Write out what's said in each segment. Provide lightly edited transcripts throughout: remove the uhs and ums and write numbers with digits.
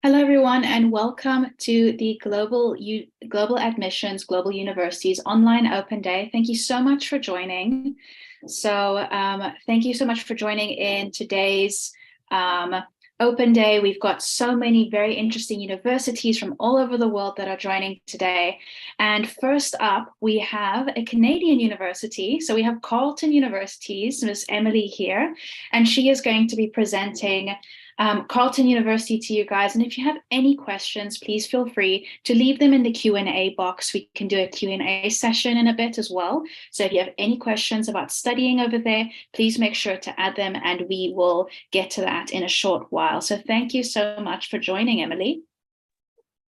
Hello, everyone, and welcome to the Global Admissions Global Universities Online Open Day. Thank you so much for joining. Thank you so much for joining in today's Open Day. We've got so many very interesting universities from all over the world that are joining today. And first up, we have a Canadian university. So we have Carleton University's Ms. Emily here, and she is going to be presenting Carleton University to you guys. And if you have any questions, please feel free to leave them in the Q&A box. We can do a Q&A session in a bit as well. So if you have any questions about studying over there, please make sure to add them and we will get to that in a short while. So thank you so much for joining, Emily.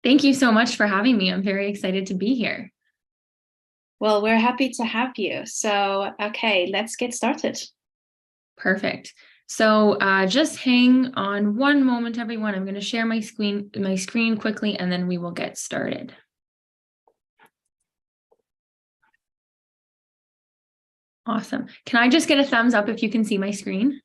Thank you so much for having me. I'm very excited to be here. Well, we're happy to have you. So, okay, let's get started. Perfect. So just hang on one moment, everyone. I'm going to share my screen quickly, and then we will get started. Awesome. Can I just get a thumbs up if you can see my screen?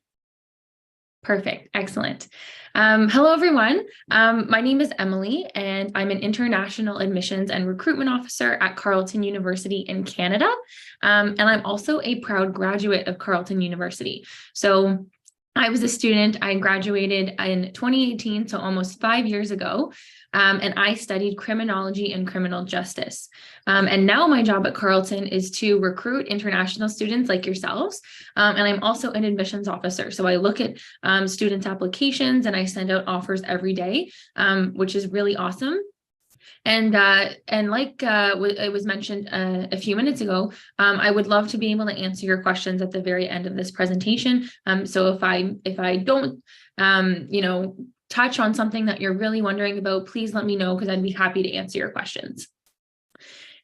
Perfect. Excellent. Hello, everyone. My name is Emily, and I'm an international admissions and recruitment officer at Carleton University in Canada. And I'm also a proud graduate of Carleton University. So I was a student. I graduated in 2018, so almost 5 years ago, and I studied criminology and criminal justice. And now my job at Carleton is to recruit international students like yourselves, and I'm also an admissions officer. So I look at students' applications and I send out offers every day, which is really awesome. And like it was mentioned a few minutes ago, I would love to be able to answer your questions at the very end of this presentation. So if I don't, touch on something that you're really wondering about, please let me know, because I'd be happy to answer your questions.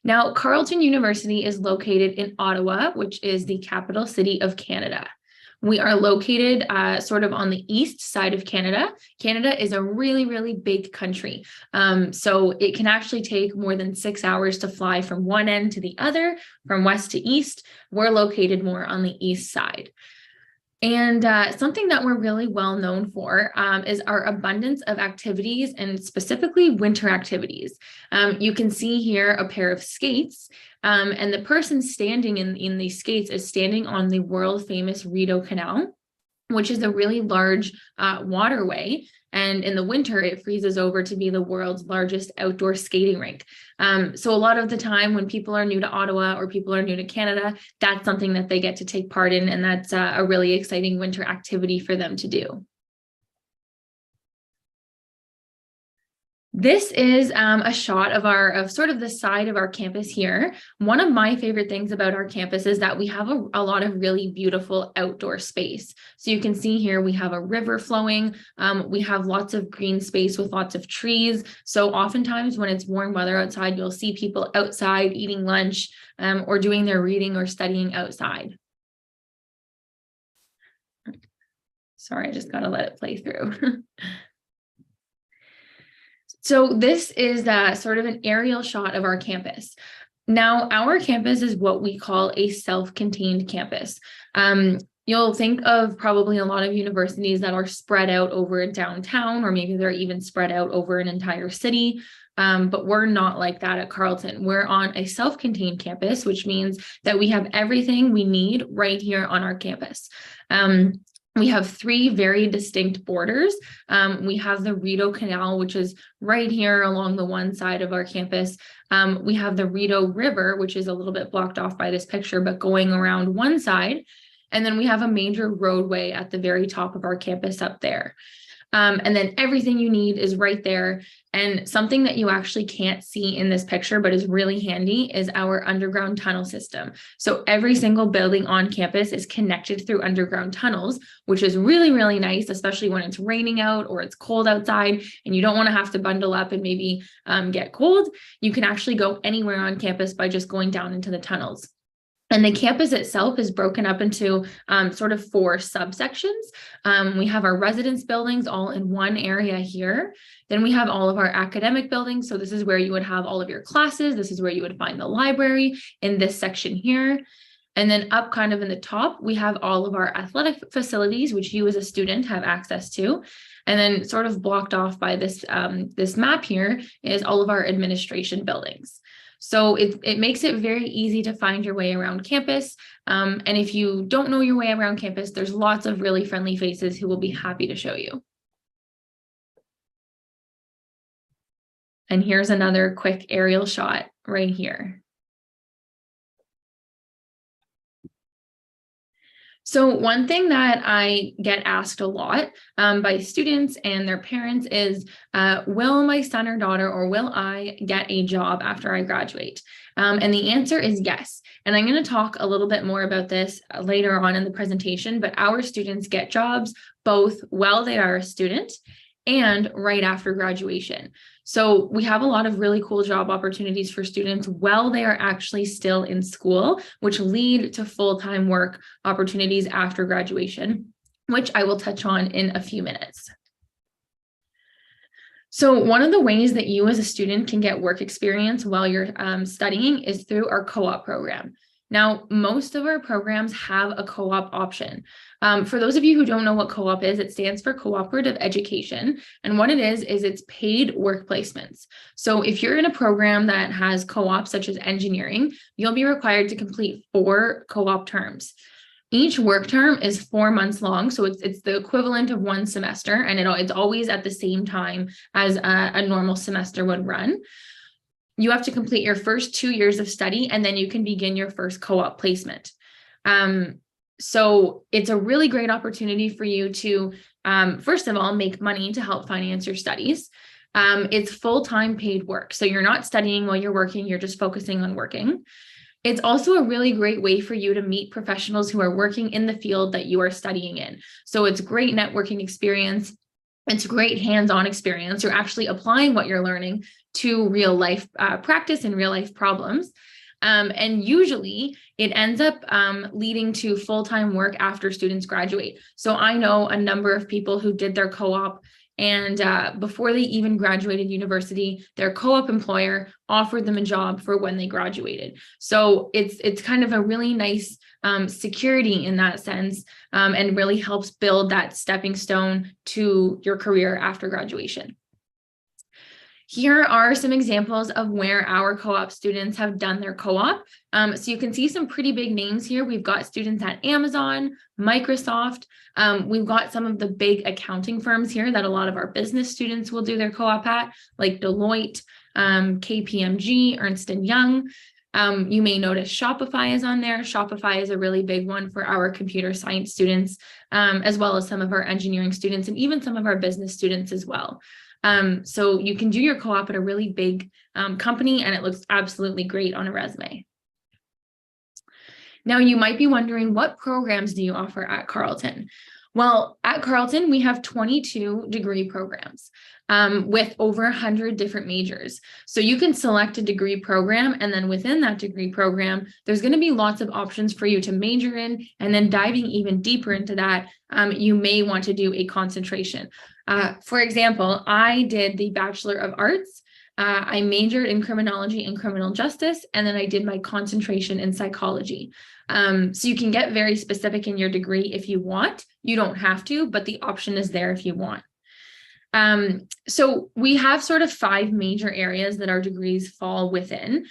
Now, Carleton University is located in Ottawa, which is the capital city of Canada. We are located sort of on the east side of Canada. Canada is a really, really big country. So it can actually take more than 6 hours to fly from one end to the other, from west to east. We're located more on the east side. And something that we're really well known for is our abundance of activities, and specifically winter activities. You can see here a pair of skates, and the person standing in these skates is standing on the world famous Rideau Canal, which is a really large waterway. And in the winter, it freezes over to be the world's largest outdoor skating rink. So a lot of the time when people are new to Ottawa or people are new to Canada, that's something that they get to take part in. And that's a really exciting winter activity for them to do. This is a shot of sort of the side of our campus here. One of my favorite things about our campus is that we have a lot of really beautiful outdoor space. So you can see here we have a river flowing. We have lots of green space with lots of trees. So oftentimes when it's warm weather outside, you'll see people outside eating lunch or doing their reading or studying outside. Sorry, I just got to let it play through. So this is sort of an aerial shot of our campus. Now, our campus is what we call a self-contained campus. You'll think of probably a lot of universities that are spread out over downtown, or maybe they're even spread out over an entire city. But we're not like that at Carleton. We're on a self-contained campus, which means that we have everything we need right here on our campus. We have 3 very distinct borders. We have the Rideau Canal, which is right here along the one side of our campus. We have the Rideau River, which is a little bit blocked off by this picture, but going around one side. And then we have a major roadway at the very top of our campus up there. And then everything you need is right there. And something that you actually can't see in this picture, but is really handy, is our underground tunnel system. So every single building on campus is connected through underground tunnels, which is really, really nice, especially when it's raining out or it's cold outside and you don't want to have to bundle up and maybe get cold. You can actually go anywhere on campus by just going down into the tunnels. And the campus itself is broken up into sort of 4 subsections. We have our residence buildings all in one area here. Then we have all of our academic buildings. So this is where you would have all of your classes. This is where you would find the library in this section here. And then up kind of in the top, we have all of our athletic facilities, which you as a student have access to. And then sort of blocked off by this, this map here is all of our administration buildings. So it makes it very easy to find your way around campus. And if you don't know your way around campus, there's lots of really friendly faces who will be happy to show you. And here's another quick aerial shot right here. So one thing that I get asked a lot by students and their parents is, will my son or daughter, or will I get a job after I graduate? And the answer is yes. And I'm going to talk a little bit more about this later on in the presentation, but our students get jobs both while they are a student and right after graduation. So we have a lot of really cool job opportunities for students while they are actually still in school, which lead to full-time work opportunities after graduation, which I will touch on in a few minutes. So one of the ways that you as a student can get work experience while you're studying is through our co-op program. Now, most of our programs have a co-op option. For those of you who don't know what co-op is, it stands for cooperative education. And what it is it's paid work placements. So if you're in a program that has co-op, such as engineering, you'll be required to complete 4 co-op terms. Each work term is 4 months long, so it's the equivalent of 1 semester, and it's always at the same time as a normal semester would run. You have to complete your first 2 years of study, and then you can begin your first co-op placement. So it's a really great opportunity for you to, first of all, make money to help finance your studies. It's full-time paid work. So you're not studying while you're working, you're just focusing on working. It's also a really great way for you to meet professionals who are working in the field that you are studying in. So it's great networking experience. It's great hands-on experience. You're actually applying what you're learning to real life practice and real life problems. And usually it ends up leading to full-time work after students graduate. So I know a number of people who did their co-op, and before they even graduated university, their co-op employer offered them a job for when they graduated. So it's kind of a really nice security in that sense, and really helps build that stepping stone to your career after graduation. Here are some examples of where our co-op students have done their co-op. So you can see some pretty big names here. We've got students at Amazon, Microsoft. We've got some of the big accounting firms here that a lot of our business students will do their co-op at, like Deloitte, KPMG, Ernst & Young. You may notice Shopify is on there. Shopify is a really big one for our computer science students, as well as some of our engineering students and even some of our business students as well. So you can do your co-op at a really big company, and it looks absolutely great on a resume. Now, you might be wondering, what programs do you offer at Carleton? Well, at Carleton, we have 22 degree programs with over 100 different majors. So you can select a degree program, and then within that degree program, there's going to be lots of options for you to major in. And then diving even deeper into that, you may want to do a concentration. For example, I did the Bachelor of Arts. I majored in criminology and criminal justice, and then I did my concentration in psychology. So you can get very specific in your degree if you want. You don't have to, but the option is there if you want. So we have sort of 5 major areas that our degrees fall within.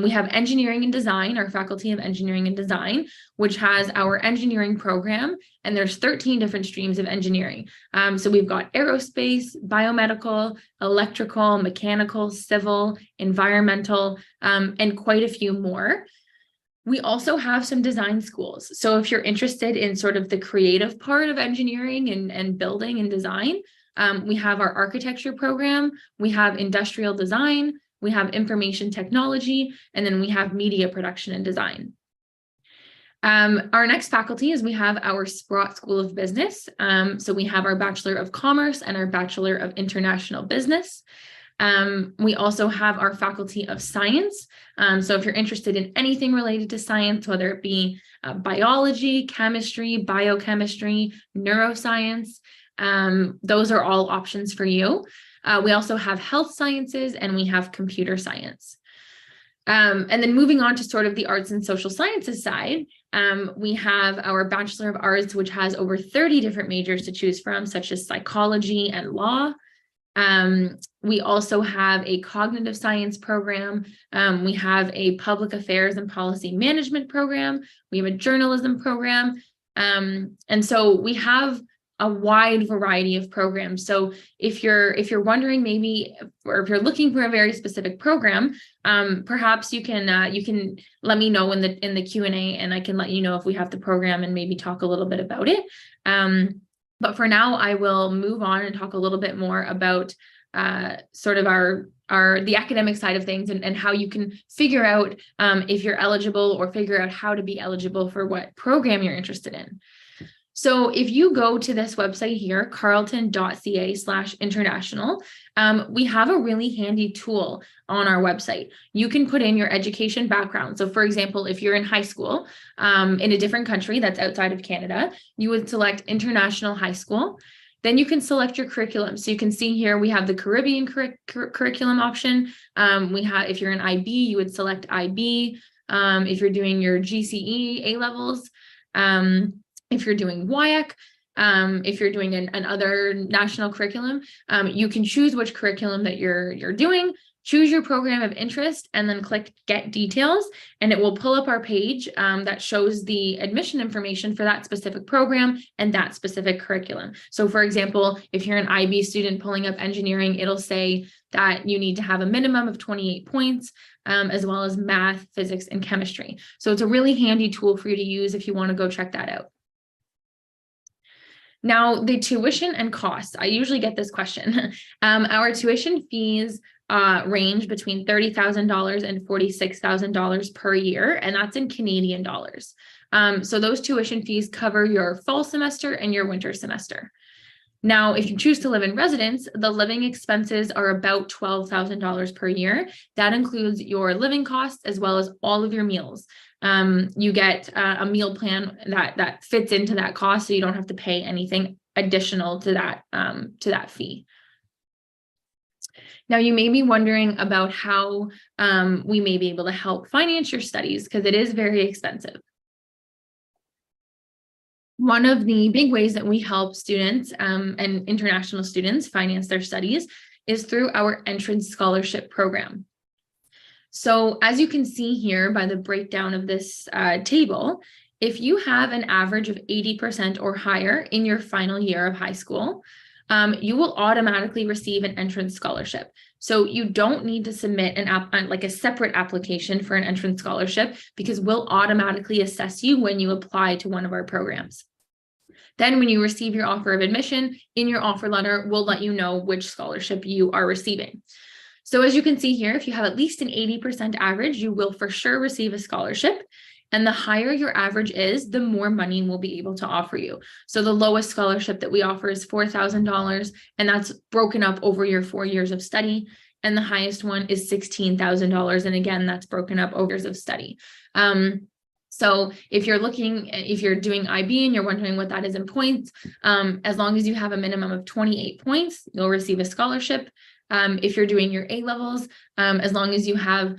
We have engineering and design, our Faculty of Engineering and Design, which has our engineering program, and there's 13 different streams of engineering. So we've got aerospace, biomedical, electrical, mechanical, civil, environmental, and quite a few more. We also have some design schools. So if you're interested in sort of the creative part of engineering and building and design, we have our architecture program, we have industrial design, we have information technology, and then we have media production and design. Our next faculty is we have our Sprott School of Business. So we have our Bachelor of Commerce and our Bachelor of International Business. We also have our Faculty of Science. So if you're interested in anything related to science, whether it be biology, chemistry, biochemistry, neuroscience, those are all options for you. We also have health sciences, and we have computer science. And then moving on to sort of the arts and social sciences side, we have our Bachelor of Arts, which has over 30 different majors to choose from, such as psychology and law. We also have a cognitive science program. We have a public affairs and policy management program. We have a journalism program. And so we have a wide variety of programs. So if you're wondering maybe, or if you're looking for a very specific program, perhaps you can let me know in the Q&A, and I can let you know if we have the program and maybe talk a little bit about it. But for now, I will move on and talk a little bit more about sort of the academic side of things, and how you can figure out if you're eligible, or figure out how to be eligible for what program you're interested in. So if you go to this website here, carleton.ca/international, we have a really handy tool on our website. You can put in your education background. So for example, if you're in high school in a different country that's outside of Canada, you would select international high school. Then you can select your curriculum. So you can see here, we have the Caribbean curriculum option. If you're in IB, you would select IB. If you're doing your GCE A-levels, if you're doing WIAC, if you're doing another national curriculum, you can choose which curriculum that you're doing, choose your program of interest, and then click Get Details, and it will pull up our page that shows the admission information for that specific program and that specific curriculum. So for example, if you're an IB student pulling up engineering, it'll say that you need to have a minimum of 28 points, as well as math, physics, and chemistry. So it's a really handy tool for you to use if you want to go check that out. Now, the tuition and costs, I usually get this question. Our tuition fees range between $30,000 and $46,000 per year, and that's in Canadian dollars. So those tuition fees cover your fall semester and your winter semester. Now, if you choose to live in residence, the living expenses are about $12,000 per year. That includes your living costs as well as all of your meals. You get a meal plan that fits into that cost, so you don't have to pay anything additional to that fee. Now, you may be wondering about how we may be able to help finance your studies, because it is very expensive. One of the big ways that we help students and international students finance their studies is through our entrance scholarship program. So as you can see here by the breakdown of this table, if you have an average of 80% or higher in your final year of high school, you will automatically receive an entrance scholarship. So you don't need to submit a separate application for an entrance scholarship, because we'll automatically assess you when you apply to one of our programs. Then when you receive your offer of admission, in your offer letter, we'll let you know which scholarship you are receiving. So as you can see here, if you have at least an 80% average, you will for sure receive a scholarship. And the higher your average is, the more money we'll be able to offer you. So the lowest scholarship that we offer is $4,000, and that's broken up over your 4 years of study. And the highest one is $16,000. And again, that's broken up over years of study. So if you're doing IB and you're wondering what that is in points, as long as you have a minimum of 28 points, you'll receive a scholarship. If you're doing your A-levels, as long as you have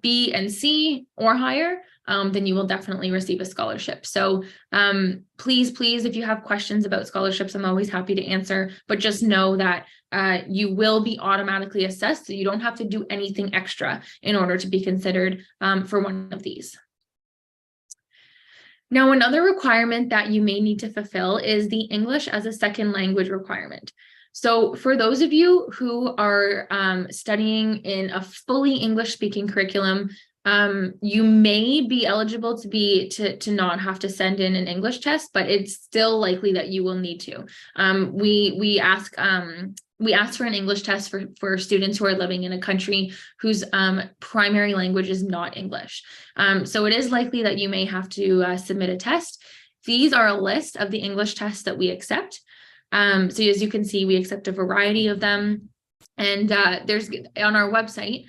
B and C or higher, then you will definitely receive a scholarship. So please, if you have questions about scholarships, I'm always happy to answer, but just know that you will be automatically assessed, so you don't have to do anything extra in order to be considered for one of these. Now, another requirement that you may need to fulfill is the English as a second language requirement. So for those of you who are studying in a fully English-speaking curriculum, you may be eligible to not have to send in an English test, but it's still likely that you will need to. We ask for an English test for students who are living in a country whose primary language is not English. So it is likely that you may have to submit a test. These are a list of the English tests that we accept. So as you can see, we accept a variety of them. And there's on our website,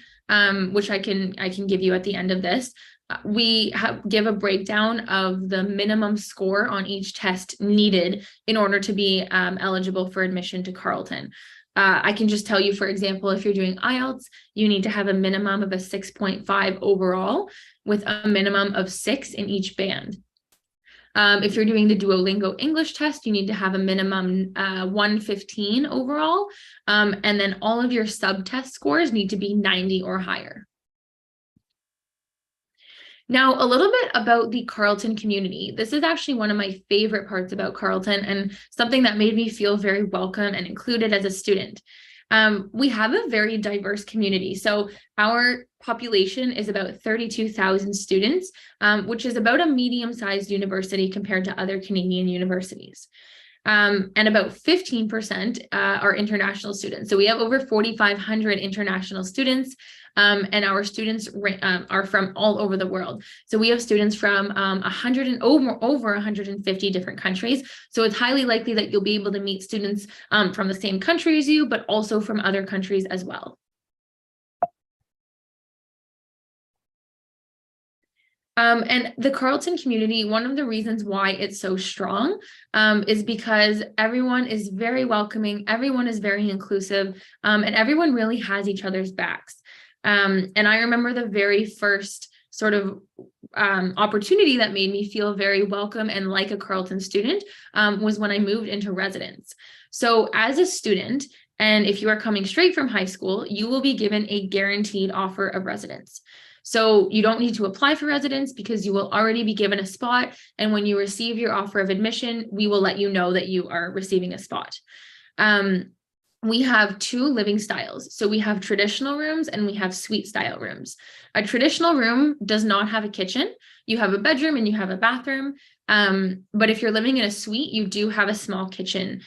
which I can give you at the end of this, we give a breakdown of the minimum score on each test needed in order to be eligible for admission to Carleton. I can just tell you, for example, if you're doing IELTS, you need to have a minimum of a 6.5 overall with a minimum of 6 in each band. If you're doing the Duolingo English test, you need to have a minimum 115 overall. And then all of your sub-test scores need to be 90 or higher. Now, a little bit about the Carleton community. This is actually one of my favorite parts about Carleton and something that made me feel very welcome and included as a student. We have a very diverse community. So our population is about 32,000 students, which is about a medium-sized university compared to other Canadian universities. And about 15% are international students. So we have over 4,500 international students, and our students are from all over the world. So we have students from over 150 different countries. So it's highly likely that you'll be able to meet students from the same country as you, but also from other countries as well. And the Carleton community, one of the reasons why it's so strong is because everyone is very welcoming, everyone is very inclusive, and everyone really has each other's backs. And I remember the very first sort of opportunity that made me feel very welcome and like a Carleton student was when I moved into residence. So as a student, and if you are coming straight from high school, you will be given a guaranteed offer of residence. So you don't need to apply for residence because you will already be given a spot. And when you receive your offer of admission, we will let you know that you are receiving a spot. We have 2 living styles. So we have traditional rooms and we have suite style rooms. A traditional room does not have a kitchen. You have a bedroom and you have a bathroom. But if you're living in a suite, you do have a small kitchen.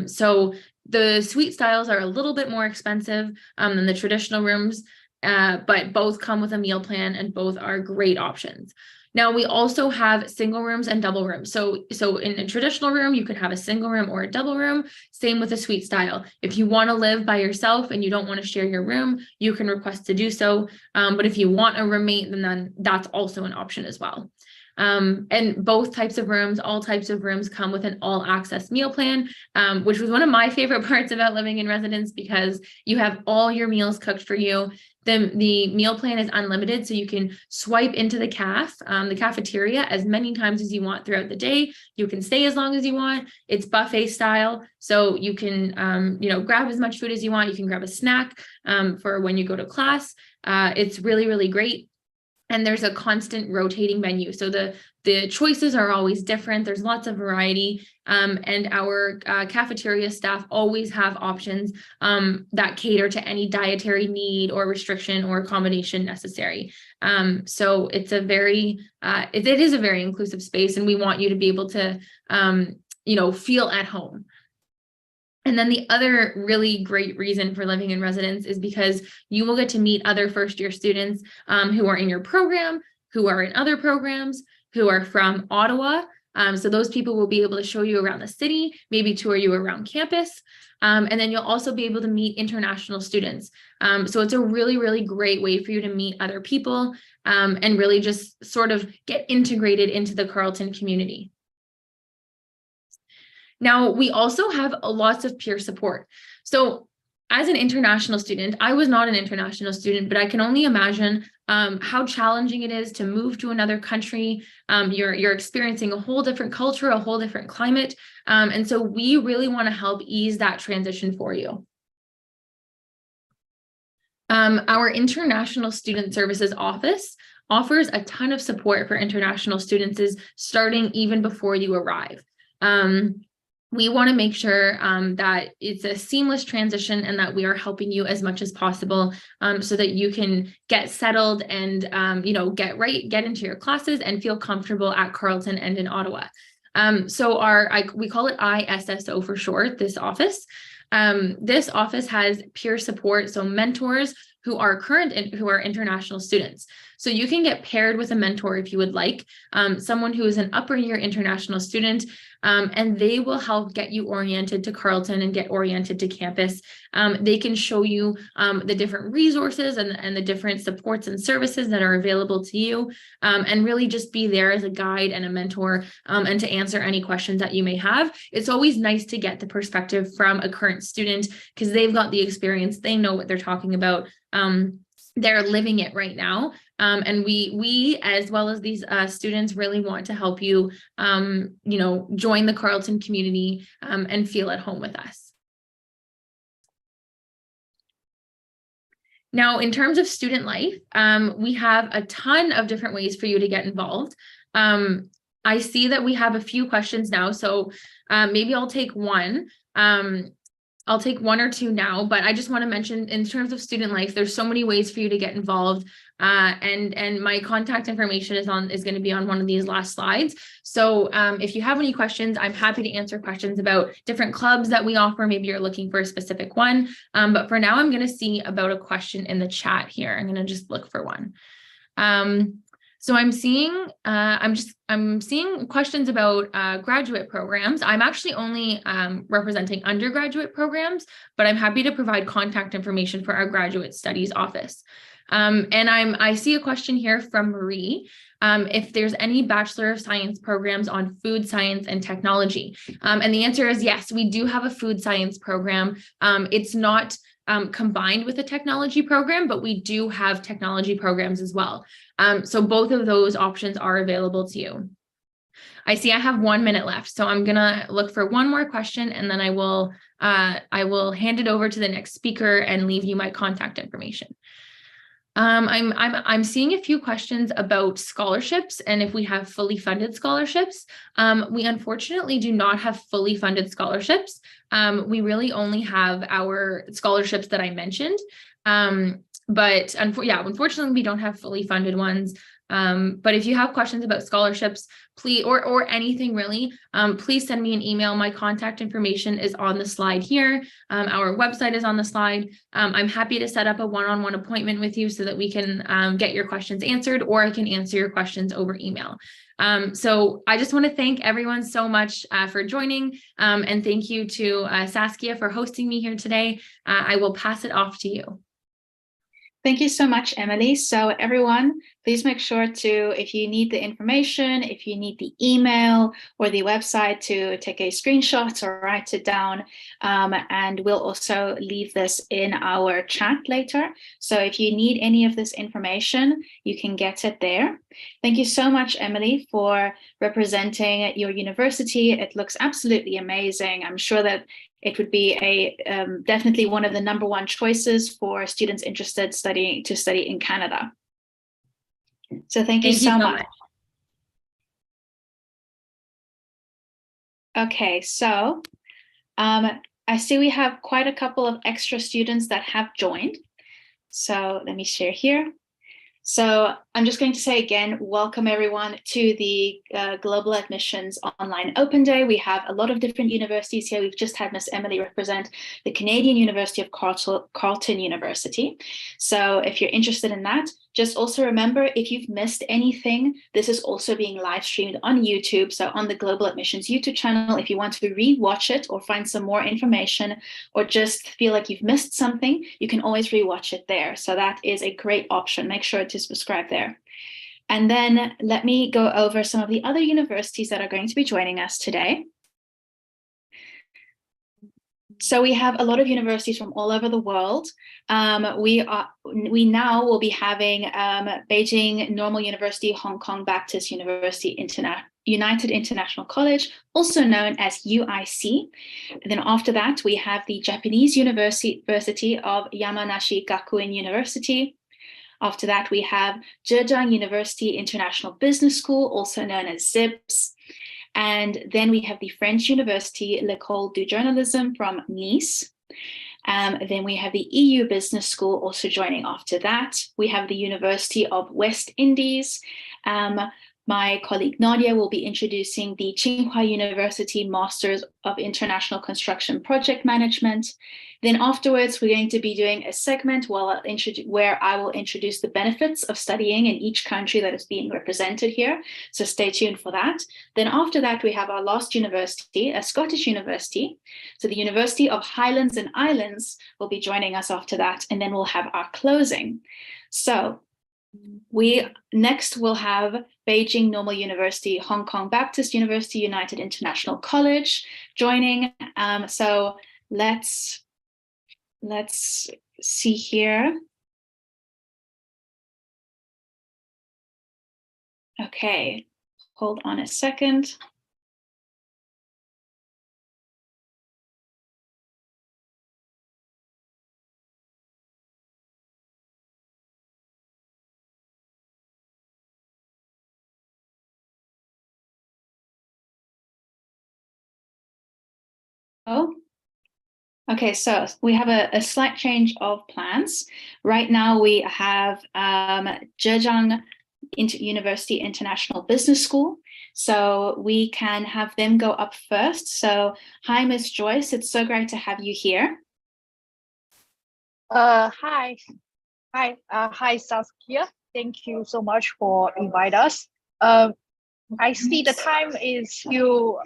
So the suite styles are a little bit more expensive than the traditional rooms. But both come with a meal plan and both are great options. Now, we also have single rooms and double rooms. So in a traditional room, you could have a single room or a double room, same with a suite style. If you want to live by yourself and you don't want to share your room, you can request to do so. But if you want a roommate, then that's also an option as well. And both types of rooms, all types of rooms come with an all access meal plan, which was one of my favorite parts about living in residence because you have all your meals cooked for you. The meal plan is unlimited, so you can swipe into the cafeteria as many times as you want throughout the day. You can stay as long as you want. It's buffet style, so you can grab as much food as you want. You can grab a snack for when you go to class. It's really, really great. And there's a constant rotating menu. So the choices are always different. There's lots of variety. And our cafeteria staff always have options that cater to any dietary need or restriction or accommodation necessary. So it's it is a very inclusive space, and we want you to be able to, feel at home. And then the other really great reason for living in residence is because you will get to meet other first-year students who are in your program, who are in other programs, who are from Ottawa. So those people will be able to show you around the city, maybe tour you around campus. And then you'll also be able to meet international students. So it's a really, really great way for you to meet other people and really just sort of get integrated into the Carleton community. Now, we also have lots of peer support. So as an international student, I was not an international student, but I can only imagine how challenging it is to move to another country. You're experiencing a whole different culture, a whole different climate. And so we really want to help ease that transition for you. Our International Student Services Office offers a ton of support for international students starting even before you arrive. We want to make sure that it's a seamless transition and that we are helping you as much as possible so that you can get settled and, get into your classes and feel comfortable at Carleton and in Ottawa. So we call it ISSO for short, this office. This office has peer support, so mentors who are international students. So you can get paired with a mentor if you would like, someone who is an upper year international student, and they will help get you oriented to Carleton and get oriented to campus. They can show you the different resources and the different supports and services that are available to you, and really just be there as a guide and a mentor, and to answer any questions that you may have. It's always nice to get the perspective from a current student because they've got the experience, they know what they're talking about. They're living it right now. And we, as well as these students, really want to help you, join the Carleton community and feel at home with us. Now, in terms of student life, we have a ton of different ways for you to get involved. I see that we have a few questions now, so maybe I'll take one. I'll take one or two now, but I just want to mention in terms of student life, there's so many ways for you to get involved. And my contact information is going to be on one of these last slides. So if you have any questions, I'm happy to answer questions about different clubs that we offer. Maybe you're looking for a specific one. But for now, I'm going to see about a question in the chat here. I'm going to just look for one. So I'm seeing questions about graduate programs. I'm actually only representing undergraduate programs, but I'm happy to provide contact information for our graduate studies office. And I see a question here from Marie. If there's any Bachelor of Science programs on food science and technology. And the answer is yes, we do have a food science program. It's not combined with a technology program, but we do have technology programs as well. So both of those options are available to you. I see I have 1 minute left, so I'm gonna look for one more question and then I will hand it over to the next speaker and leave you my contact information. I'm seeing a few questions about scholarships and if we have fully funded scholarships. We unfortunately do not have fully funded scholarships. We really only have our scholarships that I mentioned. But unfortunately, we don't have fully funded ones. But if you have questions about scholarships, please, or anything really, please send me an email. My contact information is on the slide here. Our website is on the slide. I'm happy to set up a one-on-one appointment with you so that we can get your questions answered, or I can answer your questions over email. So I just want to thank everyone so much for joining, and thank you to Saskia for hosting me here today. I will pass it off to you. Thank you so much, Emily. So everyone, please make sure to, if you need the information, if you need the email or the website, to take a screenshot or write it down. And we'll also leave this in our chat later. So if you need any of this information, you can get it there. Thank you so much, Emily, for representing your university. It looks absolutely amazing. I'm sure that it would be definitely one of the #1 choices for students interested to study in Canada. So thank you so much. Okay, so I see we have quite a couple of extra students that have joined. So let me share here. So I'm just going to say again, welcome everyone to the Global Admissions Online Open Day. We have a lot of different universities here. We've just had Miss Emily represent the Canadian University of Carleton University. So if you're interested in that, just also remember, if you've missed anything, this is also being live streamed on YouTube. So on the Global Admissions YouTube channel, if you want to re-watch it or find some more information or just feel like you've missed something, you can always re-watch it there. So that is a great option. Make sure to subscribe there. And then let me go over some of the other universities that are going to be joining us today. So we have a lot of universities from all over the world. We now will be having Beijing Normal University, Hong Kong Baptist University, United International College, also known as UIC. And then after that, we have the Japanese University of Yamanashi Gakuin University. After that, we have Zhejiang University International Business School, also known as ZIBS. And then we have the French University, Ecole de Journalisme from Nice. Then we have the EU Business School also joining after that. We have the University of West Indies, My colleague Nadia will be introducing the Tsinghua University Masters of International Construction Project Management. Then afterwards, we're going to be doing a segment where I will introduce the benefits of studying in each country that is being represented here. So stay tuned for that. Then after that, we have our last university, a Scottish university. So the University of Highlands and Islands will be joining us after that. And then we'll have our closing. So we next will have Beijing Normal University, Hong Kong Baptist University, United International College joining. So let's see here. Okay, hold on a second. Oh. Okay, so we have a slight change of plans. Right now we have Zhejiang University International Business School. So we can have them go up first. So hi, Ms. Joyce, it's so great to have you here. Hi, Saskia. Thank you so much for inviting us. I see the time is still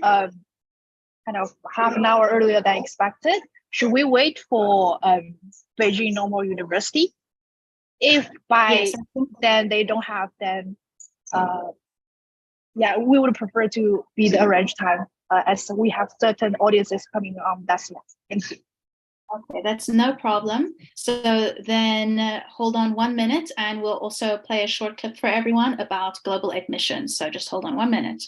kind of half an hour earlier than expected. Should we wait for Beijing Normal University? If by then they don't have, then yeah, we would prefer to be the arranged time as we have certain audiences coming on that slot. Thank you. Okay, that's no problem. So then hold on 1 minute and we'll also play a short clip for everyone about global admissions. So just hold on 1 minute.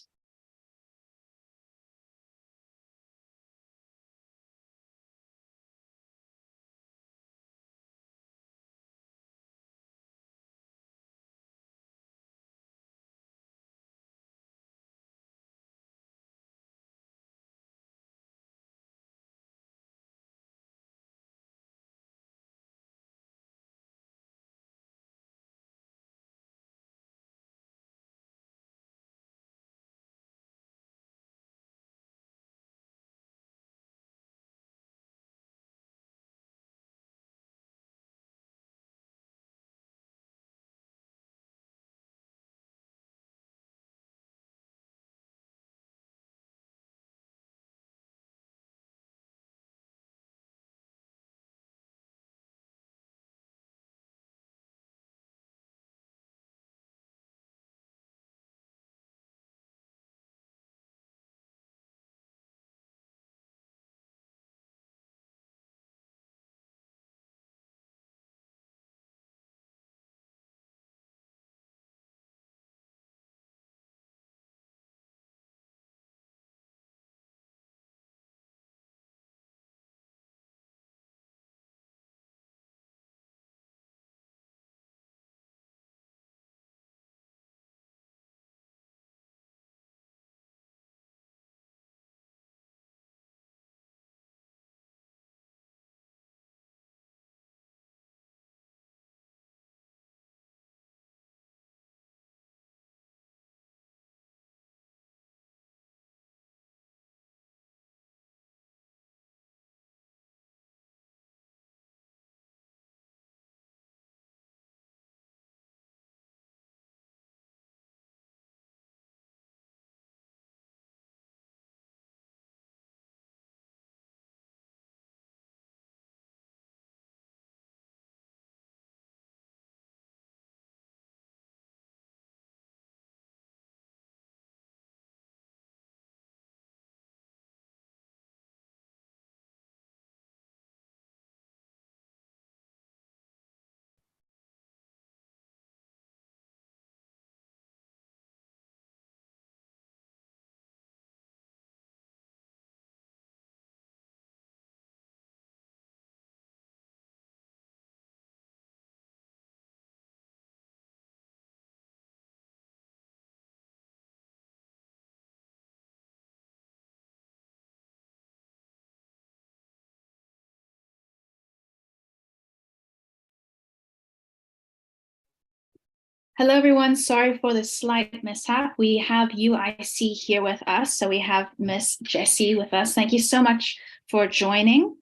Hello, everyone. Sorry for the slight mishap. We have UIC here with us. So we have Miss Jessie with us. Thank you so much for joining.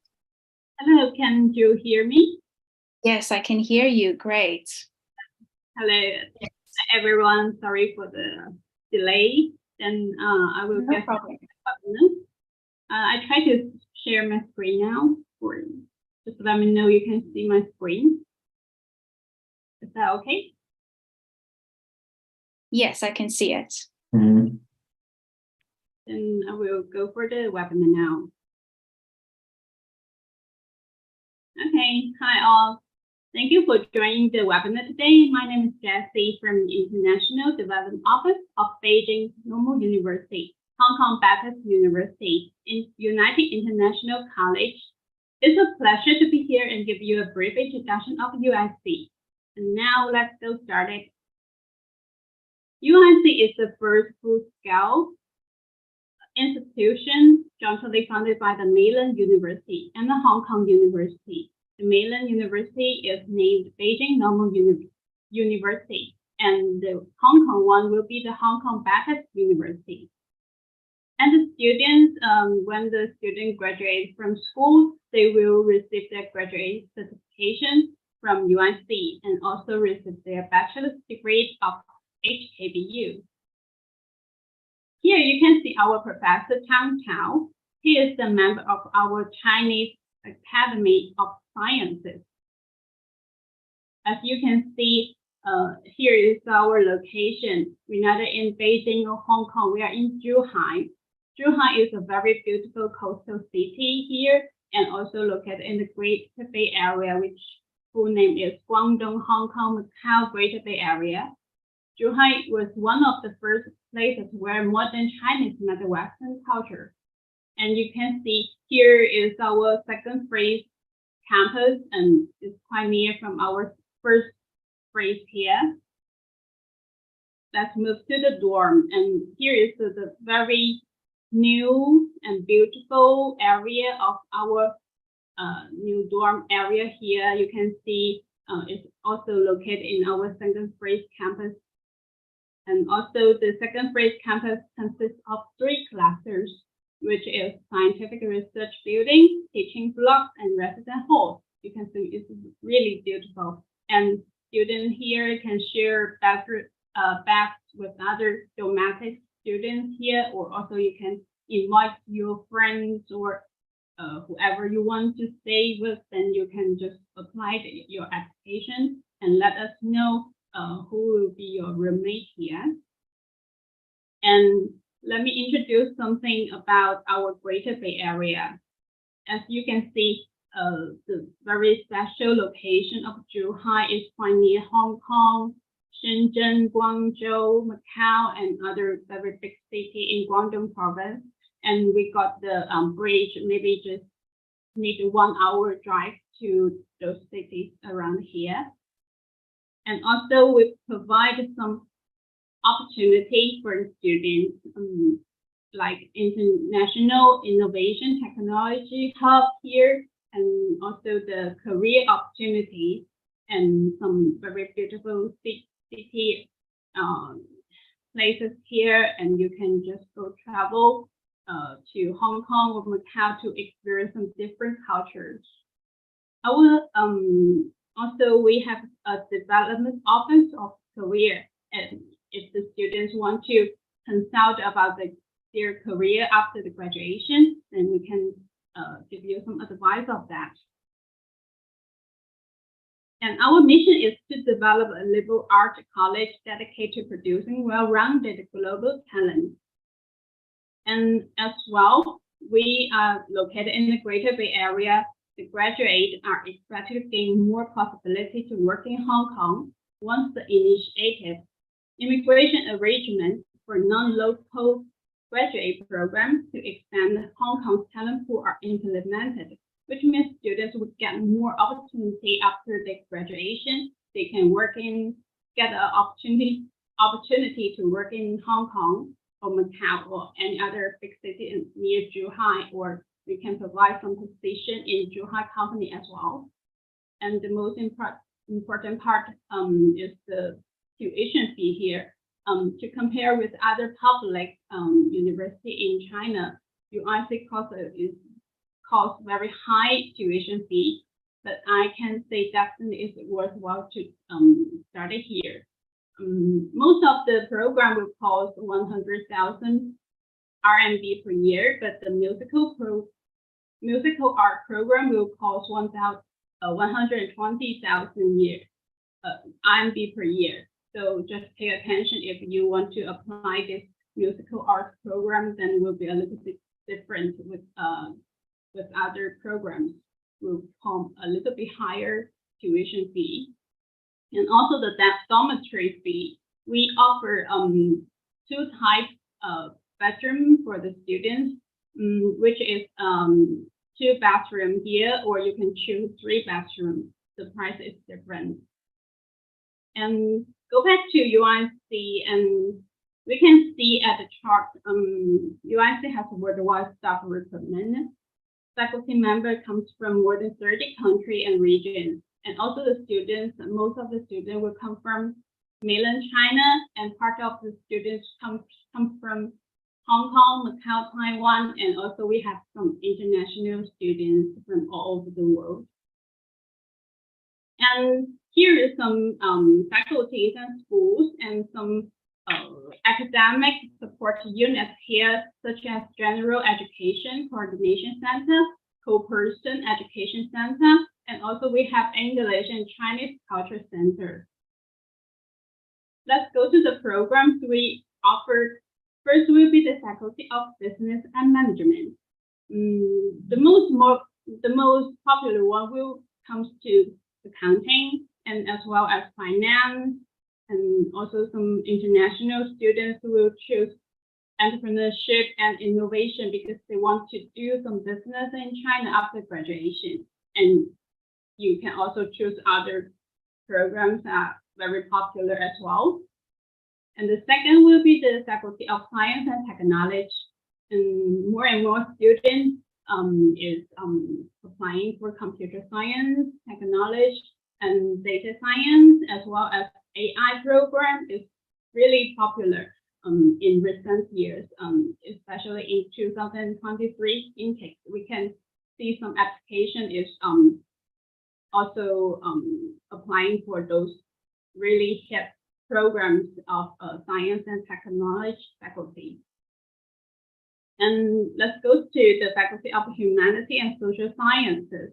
Hello, can you hear me? Yes, I can hear you. Great. Hello, everyone. Sorry for the delay. Then I will No get problem. I try to share my screen now. For just let me know you can see my screen. Is that okay? Yes, I can see it. Then I will go for the webinar now. Okay, hi all. Thank you for joining the webinar today. My name is Jessie from the International Development Office of Beijing Normal University, Hong Kong Baptist University, in United International College. It's a pleasure to be here and give you a brief introduction of UIC. And now let's go started. UIC is the first full-scale institution jointly funded by the Mainland University and the Hong Kong University. The Mainland University is named Beijing Normal University, and the Hong Kong one will be the Hong Kong Baptist University. And the students, when the student graduates from school, they will receive their graduate certification from UIC and also receive their bachelor's degree of HKBU. Here you can see our Professor Tang Tao. He is the member of our Chinese Academy of Sciences. As you can see, here is our location. We're not in Beijing or Hong Kong. We are in Zhejiang. Zhejiang is a very beautiful coastal city here and also located in the Great Bay Area, which full name is Guangdong, Hong Kong, Macau, Greater Bay Area. Zhejiang was one of the first places where modern Chinese met the Western culture. And you can see here is our second phase campus, and it's quite near from our first phase here. Let's move to the dorm, and here is the very new and beautiful area of our new dorm area here. You can see it's also located in our second phase campus. And also the second phase campus consists of 3 clusters, which is scientific research building, teaching blocks, and resident halls. You can see it's really beautiful. And students here can share bags with other domestic students here, or also you can invite your friends or whoever you want to stay with, then you can just apply your application and let us know who will be your roommate here. And let me introduce something about our Greater Bay Area. As you can see, the very special location of Zhejiang is quite near Hong Kong, Shenzhen, Guangzhou, Macau, and other very big cities in Guangdong province. And we got the bridge, maybe just need a 1 hour drive to those cities around here. And also we provide some opportunity for students, like International Innovation Technology Hub here, and also the career opportunity and some very beautiful city places here. And you can just go travel to Hong Kong or Macau to experience some different cultures. Also, we have a development office of career, and if the students want to consult about their career after the graduation, then we can give you some advice of that. And our mission is to develop a liberal arts college dedicated to producing well-rounded global talent. And as well, we are located in the Greater Bay Area. The graduates are expected to gain more possibility to work in Hong Kong once the initiative immigration arrangement for non-local graduate programs to expand Hong Kong's talent pool are implemented, which means students would get more opportunity after their graduation. They can get an opportunity to work in Hong Kong or Macau or any other big city near Zhejiang, or we can provide some position in Zhejiang company as well. And the most important part is the tuition fee here. To compare with other public university in China, UIC costs very high tuition fee, but I can say definitely it's worthwhile to study here. Most of the program will cost 100,000 RMB per year, but the musical art program will cost 120,000 RMB per year. So just pay attention if you want to apply this musical arts program, then it will be a little bit different with other programs. Will come a little bit higher tuition fee, and also the dormitory fee. We offer 2 types of bedroom for the students, which is 2 bathroom here, or you can choose 3 bathrooms. The price is different. And go back to UIC, and we can see at the chart, UIC has worldwide staff recruitment. Faculty member comes from more than 30 countries and regions, and also the students. Most of the students will come from mainland China, and part of the students come from Hong Kong, Macau, Taiwan, and also we have some international students from all over the world. And here is some faculties and schools and some academic support units here, such as General Education Coordination Center, Co-Person Education Center, and also we have English and Chinese Culture Center. Let's go to the programs we offer. First will be the Faculty of Business and Management. The most popular one will comes to accounting, and as well as finance, and also some international students who will choose entrepreneurship and innovation because they want to do some business in China after graduation. And you can also choose other programs that are very popular as well. And the second will be the Faculty of Science and Technology. And more students is applying for computer science, technology, and data science, as well as AI program is really popular in recent years, especially in 2023 intake. We can see some application is also applying for those really hip programs of science and technology faculty. And let's go to the Faculty of Humanity and Social Sciences.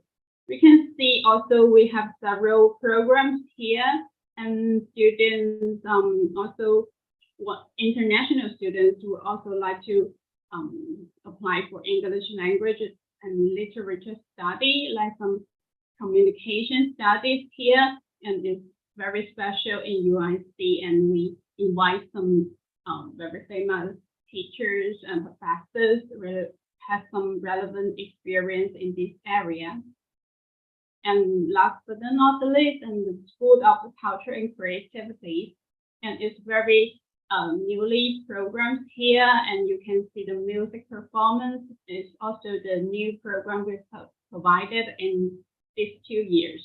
We can see also we have several programs here, and students also international students who also like to apply for English language and literature study, like some communication studies here, and it's very special in UIC, and we invite some very famous teachers and professors who have some relevant experience in this area. And last but not the least, and the School of Culture and Creativity, and it's very newly programmed here, and you can see the music performance is also the new program we have provided in these 2 years,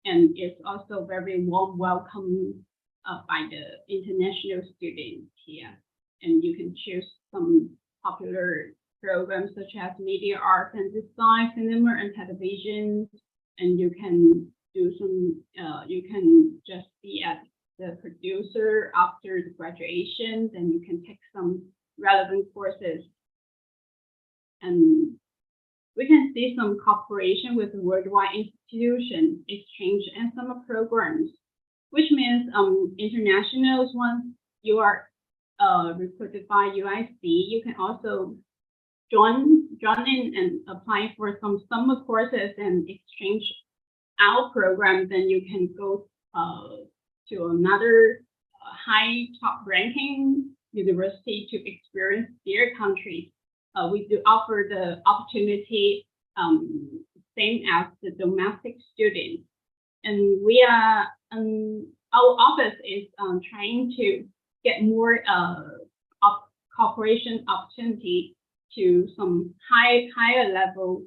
and it's also very warm welcome by the international students here. And you can choose some popular programs such as media arts and design, cinema and television, and you can do some, you can just be at the producer after the graduation, then you can take some relevant courses. And we can see some cooperation with worldwide institutions, exchange and summer programs, which means internationals, once you are recruited by UIC, you can also join in and apply for some summer courses and exchange our program. Then you can go to another high top ranking university to experience their country. We do offer the opportunity same as the domestic students, and we are our office is trying to get more cooperation opportunity to some higher level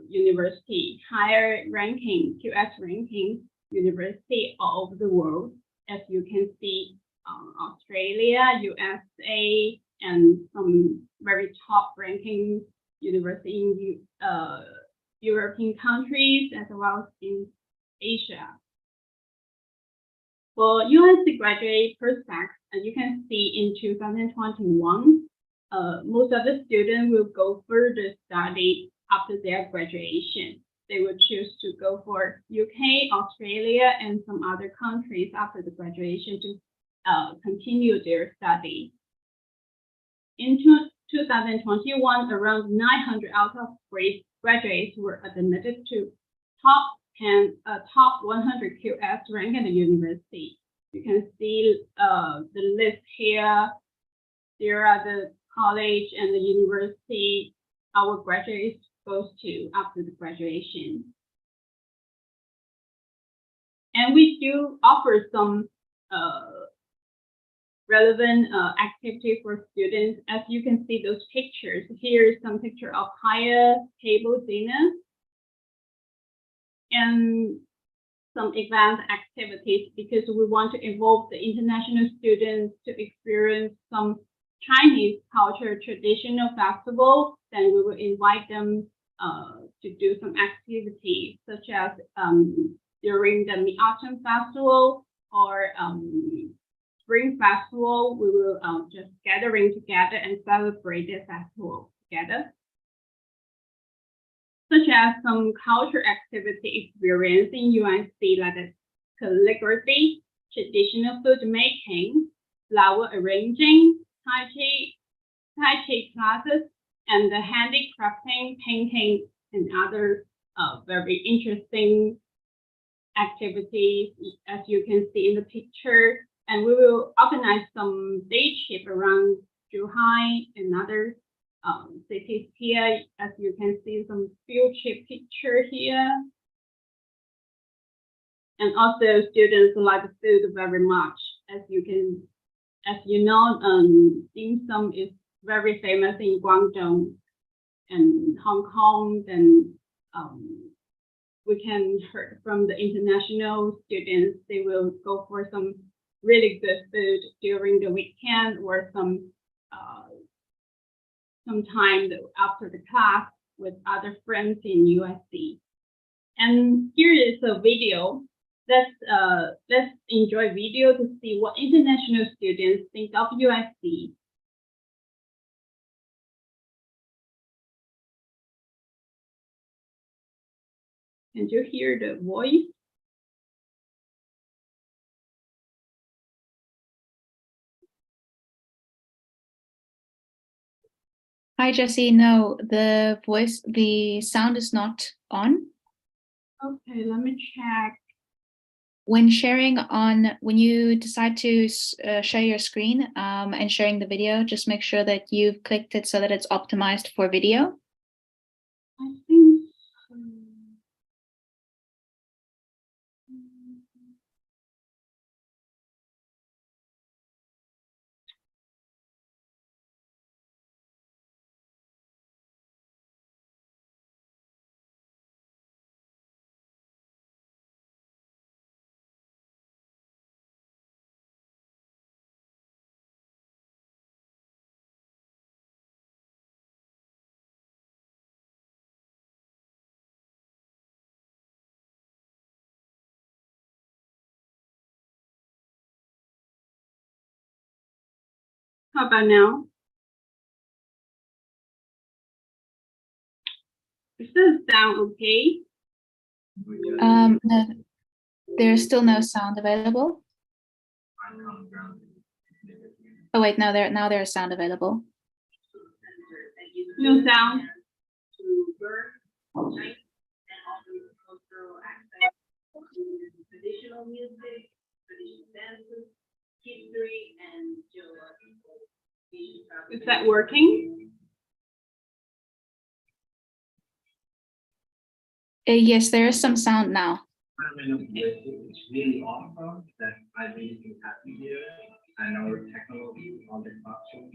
university, higher ranking, QS ranking university all over the world. as you can see, Australia, USA, and some very top-ranking university in European countries as well as in Asia. For USC graduate prospects, as you can see in 2021, most of the students will go further study after their graduation. They will choose to go for UK, Australia, and some other countries after the graduation to continue their study. In 2021, around 900 out of graduates were admitted to top 100 QS ranked university. You can see the list here. There are the college and the university our graduates goes to after the graduation. And we do offer some relevant activity for students. As you can see those pictures, here is some picture of higher table dinner and some event activities, because we want to involve the international students to experience some Chinese culture traditional festival. Then we will invite them to do some activities such as during the Mid-Autumn Festival or Spring Festival. We will just gathering together and celebrate the festival together. Such as some culture activity experience in UNC, like the calligraphy, traditional food making, flower arranging, Tai Chi classes, and the handicrafting, painting, and other very interesting activities, as you can see in the picture. And we will organize some day trip around Zhejiang and other cities here. As you can see, some field trip picture here. And also, students like food very much. As you know, dim sum is very famous in Guangdong and Hong Kong. Then we can hear from the international students, they will go for some really good food during the weekend or some time after the class with other friends in USC. And here is a video. Let's enjoy video to see what international students think of USC. Can you hear the voice? Hi, Jessie. No, the sound is not on. Okay, let me check. When you decide to share your screen and sharing the video, just make sure that you've clicked it so that it's optimized for video. I think so. How about now? Does this sound okay? No, there's still no sound available. Oh wait, now there's sound available. No sound. Traditional music, traditional dances, history, and geographical. Is that working? Yes, there is some sound now. It's really awesome that I'm really happy here, and our technology on the classroom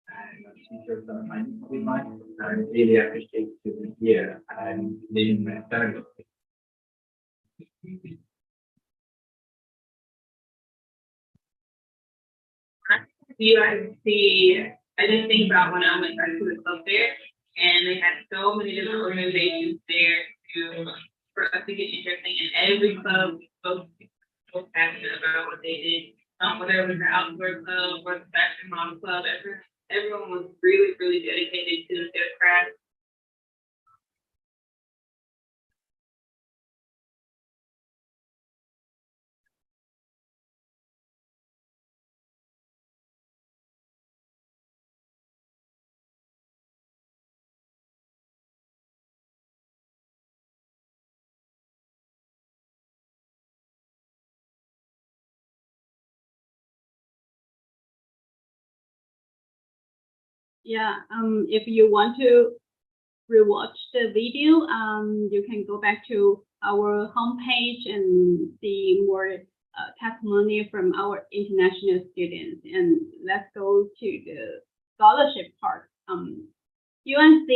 and the teachers are with us. I really appreciate to be here and living my family. UIC, I just think about when I went back to the club there, and they had so many different organizations there for us to get interested in. Every club was so passionate about what they did. Whether it was the outdoor club or the fashion model club, everyone was really, really dedicated to their craft. Yeah, if you want to rewatch the video, you can go back to our homepage and see more testimony from our international students. And let's go to the scholarship part. UNC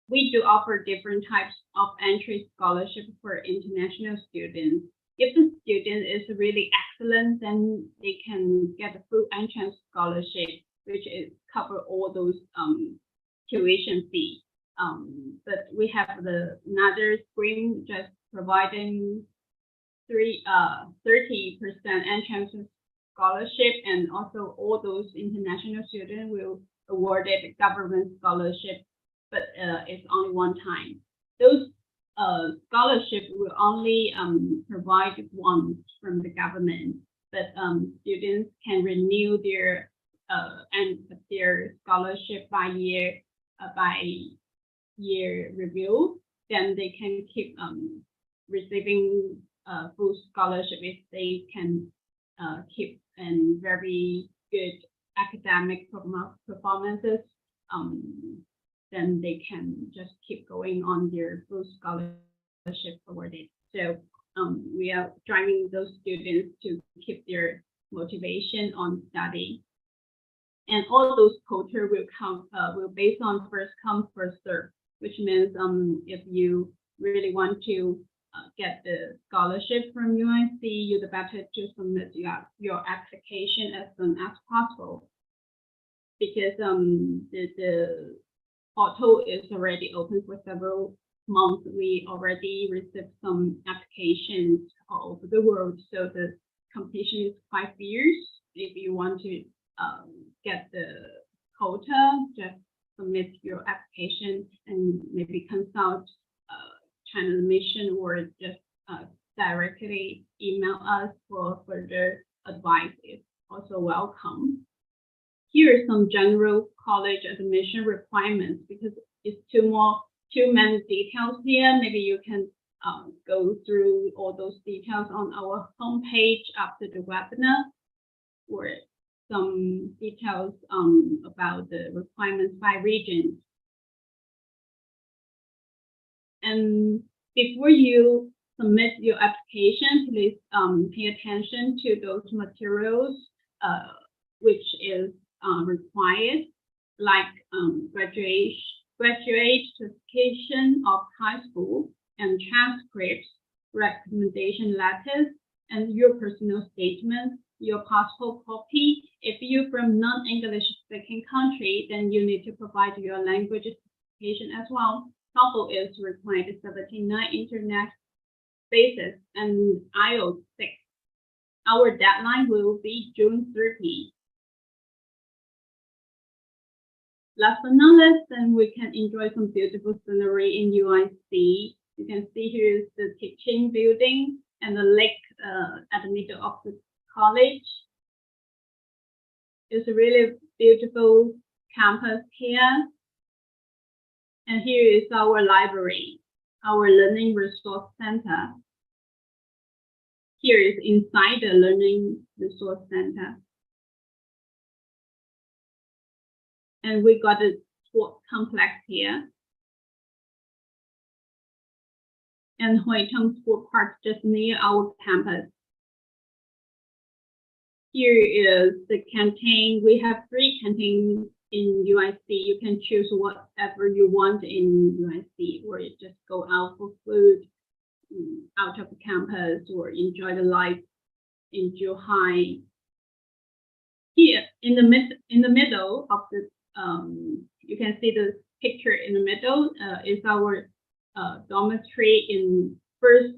we do offer different types of entry scholarship for international students. If the student is really excellent, then they can get a full entrance scholarship, which is cover all those tuition fee. But we have another stream just providing 30% entrance scholarship, and also all those international students will awarded government scholarship, but it's only one time. Those scholarship will only provide once from the government, but students can renew their scholarship by year review. Then they can keep receiving full scholarship if they can keep and very good academic performances. Then they can just keep going on their full scholarship awarded. So we are driving those students to keep their motivation on study. And all those quota will based on first come, first serve, which means if you really want to get the scholarship from UNC, you'd better to submit your application as soon as possible, because the portal is already open for several months. We already received some applications all over the world, so the competition is quite fierce. If you want to get the quota, just submit your application and maybe consult China Mission, or just directly email us for further advice. It's also welcome. Here are some general college admission requirements, because it's too many details here. Maybe you can go through all those details on our homepage after the webinar, or some details about the requirements by region. And before you submit your application, please pay attention to those materials which is required, like graduate certification of high school and transcripts, recommendation letters, and your personal statement, your passport copy. If you're from non-English speaking country, then you need to provide your language certification as well. TOEFL is required 79 internet basis and IELTS 6. Our deadline will be June 30. Last but not least, then we can enjoy some beautiful scenery in UIC. You can see here is the teaching building and the lake at the middle of the college. It's a really beautiful campus here. And here is our library, our learning resource center. Here is inside the learning resource center. And we got a sport complex here. And Huiteng Sport Park just near our campus. Here is the canteen. We have 3 canteens in UIC. You can choose whatever you want in UIC, or you just go out for food out of the campus, or enjoy the life in Zhejiang. Here in the middle of the you can see the picture in the middle is our dormitory in first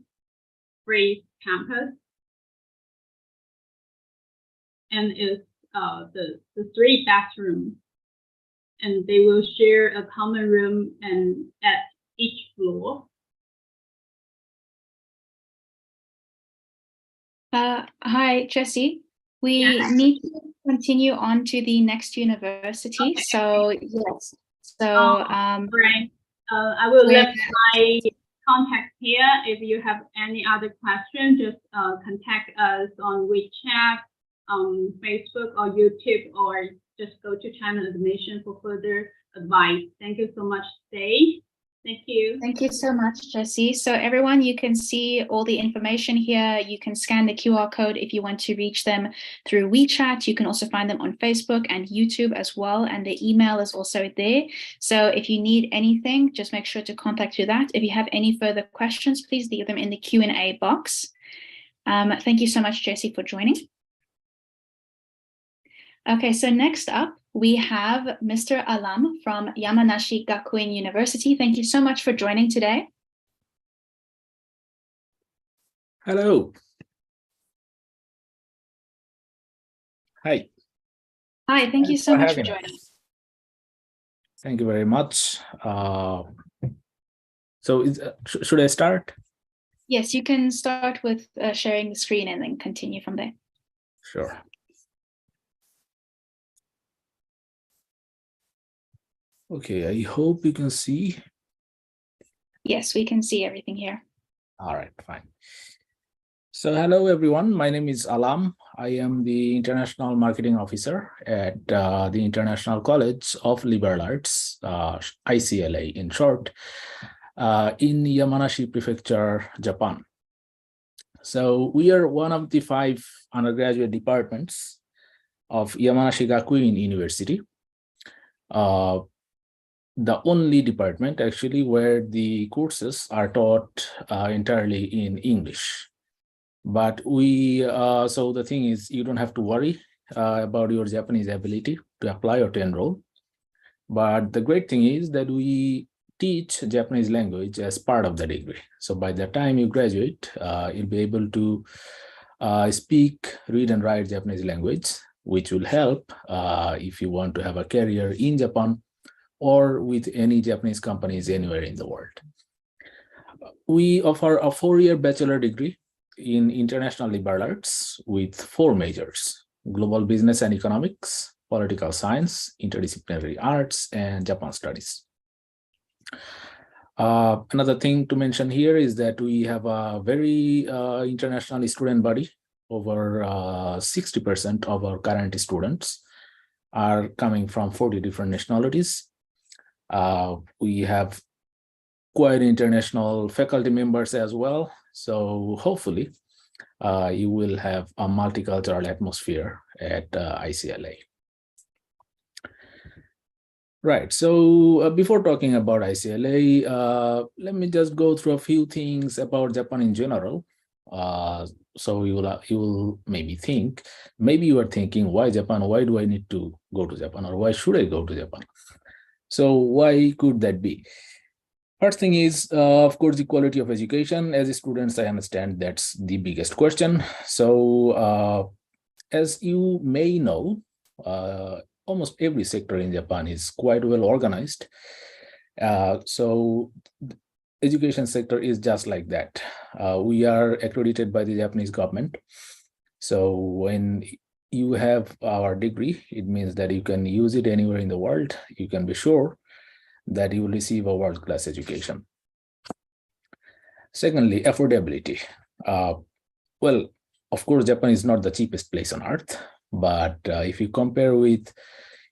grade campus, and is the 3 bathrooms, and they will share a common room and at each floor. Hi, Jessie. We need to continue on to the next university. Okay. So yes. So right. I will leave my contact here. If you have any other questions, just contact us on WeChat, Facebook, or YouTube, or just go to China Admission for further advice. Thank you so much, Stay. Thank you. Thank you so much, Jessie. So everyone, you can see all the information here. You can scan the QR code if you want to reach them through WeChat. You can also find them on Facebook and YouTube as well. And the email is also there. So if you need anything, just make sure to contact through that. If you have any further questions, please leave them in the Q&A box. Thank you so much, Jessie, for joining. Okay, so next up, we have Mr. Alam from Yamanashi Gakuin University. Thank you so much for joining today. Hello. Hi. Hi, thank you so much for joining. Thank you very much. So should I start? Yes, you can start with sharing the screen and then continue from there. Sure. Okay, I hope you can see. Yes, we can see everything here. All right, fine. So hello, everyone. My name is Alam. I am the International Marketing Officer at the International College of Liberal Arts, iCLA in short, in Yamanashi Prefecture, Japan. So we are one of the 5 undergraduate departments of Yamanashi Gakuin University. The only department actually where the courses are taught entirely in English. But we, so the thing is, you don't have to worry about your Japanese ability to apply or to enroll. But the great thing is that we teach Japanese language as part of the degree. So by the time you graduate, you'll be able to speak, read, and write Japanese language, which will help if you want to have a career in Japan or with any Japanese companies anywhere in the world. We offer a 4-year bachelor degree in international liberal arts with 4 majors: global business and economics, political science, interdisciplinary arts, and Japan studies. Another thing to mention here is that we have a very international student body. Over 60% of our current students are coming from 40 different nationalities. We have quite international faculty members as well. So hopefully you will have a multicultural atmosphere at iCLA. Right, so before talking about iCLA, let me just go through a few things about Japan in general. So you will maybe think, maybe you are thinking, why Japan? Why do I need to go to Japan? Or why should I go to Japan? So why could that be? First thing is, of course, the quality of education. As students, I understand that's the biggest question. So as you may know, almost every sector in Japan is quite well organized. So the education sector is just like that. We are accredited by the Japanese government. So when you have our degree, it means that you can use it anywhere in the world. You can be sure that you will receive a world-class education. Secondly, affordability. Well, of course, Japan is not the cheapest place on earth, but if you compare with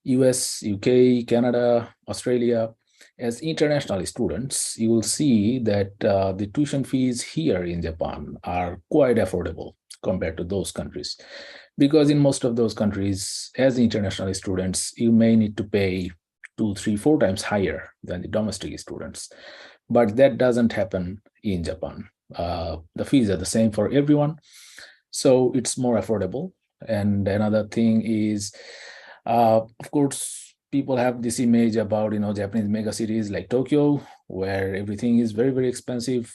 US, UK, Canada, Australia, as international students, you will see that the tuition fees here in Japan are quite affordable compared to those countries. Because in most of those countries, as international students, you may need to pay 2, 3, 4 times higher than the domestic students. But that doesn't happen in Japan. The fees are the same for everyone. So it's more affordable. And another thing is, of course, people have this image about, Japanese mega cities like Tokyo, where everything is very, very expensive.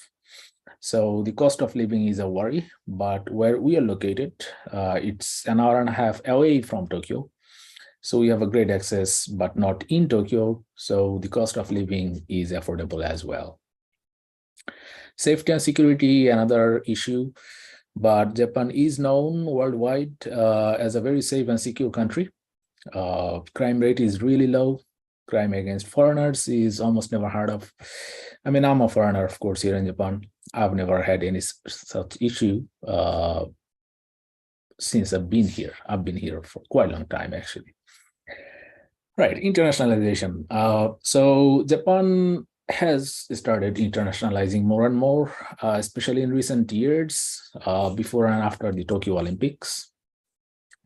So the cost of living is a worry, but where we are located, it's an hour and a half away from Tokyo. So we have a great access, but not in Tokyo. So the cost of living is affordable as well. Safety and security, another issue, but Japan is known worldwide as a very safe and secure country. Crime rate is really low. Crime against foreigners is almost never heard of. I mean, I'm a foreigner, of course, here in Japan. I've never had any such issue since I've been here. I've been here for quite a long time, actually. Right, internationalization. So Japan has started internationalizing more and more, especially in recent years, before and after the Tokyo Olympics.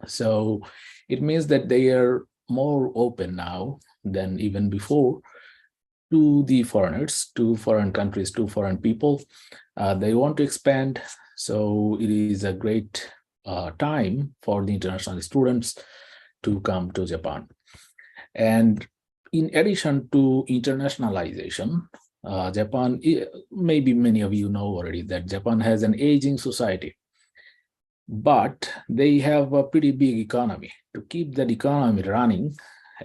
So it means that they are more open now than even before to the foreigners, to foreign countries, to foreign people. They want to expand. So it is a great time for the international students to come to Japan. And in addition to internationalization, Japan, maybe many of you know already that Japan has an aging society, but they have a pretty big economy. To keep that economy running,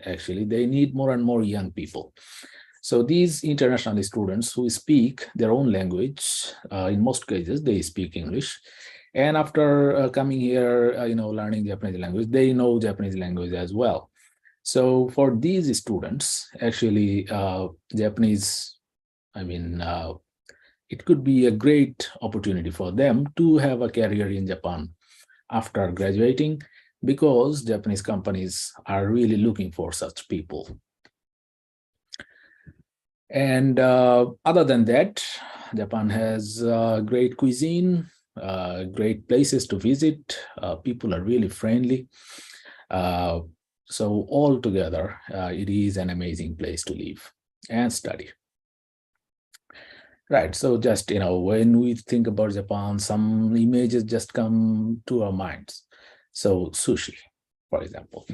actually, they need more and more young people. So these international students who speak their own language, in most cases, they speak English. And after coming here, learning Japanese language, they know Japanese language as well. So for these students, actually, Japanese, it could be a great opportunity for them to have a career in Japan after graduating, because Japanese companies are really looking for such people. And other than that, Japan has great cuisine, great places to visit. People are really friendly. So altogether, it is an amazing place to live and study. Right, so just, when we think about Japan, some images just come to our minds. So sushi, for example.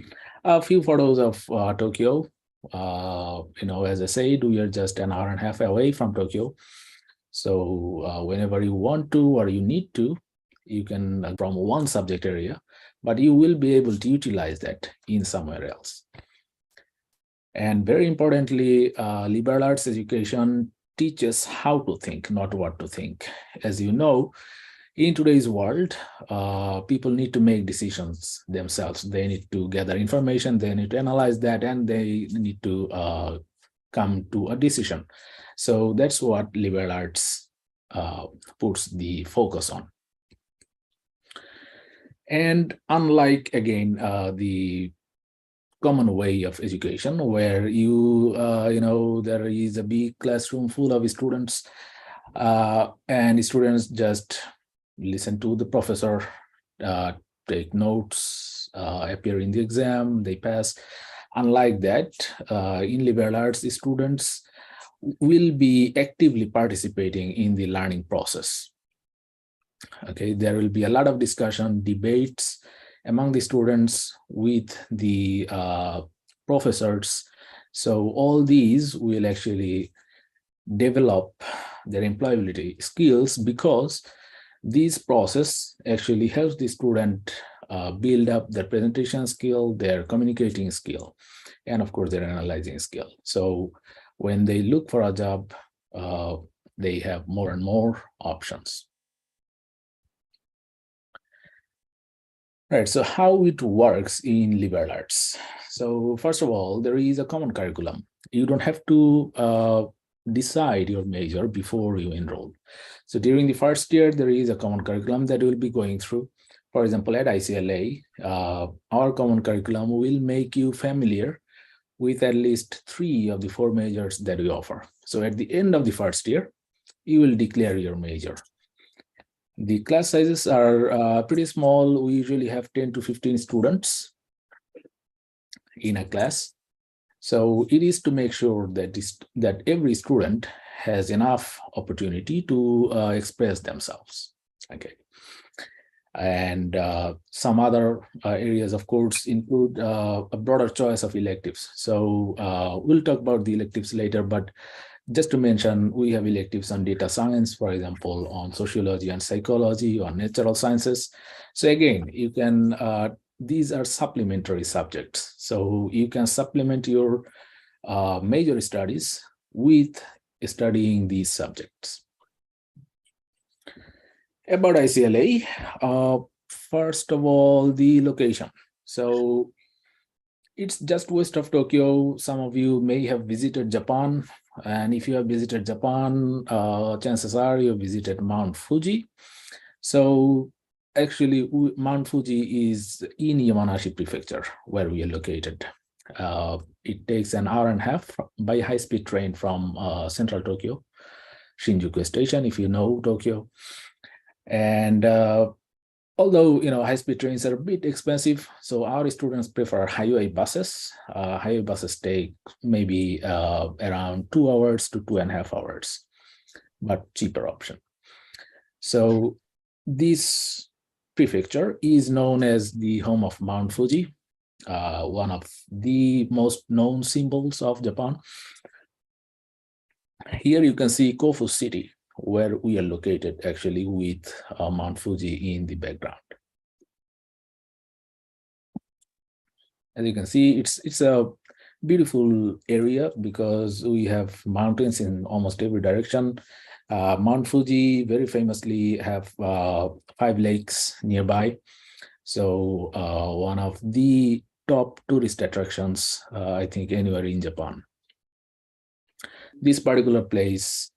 A few photos of Tokyo. As I said, we are just an hour and a half away from Tokyo. So whenever you want to or you need to, you can from one subject area, but you will be able to utilize that in somewhere else. And very importantly, liberal arts education teaches how to think, not what to think. As you know, in today's world, people need to make decisions themselves. They need to gather information, they need to analyze that, and they need to come to a decision. So that's what liberal arts puts the focus on. And unlike, again, the common way of education where there is a big classroom full of students and students just listen to the professor, take notes, appear in the exam, they pass. Unlike that, in liberal arts, the students will be actively participating in the learning process. Okay, there will be a lot of discussion, debates among the students with the professors. So all these will actually develop their employability skills, because this process actually helps the student build up their presentation skill, their communicating skill, and of course their analyzing skill. So when they look for a job, they have more and more options. Right, so how it works in liberal arts. So first of all, there is a common curriculum. You don't have to decide your major before you enroll. So during the first year, there is a common curriculum that we'll be going through. For example, at iCLA, our common curriculum will make you familiar with at least 3 of the 4 majors that we offer. So at the end of the first year, you will declare your major. The class sizes are pretty small. We usually have 10 to 15 students in a class. So it is to make sure that every student has enough opportunity to express themselves. Okay. And some other areas of course include a broader choice of electives. So we'll talk about the electives later, but just to mention, we have electives on data science, for example, on sociology and psychology, on natural sciences. So again, you can, these are supplementary subjects. So you can supplement your major studies with studying these subjects. About iCLA, first of all, the location. So it's just west of Tokyo. Some of you may have visited Japan. And if you have visited Japan, chances are you visited Mount Fuji. So actually, Mount Fuji is in Yamanashi Prefecture, where we are located. It takes an hour and a half by high-speed train from central Tokyo, Shinjuku Station, if you know Tokyo. And although high-speed trains are a bit expensive, so our students prefer highway buses. Highway buses take maybe around 2 hours to 2.5 hours, but cheaper option. So this prefecture is known as the home of Mount Fuji, one of the most known symbols of Japan. Here you can see Kofu City, where we are located actually with Mount Fuji in the background. As you can see, it's a beautiful area because we have mountains in almost every direction. Mount Fuji very famously have 5 lakes nearby. So one of the top tourist attractions, I think, anywhere in Japan. This particular place,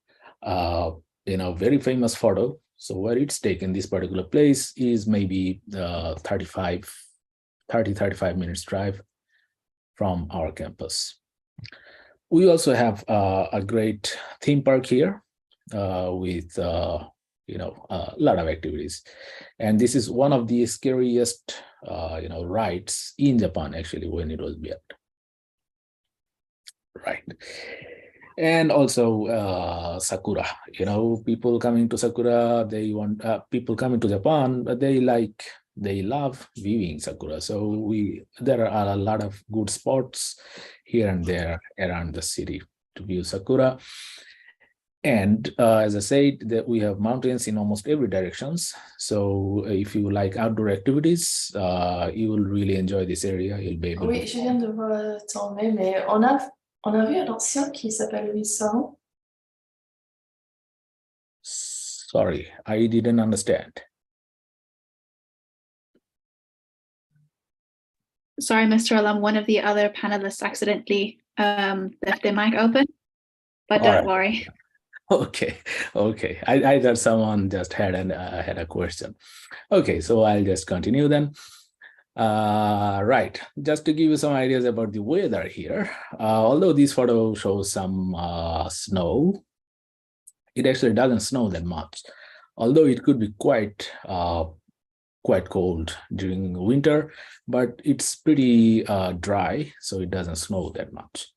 very famous photo. So where it's taken, this particular place is maybe 30-35 minutes drive from our campus. We also have a great theme park here with a lot of activities, and this is one of the scariest rides in Japan actually when it was built. Right. And also Sakura, people coming to Sakura, they want people coming to Japan, but they love viewing Sakura. So there are a lot of good spots here and there around the city to view Sakura. And as I said, that we have mountains in almost every directions. So if you like outdoor activities, you will really enjoy this area. You'll be able Oui, je viens de voir tomber, mais on a vu un ancien qui s'appelle Vincent. Sorry, I didn't understand. Sorry, Mr. Alam, one of the other panelists accidentally left their mic open, but don't worry. Okay. I thought someone just had a question. Okay, so I'll just continue then. Right, just to give you some ideas about the weather here. Although this photo shows some snow, it actually doesn't snow that much. Although it could be quite cold during winter, but it's pretty dry, so it doesn't snow that much.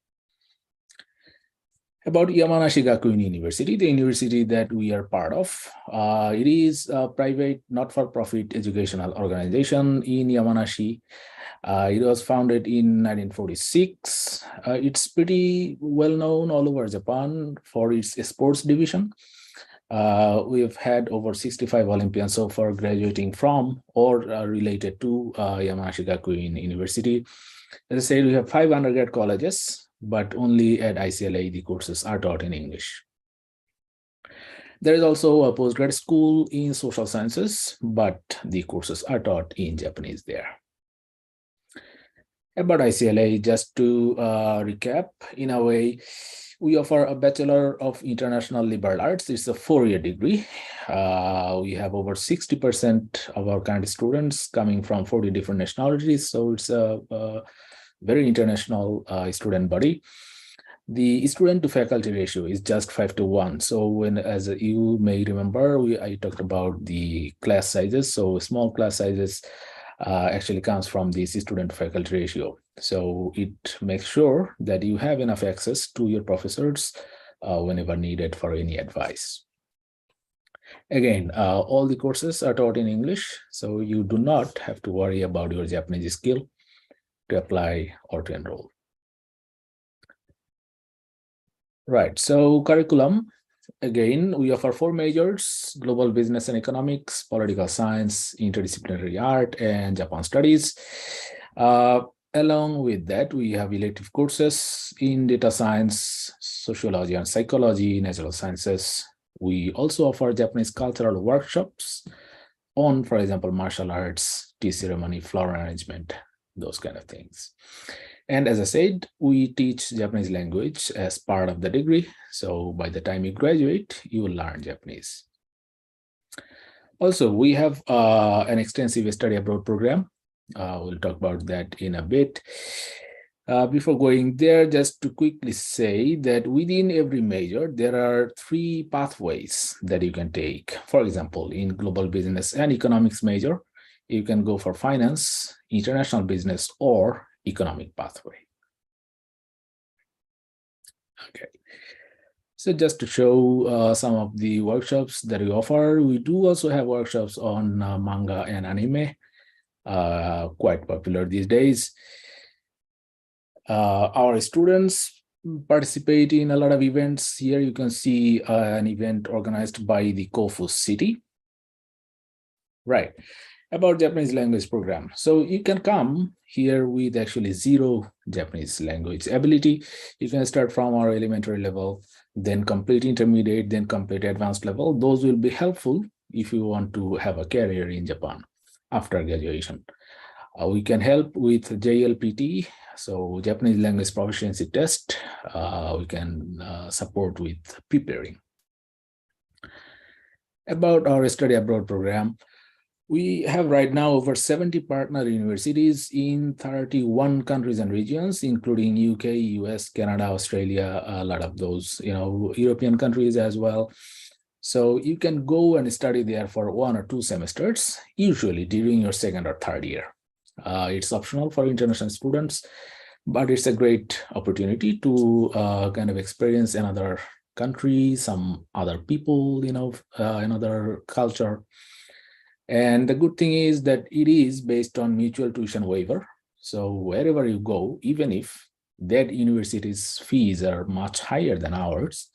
About Yamanashi Gakuin University, the university that we are part of. It is a private, not-for-profit educational organization in Yamanashi. It was founded in 1946. It's pretty well known all over Japan for its sports division. We have had over 65 Olympians so far graduating from or related to Yamanashi Gakuin University. As I said, we have 5 undergrad colleges, but only at iCLA the courses are taught in English. There is also a postgrad school in social sciences, but the courses are taught in Japanese there. About iCLA, just to recap, in a way, we offer a Bachelor of International Liberal Arts. It's a 4-year degree. We have over 60% of our current students coming from 40 different nationalities, so it's a very international student body. The student to faculty ratio is just 5:1. So as you may remember, I talked about the class sizes. So small class sizes actually comes from the student to faculty ratio. So it makes sure that you have enough access to your professors whenever needed for any advice. Again, all the courses are taught in English, so you do not have to worry about your Japanese skill to apply or to enroll. Right, so curriculum, again, we offer 4 majors: global business and economics, political science, interdisciplinary art, and Japan studies. Along with that, we have elective courses in data science, sociology and psychology, natural sciences. We also offer Japanese cultural workshops on, for example, martial arts, tea ceremony, flower arrangement, those kind of things. And as I said, we teach Japanese language as part of the degree. So by the time you graduate, you will learn Japanese. Also, we have an extensive study abroad program. We'll talk about that in a bit. Before going there, just to quickly say that within every major, there are 3 pathways that you can take. For example, in global business and economics major, you can go for finance, international business, or economic pathway. Okay. So just to show some of the workshops that we offer, we do also have workshops on manga and anime, quite popular these days. Our students participate in a lot of events. Here you can see an event organized by the Kofu city. Right, about Japanese language program. So you can come here with actually 0 Japanese language ability. You can start from our elementary level, then complete intermediate, then complete advanced level. Those will be helpful if you want to have a career in Japan after graduation. We can help with JLPT, so Japanese language proficiency test. We can support with preparing. About our study abroad program, we have right now over 70 partner universities in 31 countries and regions, including UK, US, Canada, Australia, a lot of those, European countries as well. So you can go and study there for 1 or 2 semesters, usually during your 2nd or 3rd year. It's optional for international students, but it's a great opportunity to kind of experience another country, some other people, another culture. And the good thing is that it is based on mutual tuition waiver. So wherever you go, even if that university's fees are much higher than ours,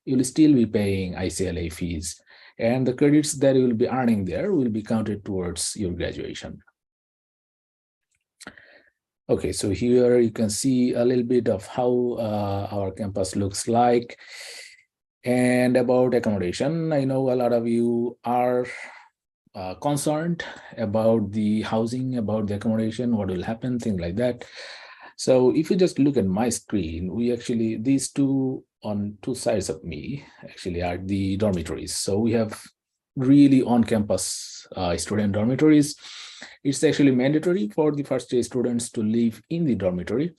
you'll still be paying iCLA fees. And the credits that you will be earning there will be counted towards your graduation. Okay, so here you can see a little bit of how our campus looks like. And about accommodation, I know a lot of you are concerned about the housing, about the accommodation, what will happen, things like that. So if you just look at my screen, we actually, these 2 on 2 sides of me actually are the dormitories. So we have really on-campus student dormitories. It's actually mandatory for the first-year students to live in the dormitory.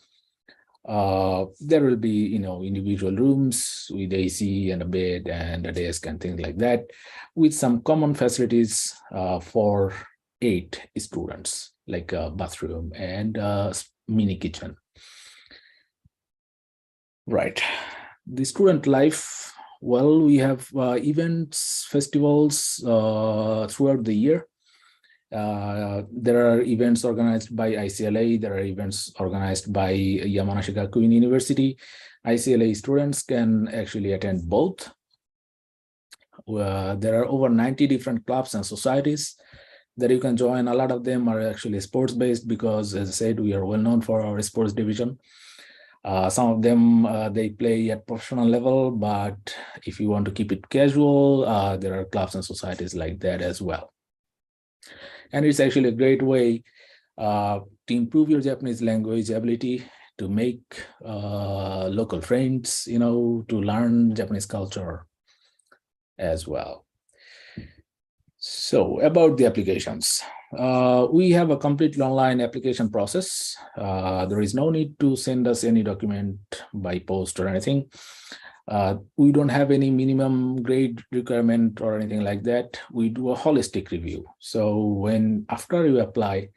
There will be, individual rooms with AC and a bed and a desk and things like that, with some common facilities for 8 students, like a bathroom and a mini kitchen. Right. The student life, well, we have events, festivals throughout the year. There are events organized by iCLA. There are events organized by Yamanashi Gakuin University. iCLA students can actually attend both. There are over 90 different clubs and societies that you can join. A lot of them are actually sports-based because, as I said, we are well known for our sports division. Some of them, they play at professional level, but if you want to keep it casual, there are clubs and societies like that as well. And it's actually a great way to improve your Japanese language ability, to make local friends, to learn Japanese culture as well. So about the applications, we have a completely online application process. There is no need to send us any document by post or anything. We don't have any minimum grade requirement or anything like that. We do a holistic review. So after you apply,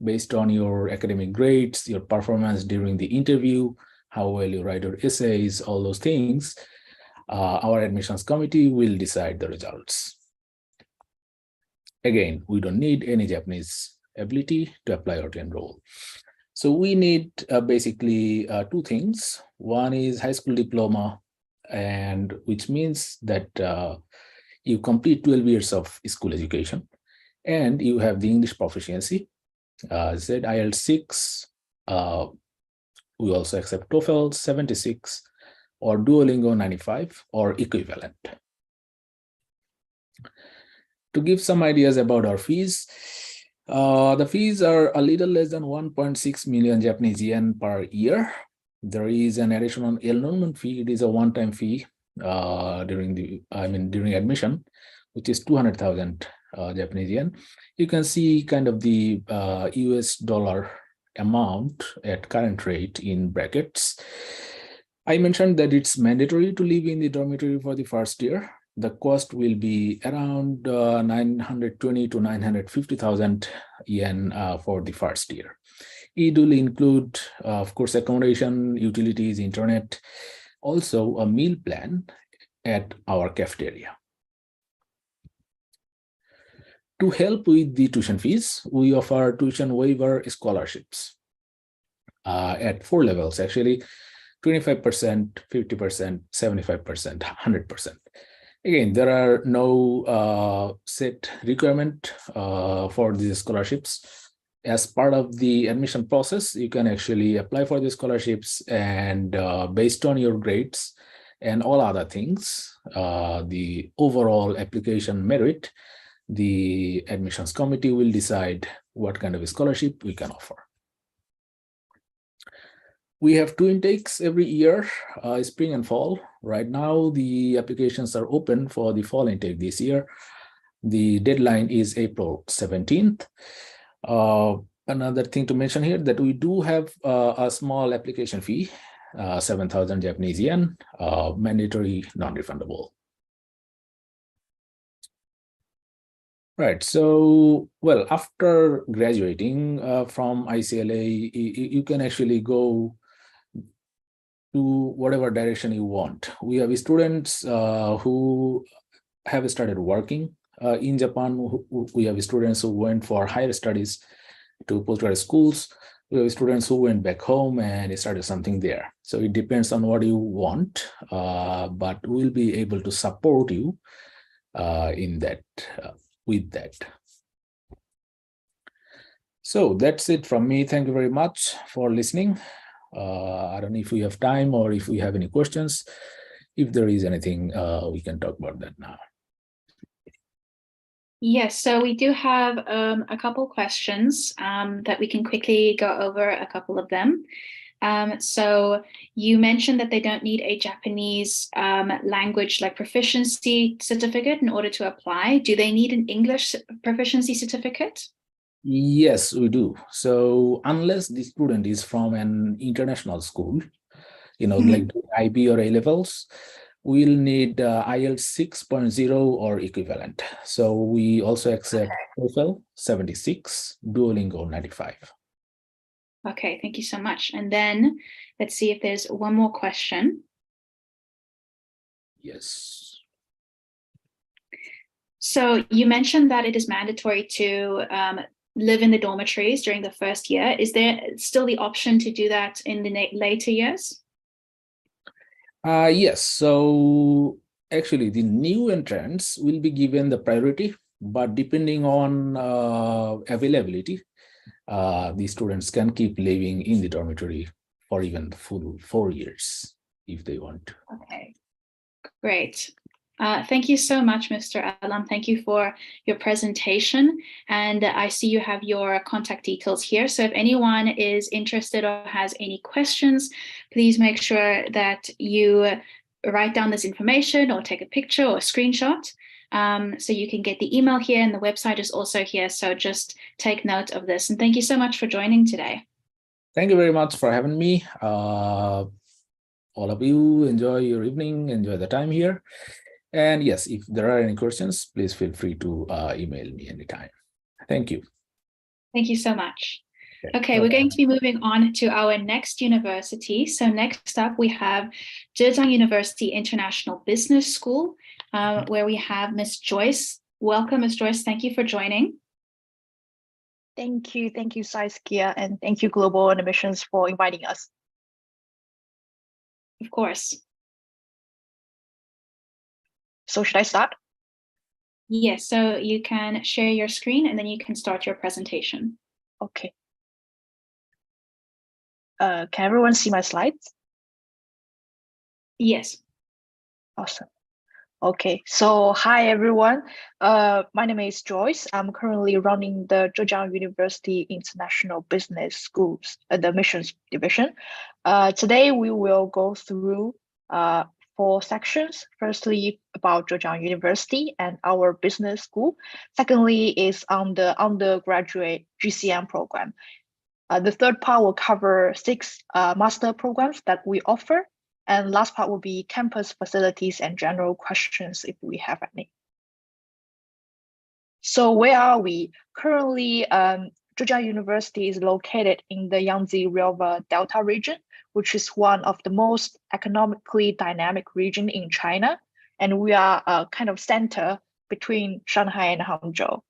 based on your academic grades, your performance during the interview, how well you write your essays, all those things, our admissions committee will decide the results. Again, we don't need any Japanese ability to apply or to enroll. So we need basically two things. One is high school diploma, and which means that you complete 12 years of school education and you have the English proficiency. Said IELTS 6, we also accept TOEFL 76 or Duolingo 95 or equivalent. To give some ideas about our fees, the fees are a little less than 1.6 million Japanese yen per year. There is an additional enrollment fee. It is a one-time fee during admission, which is 200,000 Japanese yen. You can see kind of the US dollar amount at current rate in brackets. I mentioned that it's mandatory to live in the dormitory for the first year. The cost will be around 920 to 950,000 yen for the first year. It will include, of course, accommodation, utilities, internet, also a meal plan at our cafeteria. To help with the tuition fees, we offer tuition waiver scholarships at 4 levels, actually, 25%, 50%, 75%, 100%. Again, there are no set requirement for these scholarships. As part of the admission process, you can actually apply for the scholarships, and based on your grades and all other things, the overall application merit, the admissions committee will decide what kind of a scholarship we can offer. We have 2 intakes every year, spring and fall. Right now, the applications are open for the fall intake this year. The deadline is April 17th. Another thing to mention here that we do have a small application fee, 7,000 Japanese yen, mandatory, non-refundable. Right. So, well, after graduating from iCLA, you can actually go to whatever direction you want. We have students who have started working in Japan. We have students who went for higher studies to postgraduate schools. We have students who went back home and started something there. So it depends on what you want, but we'll be able to support you in that, with that. So that's it from me. Thank you very much for listening. I don't know if we have time or if we have any questions. If there is anything, we can talk about that now. Yes, so we do have a couple questions that we can quickly go over a couple of them. So you mentioned that they don't need a Japanese language like proficiency certificate in order to apply. Do they need an English proficiency certificate? Yes, we do. So unless the student is from an international school, like IB or A levels, we'll need IELTS 6.0 or equivalent. So we also accept TOEFL 76, Duolingo 95. Okay, thank you so much. And then let's see if there's one more question. Yes. So you mentioned that it is mandatory to live in the dormitories during the first year. Is there still the option to do that in the later years? Yes. So actually, the new entrants will be given the priority, but depending on availability, the students can keep living in the dormitory for even the full 4 years if they want to. Okay, great. Thank you so much, Mr. Alam. Thank you for your presentation. And I see you have your contact details here. So if anyone is interested or has any questions, please make sure that you write down this information or take a picture or a screenshot. So you can get the email here, and the website is also here. So just take note of this. And thank you so much for joining today. Thank you very much for having me. All of you, enjoy your evening, enjoy the time here. And yes, if there are any questions, please feel free to email me anytime. Thank you. Thank you so much. Okay, we're going to be moving on to our next university. So next up, we have Zhejiang University International Business School, where we have Ms. Joyce Welcome, Ms. Joyce. Thank you for joining. Thank you, Saskia, and thank you, Global Admissions, for inviting us. Of course. So should I start? Yes, so you can share your screen and then you can start your presentation. Okay. Can everyone see my slides? Yes. Awesome. Okay, so hi everyone. My name is Joyce. I'm currently running the Zhejiang University International Business Schools, the Admissions Division. Today we will go through 4 sections. Firstly, about Zhejiang University and our business school. Secondly, is on the undergraduate GCM program. The third part will cover 6 master programs that we offer. And last part will be campus facilities and general questions if we have any. So where are we? Currently, Zhejiang University is located in the Yangtze River Delta region, which is one of the most economically dynamic region in China. And we are a kind of center between Shanghai and Hangzhou.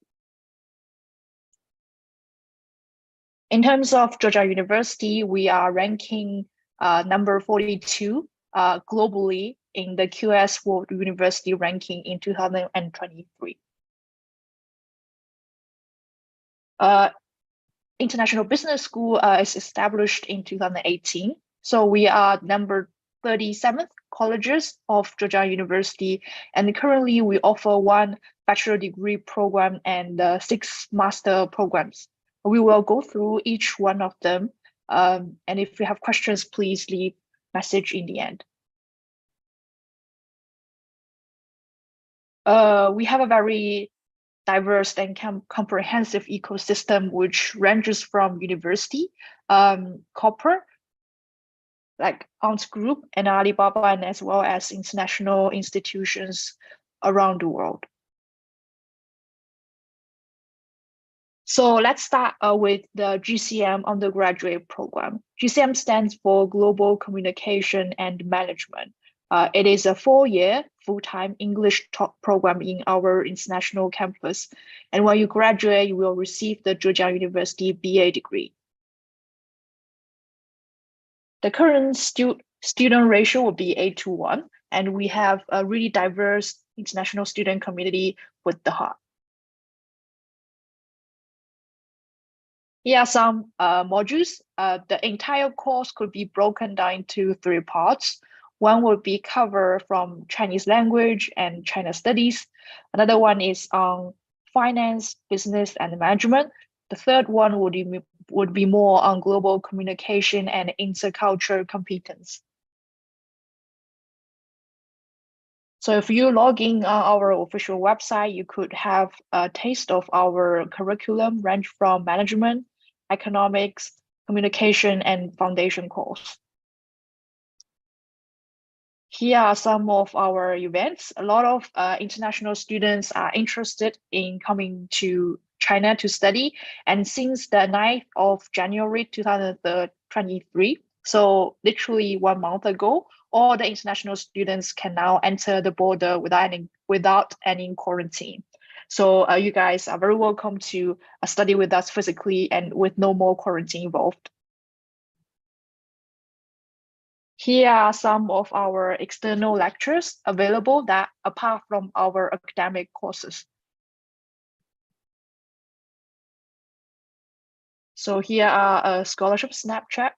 In terms of Zhejiang University, we are ranking number 42 globally in the QS World University ranking in 2023. International Business School is established in 2018. So we are number 37th colleges of Zhejiang University. And currently we offer 1 bachelor degree program and 6 master programs. We will go through each one of them. And if you have questions, please leave message in the end. We have a very diverse and comprehensive ecosystem, which ranges from university, corporate, like Ant Group and Alibaba, and as well as international institutions around the world. So let's start with the GCM undergraduate program. GCM stands for Global Communication and Management. It is a 4-year full-time English program in our international campus. And when you graduate, you will receive the Zhejiang University BA degree. The current student ratio will be 8:1, and we have a really diverse international student community with the heart. Here are some modules. The entire course could be broken down into 3 parts. One will be covered from Chinese language and China studies. Another one is on finance, business, and management. The third one would be more on global communication and intercultural competence. So if you log in on our official website, you could have a taste of our curriculum range from management, economics, communication, and foundation course. Here are some of our events. A lot of international students are interested in coming to China to study. And since the 9th of January 2023, so literally 1 month ago, all the international students can now enter the border without any quarantine. So you guys are very welcome to study with us physically and with no more quarantine involved. Here are some of our external lectures available that apart from our academic courses. So here are a scholarship snapshot.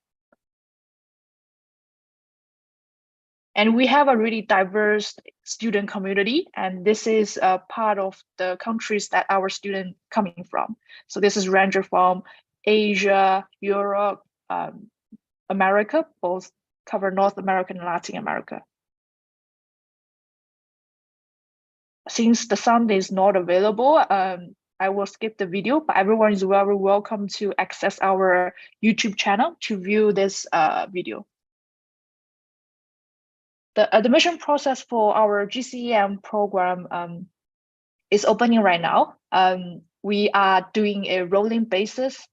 And we have a really diverse student community, and this is a part of the countries that our students coming from. So this is ranging from Asia, Europe, America, both cover North America and Latin America. Since the sound is not available, I will skip the video, but everyone is very welcome to access our YouTube channel to view this video. The admission process for our GCM program is opening right now. We are doing a rolling basis.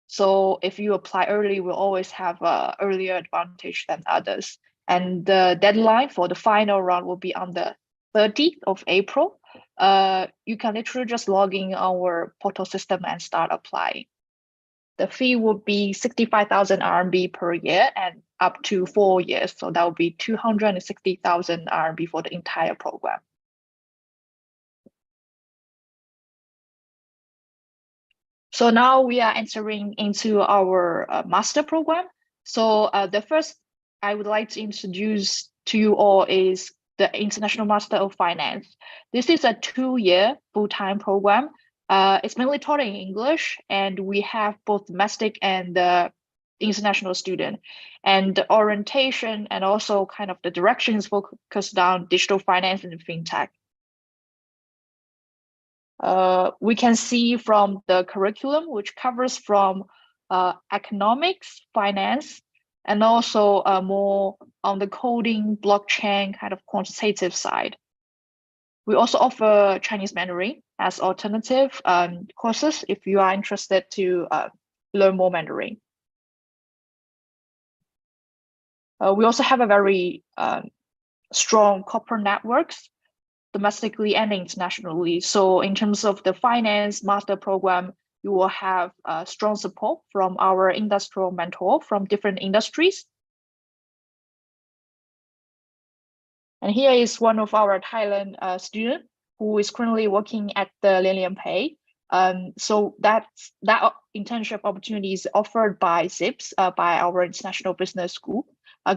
So if you apply early, we'll always have an earlier advantage than others. And the deadline for the final round will be on the 30th of April. you can literally just log in our portal system and start applying. The fee would be 65,000 RMB per year and up to 4 years. So that would be 260,000 RMB for the entire program. So now we are entering into our master program. So the first I would like to introduce to you all is the International Master of Finance. This is a 2-year full-time program. It's mainly taught in English, and we have both domestic and international student. And the orientation and also kind of the direction is focused on digital finance and fintech. We can see from the curriculum, which covers from economics, finance, and also more on the coding, blockchain, kind of quantitative side. We also offer Chinese Mandarin as alternative courses if you are interested to learn more Mandarin. We also have a very strong corporate networks domestically and internationally. So in terms of the finance master program, you will have strong support from our industrial mentor from different industries. And here is one of our Thailand student who is currently working at the Lian Pay. So that internship opportunity is offered by ZIPS, by our international business school,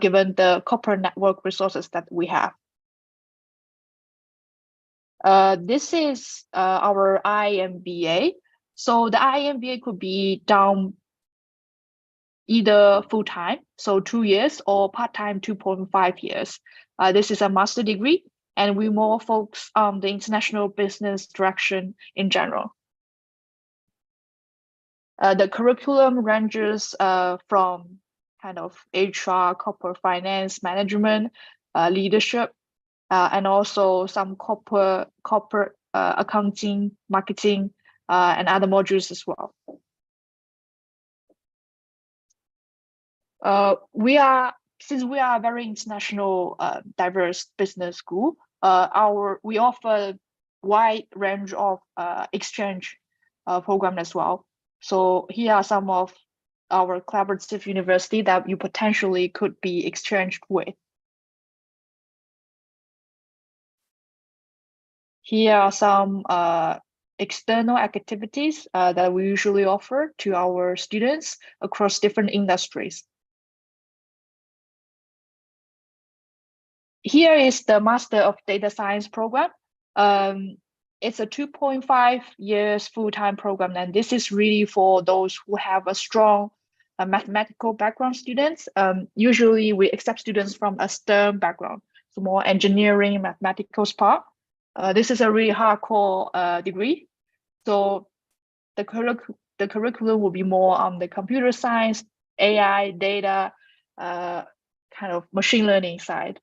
given the corporate network resources that we have. This is our IMBA. So the IMBA could be done either full-time, so 2 years, or part-time, 2.5 years. This is a master degree, and we more focus on the international business direction in general. The curriculum ranges from kind of HR, corporate finance, management, leadership, and also some corporate accounting, marketing, and other modules as well. Since we are a very international, diverse business school, we offer wide range of exchange program as well. So here are some of our collaborative university that you potentially could be exchanged with. Here are some external activities that we usually offer to our students across different industries. Here is the Master of Data Science program. It's a 2.5 years full-time program, and this is really for those who have a strong mathematical background students. Usually we accept students from a STEM background, so more engineering, mathematical part. This is a really hardcore degree. So the curriculum will be more on the computer science, AI, data, kind of machine learning side.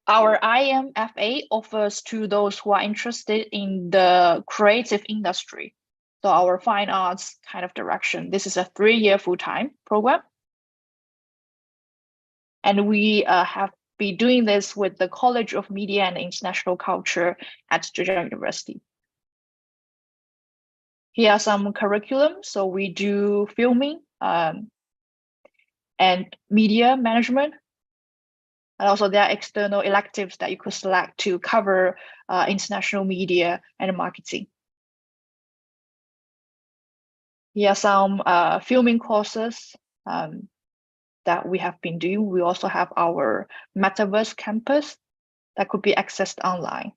Our IMFA offers to those who are interested in the creative industry, so our fine arts kind of direction. This is a 3-year full-time program. And we have been doing this with the College of Media and International Culture at Zhejiang University. Here are some curriculum. So we do filming and media management. And also there are external electives that you could select to cover international media and marketing. Here are some filming courses that we have been doing. We also have our Metaverse campus that could be accessed online.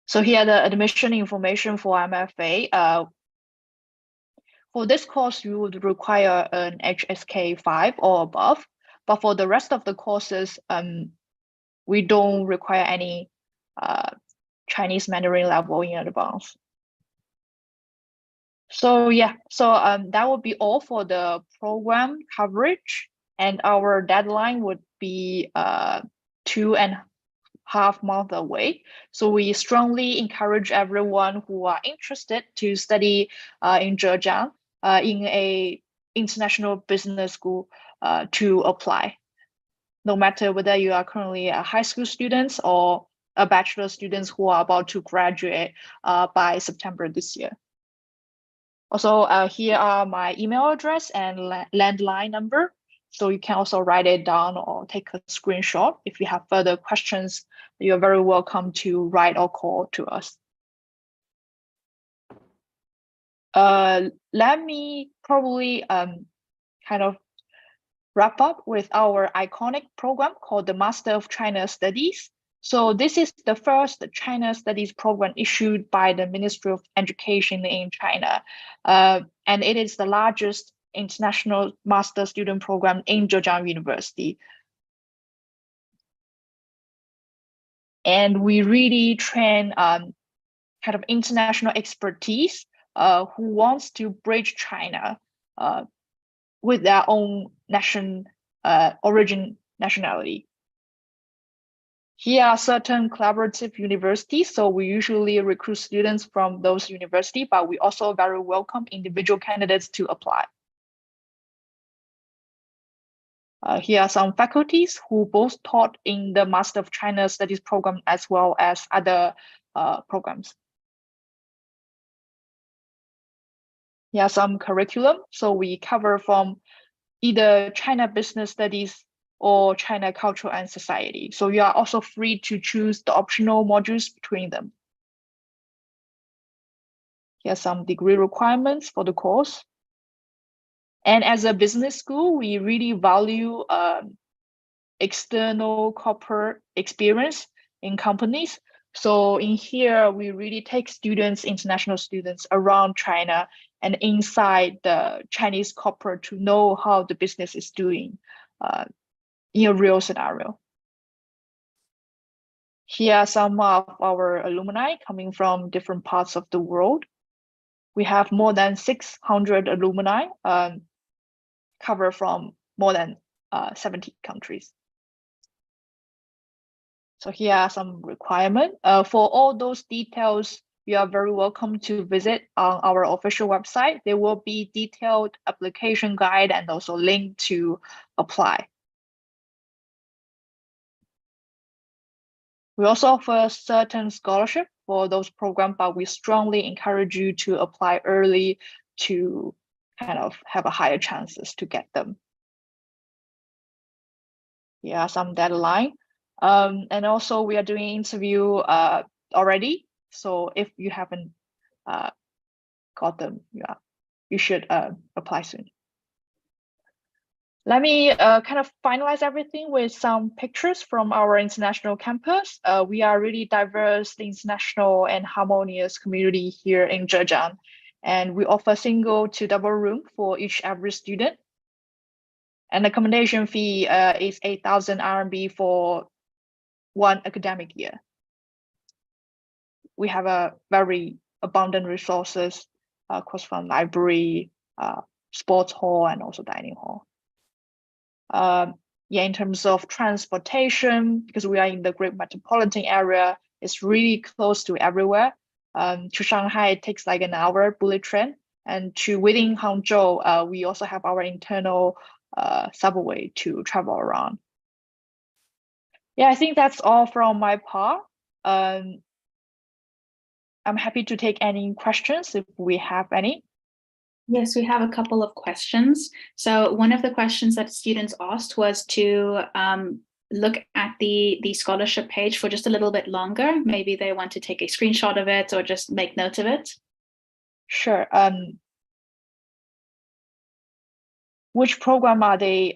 So here are the admission information for MFA. For this course, you would require an HSK 5 or above, but for the rest of the courses, we don't require any Chinese Mandarin level in advance. So yeah, that would be all for the program coverage, and our deadline would be 2.5 months away. So we strongly encourage everyone who are interested to study in Zhejiang in a international business school to apply, no matter whether you are currently a high school students or a bachelor students who are about to graduate by September this year. Also, here are my email address and landline number. So you can also write it down or take a screenshot. If you have further questions, you're very welcome to write or call to us. Let me probably kind of wrap up with our iconic program called the Master of China Studies. So this is the first China Studies program issued by the Ministry of Education in China. And it is the largest international master student program in Zhejiang University. And we really train kind of international expertise who wants to bridge China with their own origin nationality. Here are certain collaborative universities, so we usually recruit students from those universities, but we also very welcome individual candidates to apply. Here are some faculties who both taught in the Master of China Studies program as well as other programs. Here are some curriculum, so we cover from either China Business Studies or China Culture and Society. So you are also free to choose the optional modules between them. Here are some degree requirements for the course. And as a business school, we really value external corporate experience in companies. So in here, we really take students, international students around China and inside the Chinese corporate to know how the business is doing in a real scenario. Here are some of our alumni coming from different parts of the world. We have more than 600 alumni cover from more than 70 countries. So here are some requirements. For all those details, you are very welcome to visit on our official website. There will be detailed application guide and also link to apply. We also offer certain scholarship for those programs, but we strongly encourage you to apply early to kind of have a higher chances to get them. Here are some deadline. And also we are doing interview already. So if you haven't got them, you should apply soon. Let me kind of finalize everything with some pictures from our international campus. We are really diverse, international, and harmonious community here in Zhejiang. And we offer single to double room for every student. And the accommodation fee is 8,000 RMB for one academic year. We have a very abundant resources, course from library, sports hall, and also dining hall. In terms of transportation, because we are in the great metropolitan area, it's really close to everywhere. To Shanghai, it takes like an hour bullet train. And to within Hangzhou, we also have our internal subway to travel around. Yeah, I think that's all from my part. I'm happy to take any questions if we have any. Yes, we have a couple of questions. So one of the questions that students asked was to look at the scholarship page for just a little bit longer. Maybe they want to take a screenshot of it or just make note of it. Sure. Which program are they?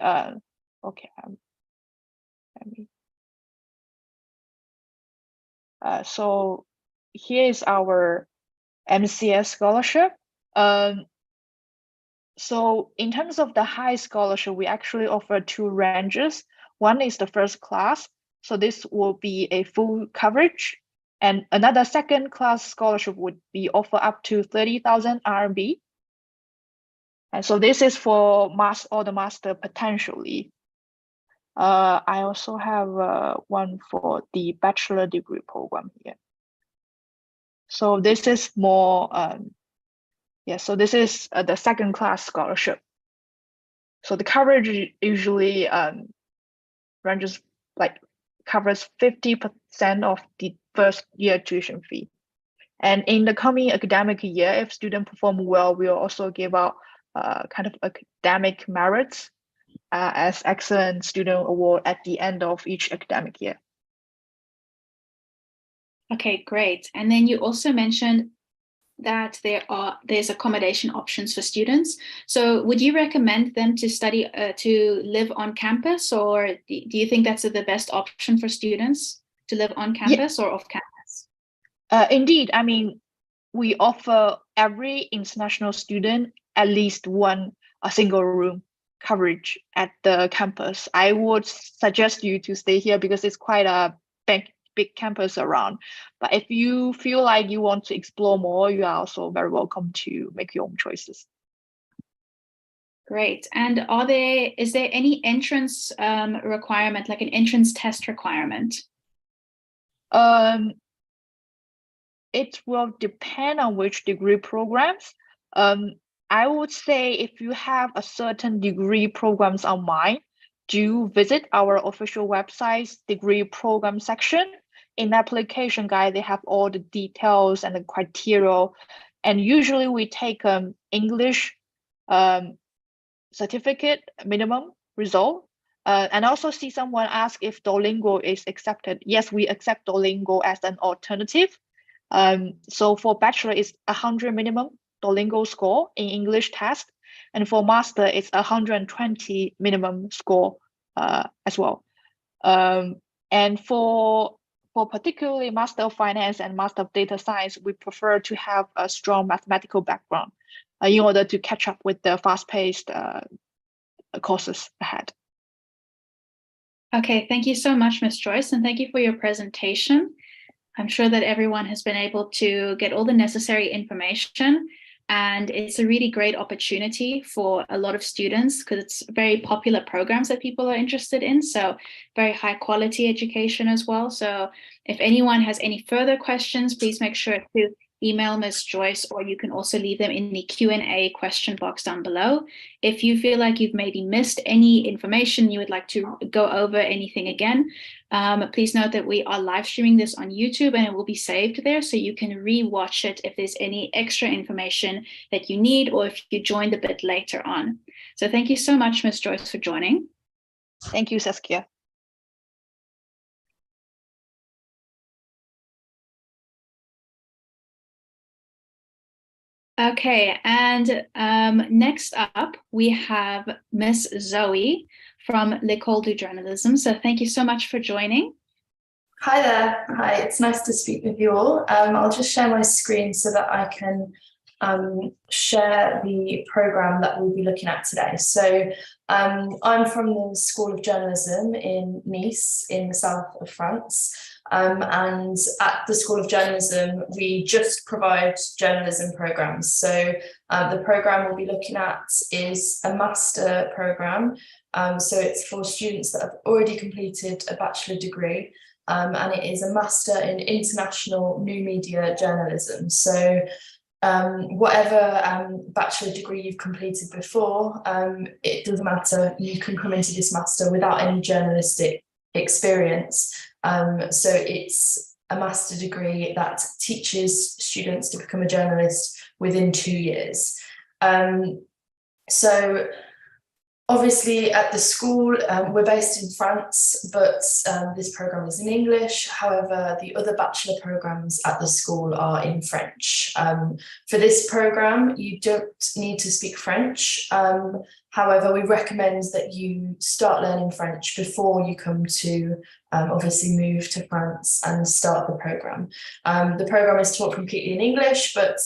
Okay. So here is our MCS scholarship. So in terms of the high scholarship, we actually offer two ranges. One is the first class. So this will be a full coverage. And another second class scholarship would be offered up to 30,000 RMB. And so this is for master or the master potentially. I also have one for the bachelor degree program here. So this is more, Yeah, so this is the second class scholarship. So the coverage usually ranges covers 50% of the first year tuition fee. And in the coming academic year, if students perform well, we'll also give out kind of academic merits as excellent student award at the end of each academic year. Okay, great. And then you also mentioned that there's accommodation options for students. So would you recommend them to study, to live on campus, or do you think that's the best option for students to live on campus or off campus? Indeed, I mean, we offer every international student at least a single room coverage at the campus. I would suggest you to stay here because it's quite a big campus around. But if you feel like you want to explore more, you are also very welcome to make your own choices. Great. And is there any entrance requirement, like an entrance test requirement? It will depend on which degree programs. I would say if you have a certain degree programs on mind, do visit our official website's degree program section. In the application guide, they have all the details and the criteria. And usually we take English certificate minimum result. And also see someone ask if Duolingo is accepted. Yes, we accept Duolingo as an alternative. So for bachelor, it's 100 minimum Duolingo score in English test. And for master, it's 120 minimum score as well. And for particularly Master of Finance and Master of Data Science, we prefer to have a strong mathematical background in order to catch up with the fast-paced courses ahead. Okay, thank you so much, Ms. Joyce, and thank you for your presentation. I'm sure that everyone has been able to get all the necessary information, and it's a really great opportunity for a lot of students because it's very popular programs that people are interested in, so very high quality education as well. So if anyone has any further questions, please make sure to email Ms. Joyce, or you can also leave them in the Q&A question box down below. If you feel like you've maybe missed any information, you would like to go over anything again, please note that we are live streaming this on YouTube and it will be saved there, so you can re-watch it if there's any extra information that you need, or if you joined a bit later on. So thank you so much, Ms. Joyce, for joining. Thank you, Saskia. Okay, and next up, we have Miss Zoe from L'Ecole de Journalisme. So thank you so much for joining. Hi there. Hi, it's nice to speak with you all. I'll just share my screen so that I can share the program that we'll be looking at today. So I'm from the School of Journalism in Nice in the south of France. And at the School of Journalism, we just provide journalism programs. So the program we'll be looking at is a master program. So it's for students that have already completed a bachelor degree, and it is a master in international new media journalism. So whatever bachelor degree you've completed before, it doesn't matter, you can come into this master without any journalistic experience. So it's a master degree that teaches students to become a journalist within 2 years. So obviously at the school, we're based in France, but this program is in English. However, the other bachelor programs at the school are in French. For this program, you don't need to speak French. However, we recommend that you start learning French before you come to obviously move to France and start the program. The program is taught completely in English, but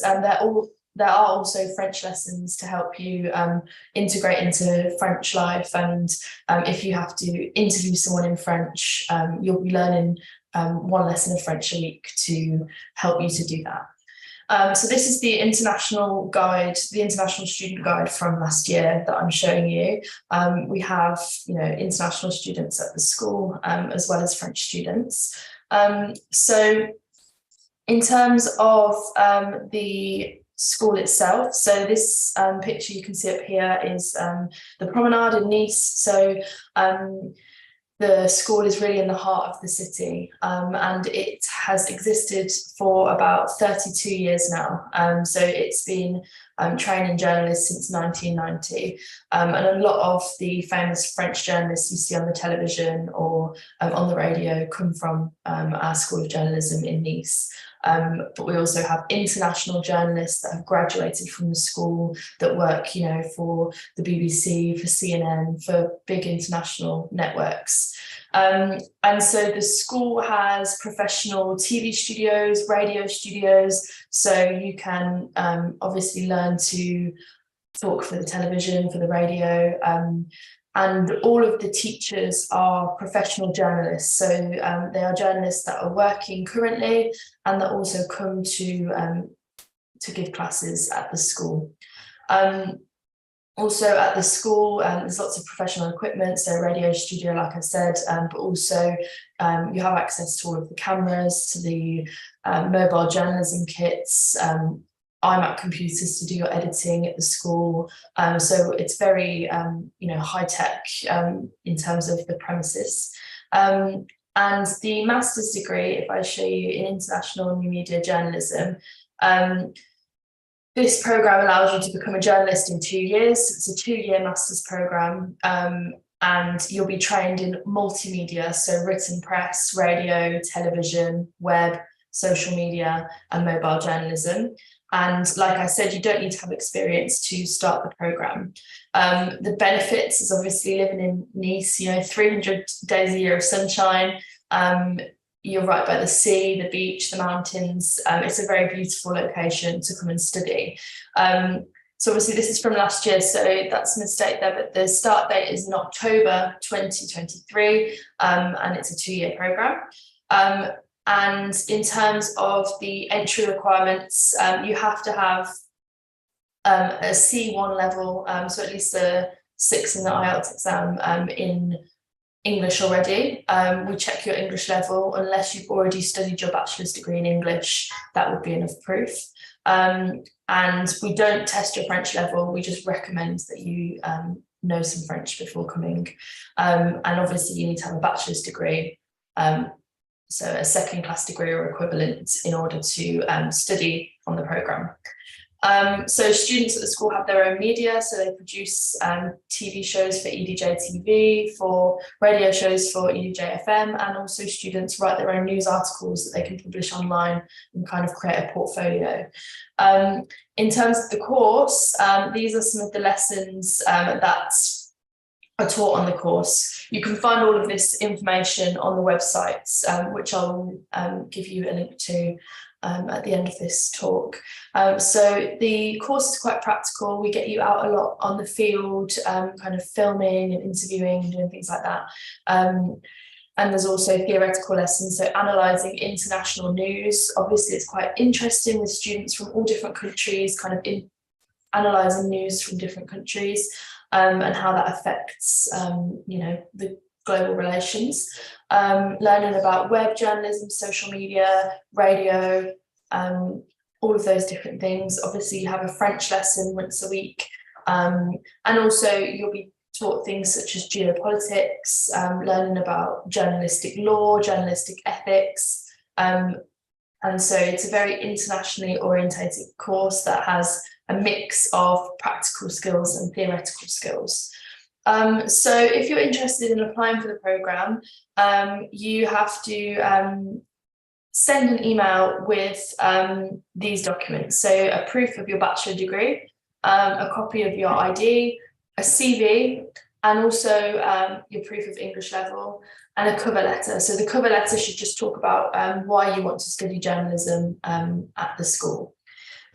there are also French lessons to help you integrate into French life. And if you have to interview someone in French, you'll be learning one lesson of French a week to help you to do that. So this is the international guide, the international student guide from last year that I'm showing you. We have, international students at the school as well as French students. So in terms of the school itself. So this picture you can see up here is the promenade in Nice. So the school is really in the heart of the city, and it has existed for about 32 years now. So it's been training journalists since 1990, and a lot of the famous French journalists you see on the television or on the radio come from our School of Journalism in Nice. But we also have international journalists that have graduated from the school that work, you know, for the BBC, for CNN, for big international networks. And so the school has professional TV studios, radio studios, so you can obviously learn to talk for the television, for the radio, and all of the teachers are professional journalists. So they are journalists that are working currently and that also come to give classes at the school. Also at the school, there's lots of professional equipment, so radio studio, like I said, but also you have access to all of the cameras, to the mobile journalism kits, iMac computers to do your editing at the school. So it's very, you know, high tech in terms of the premises. And the master's degree, if I show you in international new media journalism, this program allows you to become a journalist in 2 years. It's a 2-year master's program, and you'll be trained in multimedia, so written press, radio, television, web, social media, and mobile journalism. And like I said, you don't need to have experience to start the program. The benefits is obviously living in Nice, you know, 300 days a year of sunshine. You're right by the sea, the beach, the mountains. It's a very beautiful location to come and study. So obviously this is from last year, so that's a mistake there, but the start date is in October 2023, and it's a 2-year program. And in terms of the entry requirements, you have to have a C1 level, so at least a 6 in the IELTS exam in English already. We check your English level. Unless you've already studied your bachelor's degree in English, that would be enough proof. And we don't test your French level. We just recommend that you know some French before coming. And obviously you need to have a bachelor's degree, so a second-class degree or equivalent, in order to study on the programme. So students at the school have their own media, so they produce TV shows for EDJ TV, for radio shows for EDJ FM, and also students write their own news articles that they can publish online and kind of create a portfolio. In terms of the course, these are some of the lessons that are taught on the course. You can find all of this information on the websites, which I'll give you a link to at the end of this talk. So the course is quite practical. We get you out a lot on the field, kind of filming and interviewing, doing things like that. And there's also theoretical lessons, so analysing international news. Obviously, it's quite interesting with students from all different countries, kind of analysing news from different countries, and how that affects, you know, the global relations. Learning about web journalism, social media, radio, all of those different things. Obviously, you have a French lesson once a week, and also you'll be taught things such as geopolitics, learning about journalistic law, journalistic ethics, and so it's a very internationally orientated course that has a mix of practical skills and theoretical skills. So if you're interested in applying for the programme, you have to send an email with these documents. So a proof of your bachelor degree, a copy of your ID, a CV, and also your proof of English level, and a cover letter. So the cover letter should just talk about why you want to study journalism at the school.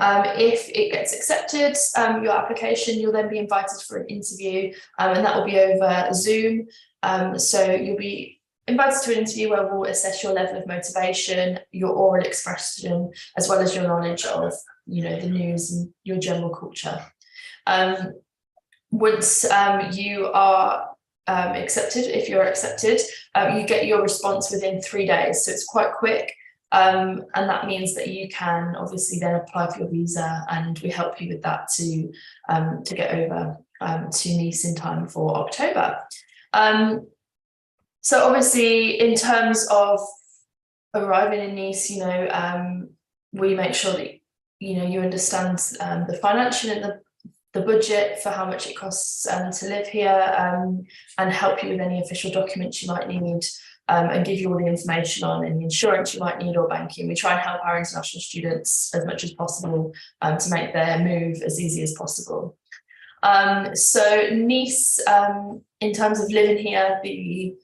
If it gets accepted, your application, you'll then be invited for an interview, and that will be over Zoom. So you'll be invited to an interview where we'll assess your level of motivation, your oral expression, as well as your knowledge of, you know, the news and your general culture. Once you are accepted, if you're accepted, you get your response within 3 days. So it's quite quick. And that means that you can obviously then apply for your visa, and we help you with that to get over to Nice in time for October. So obviously, in terms of arriving in Nice, we make sure that you understand the financial and the budget for how much it costs to live here, and help you with any official documents you might need, and give you all the information on any insurance you might need or banking. We try and help our international students as much as possible to make their move as easy as possible. So Nice, in terms of living here, the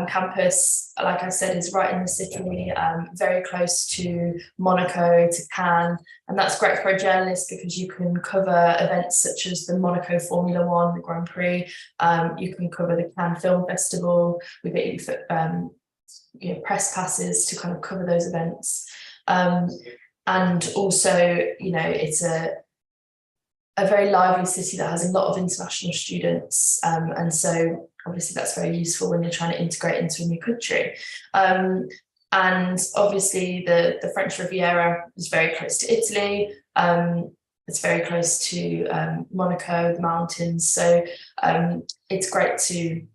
campus, like I said, is right in the city, very close to Monaco, to Cannes, and that's great for a journalist because you can cover events such as the Monaco Formula One, the Grand Prix. You can cover the Cannes Film Festival. We get you press passes to kind of cover those events, and also it's a very lively city that has a lot of international students, and so obviously that's very useful when you're trying to integrate into a new country. And obviously the French Riviera is very close to Italy. It's very close to Monaco, the mountains. So it's great to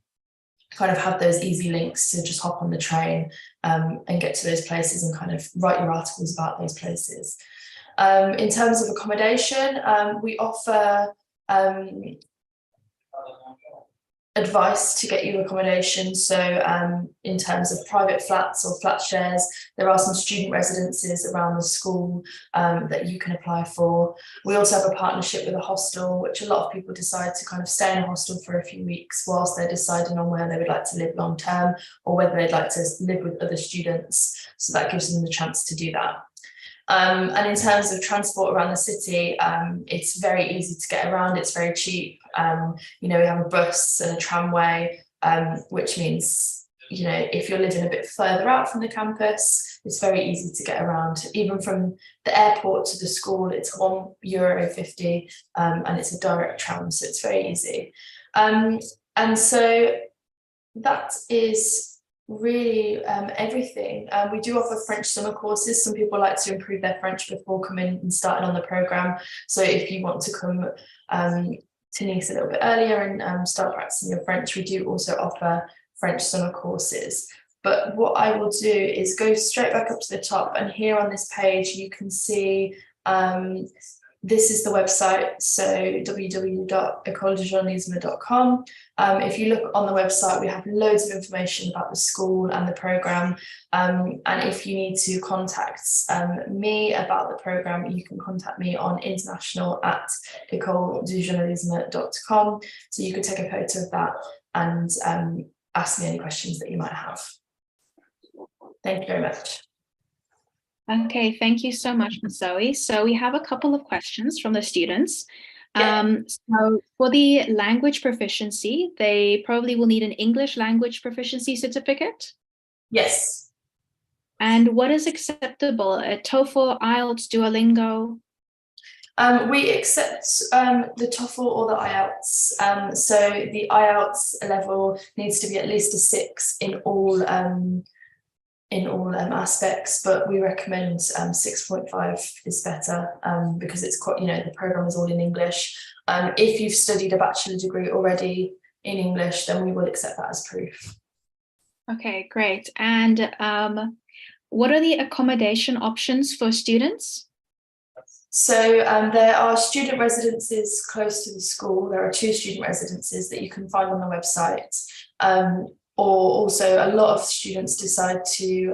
kind of have those easy links to just hop on the train and get to those places and kind of write your articles about those places. In terms of accommodation, we offer advice to get you accommodation. So in terms of private flats or flat shares, there are some student residences around the school that you can apply for. We also have a partnership with a hostel, which a lot of people decide to kind of stay in a hostel for a few weeks whilst they're deciding on where they would like to live long term, or whether they'd like to live with other students. So that gives them the chance to do that. And in terms of transport around the city, it's very easy to get around. It's very cheap. We have a bus and a tramway, which means, if you're living a bit further out from the campus, it's very easy to get around. Even from the airport to the school, it's €1.50, and it's a direct tram, so it's very easy. And so that is really everything. We do offer French summer courses. Some people like to improve their French before coming and starting on the programme. So if you want to come to Nice a little bit earlier and start practicing your French, we do also offer French summer courses. But what I will do is go straight back up to the top, and here on this page you can see this is the website, so www.ecoledejournalisme.com. If you look on the website, we have loads of information about the school and the programme. And if you need to contact me about the programme, you can contact me on international@ecoledejournalisme.com. So you can take a photo of that and ask me any questions that you might have. Thank you very much. Okay, thank you so much, Ms. Zoe. So we have a couple of questions from the students. So for the language proficiency, they probably will need an English language proficiency certificate? Yes. And what is acceptable? A TOEFL, IELTS, Duolingo? We accept the TOEFL or the IELTS. So the IELTS level needs to be at least a 6 in all aspects, but we recommend 6.5 is better because it's quite, the program is all in English. If you've studied a bachelor degree already in English, then we will accept that as proof. Okay, great. And what are the accommodation options for students? So there are student residences close to the school. There are 2 student residences that you can find on the website. Or also a lot of students decide to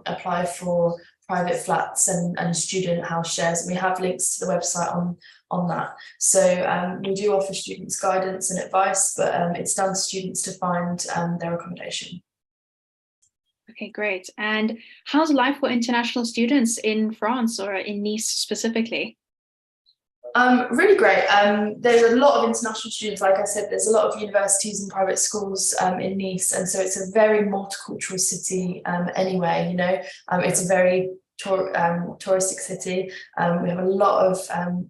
apply for private flats and student house shares. And we have links to the website on that. So we do offer students guidance and advice, but it's down to students to find their accommodation. Okay, great. And how's life for international students in France or in Nice specifically? Really great. There's a lot of international students. Like I said, there's a lot of universities and private schools in Nice, and so it's a very multicultural city anyway. It's a very touristic city. We have a lot of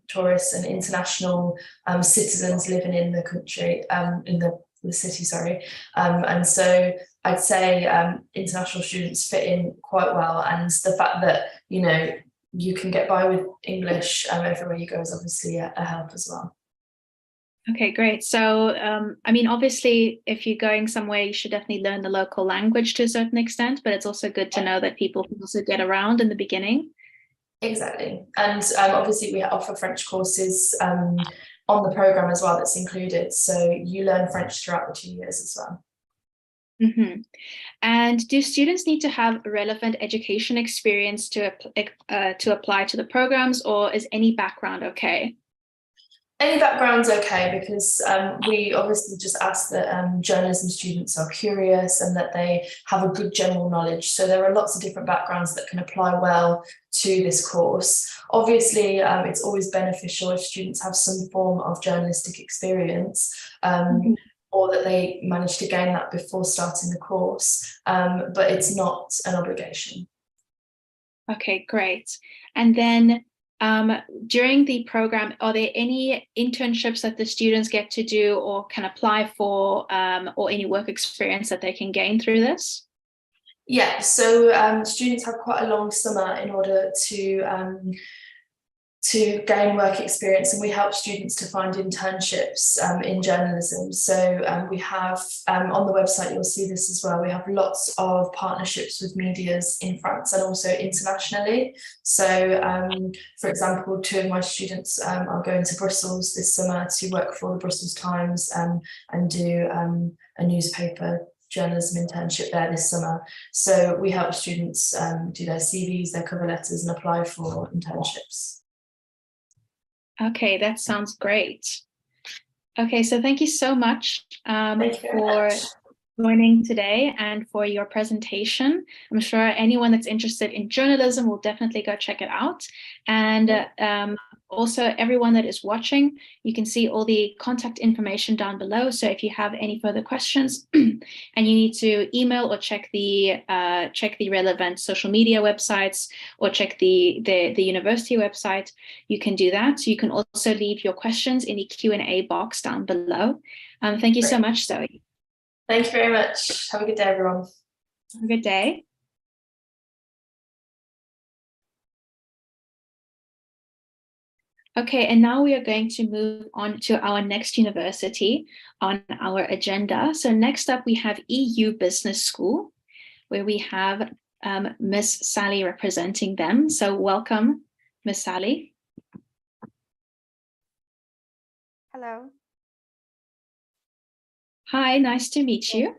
tourists and international citizens living in the country, in the the city, sorry. And so I'd say international students fit in quite well, and the fact that, you know, you can get by with English everywhere you go is obviously a help as well. Okay, great. So, I mean, obviously, if you're going somewhere, you should definitely learn the local language to a certain extent, but it's also good to know that people can also get around in the beginning. Exactly. And obviously we offer French courses on the program as well that's included. So you learn French throughout the 2 years as well. Mm-hmm. And do students need to have relevant education experience to apply to the programs, or is any background okay? Any background's okay, because we obviously just ask that journalism students are curious and that they have a good general knowledge. So there are lots of different backgrounds that can apply well to this course. Obviously, it's always beneficial if students have some form of journalistic experience, or that they manage to gain that before starting the course, but it's not an obligation. Okay, great. And then during the program, are there any internships that the students get to do or can apply for, or any work experience that they can gain through this? Yeah, so students have quite a long summer in order to gain work experience, and we help students to find internships in journalism. So we have, on the website, you'll see this as well, we have lots of partnerships with medias in France and also internationally. So for example, 2 of my students are going to Brussels this summer to work for the Brussels Times and do a newspaper journalism internship there this summer. So we help students do their CVs, their cover letters, and apply for internships. Okay, that sounds great. Okay, so thank you so much for joining today and for your presentation. I'm sure anyone that's interested in journalism will definitely go check it out. And also everyone that is watching, you can see all the contact information down below. So if you have any further questions and you need to email or check the relevant social media websites or check the university website, you can do that. So you can also leave your questions in the Q&A box down below. Thank you so much, Zoe. Thank you very much. Have a good day, everyone. Have a good day. Okay, and now we are going to move on to our next university on our agenda. So next up, we have EU Business School, where we have Miss Sally representing them. So welcome, Miss Sally. Hello. Hi, nice to meet you.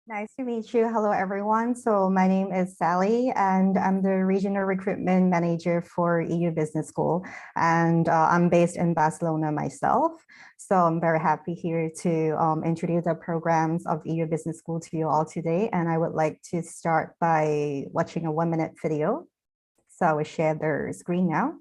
Nice to meet you. Hello, everyone. So my name is Sally, and I'm the Regional Recruitment Manager for EU Business School. And I'm based in Barcelona myself. So I'm very happy here to introduce the programs of EU Business School to you all today. And I would like to start by watching a 1-minute video. So I will share the screen now.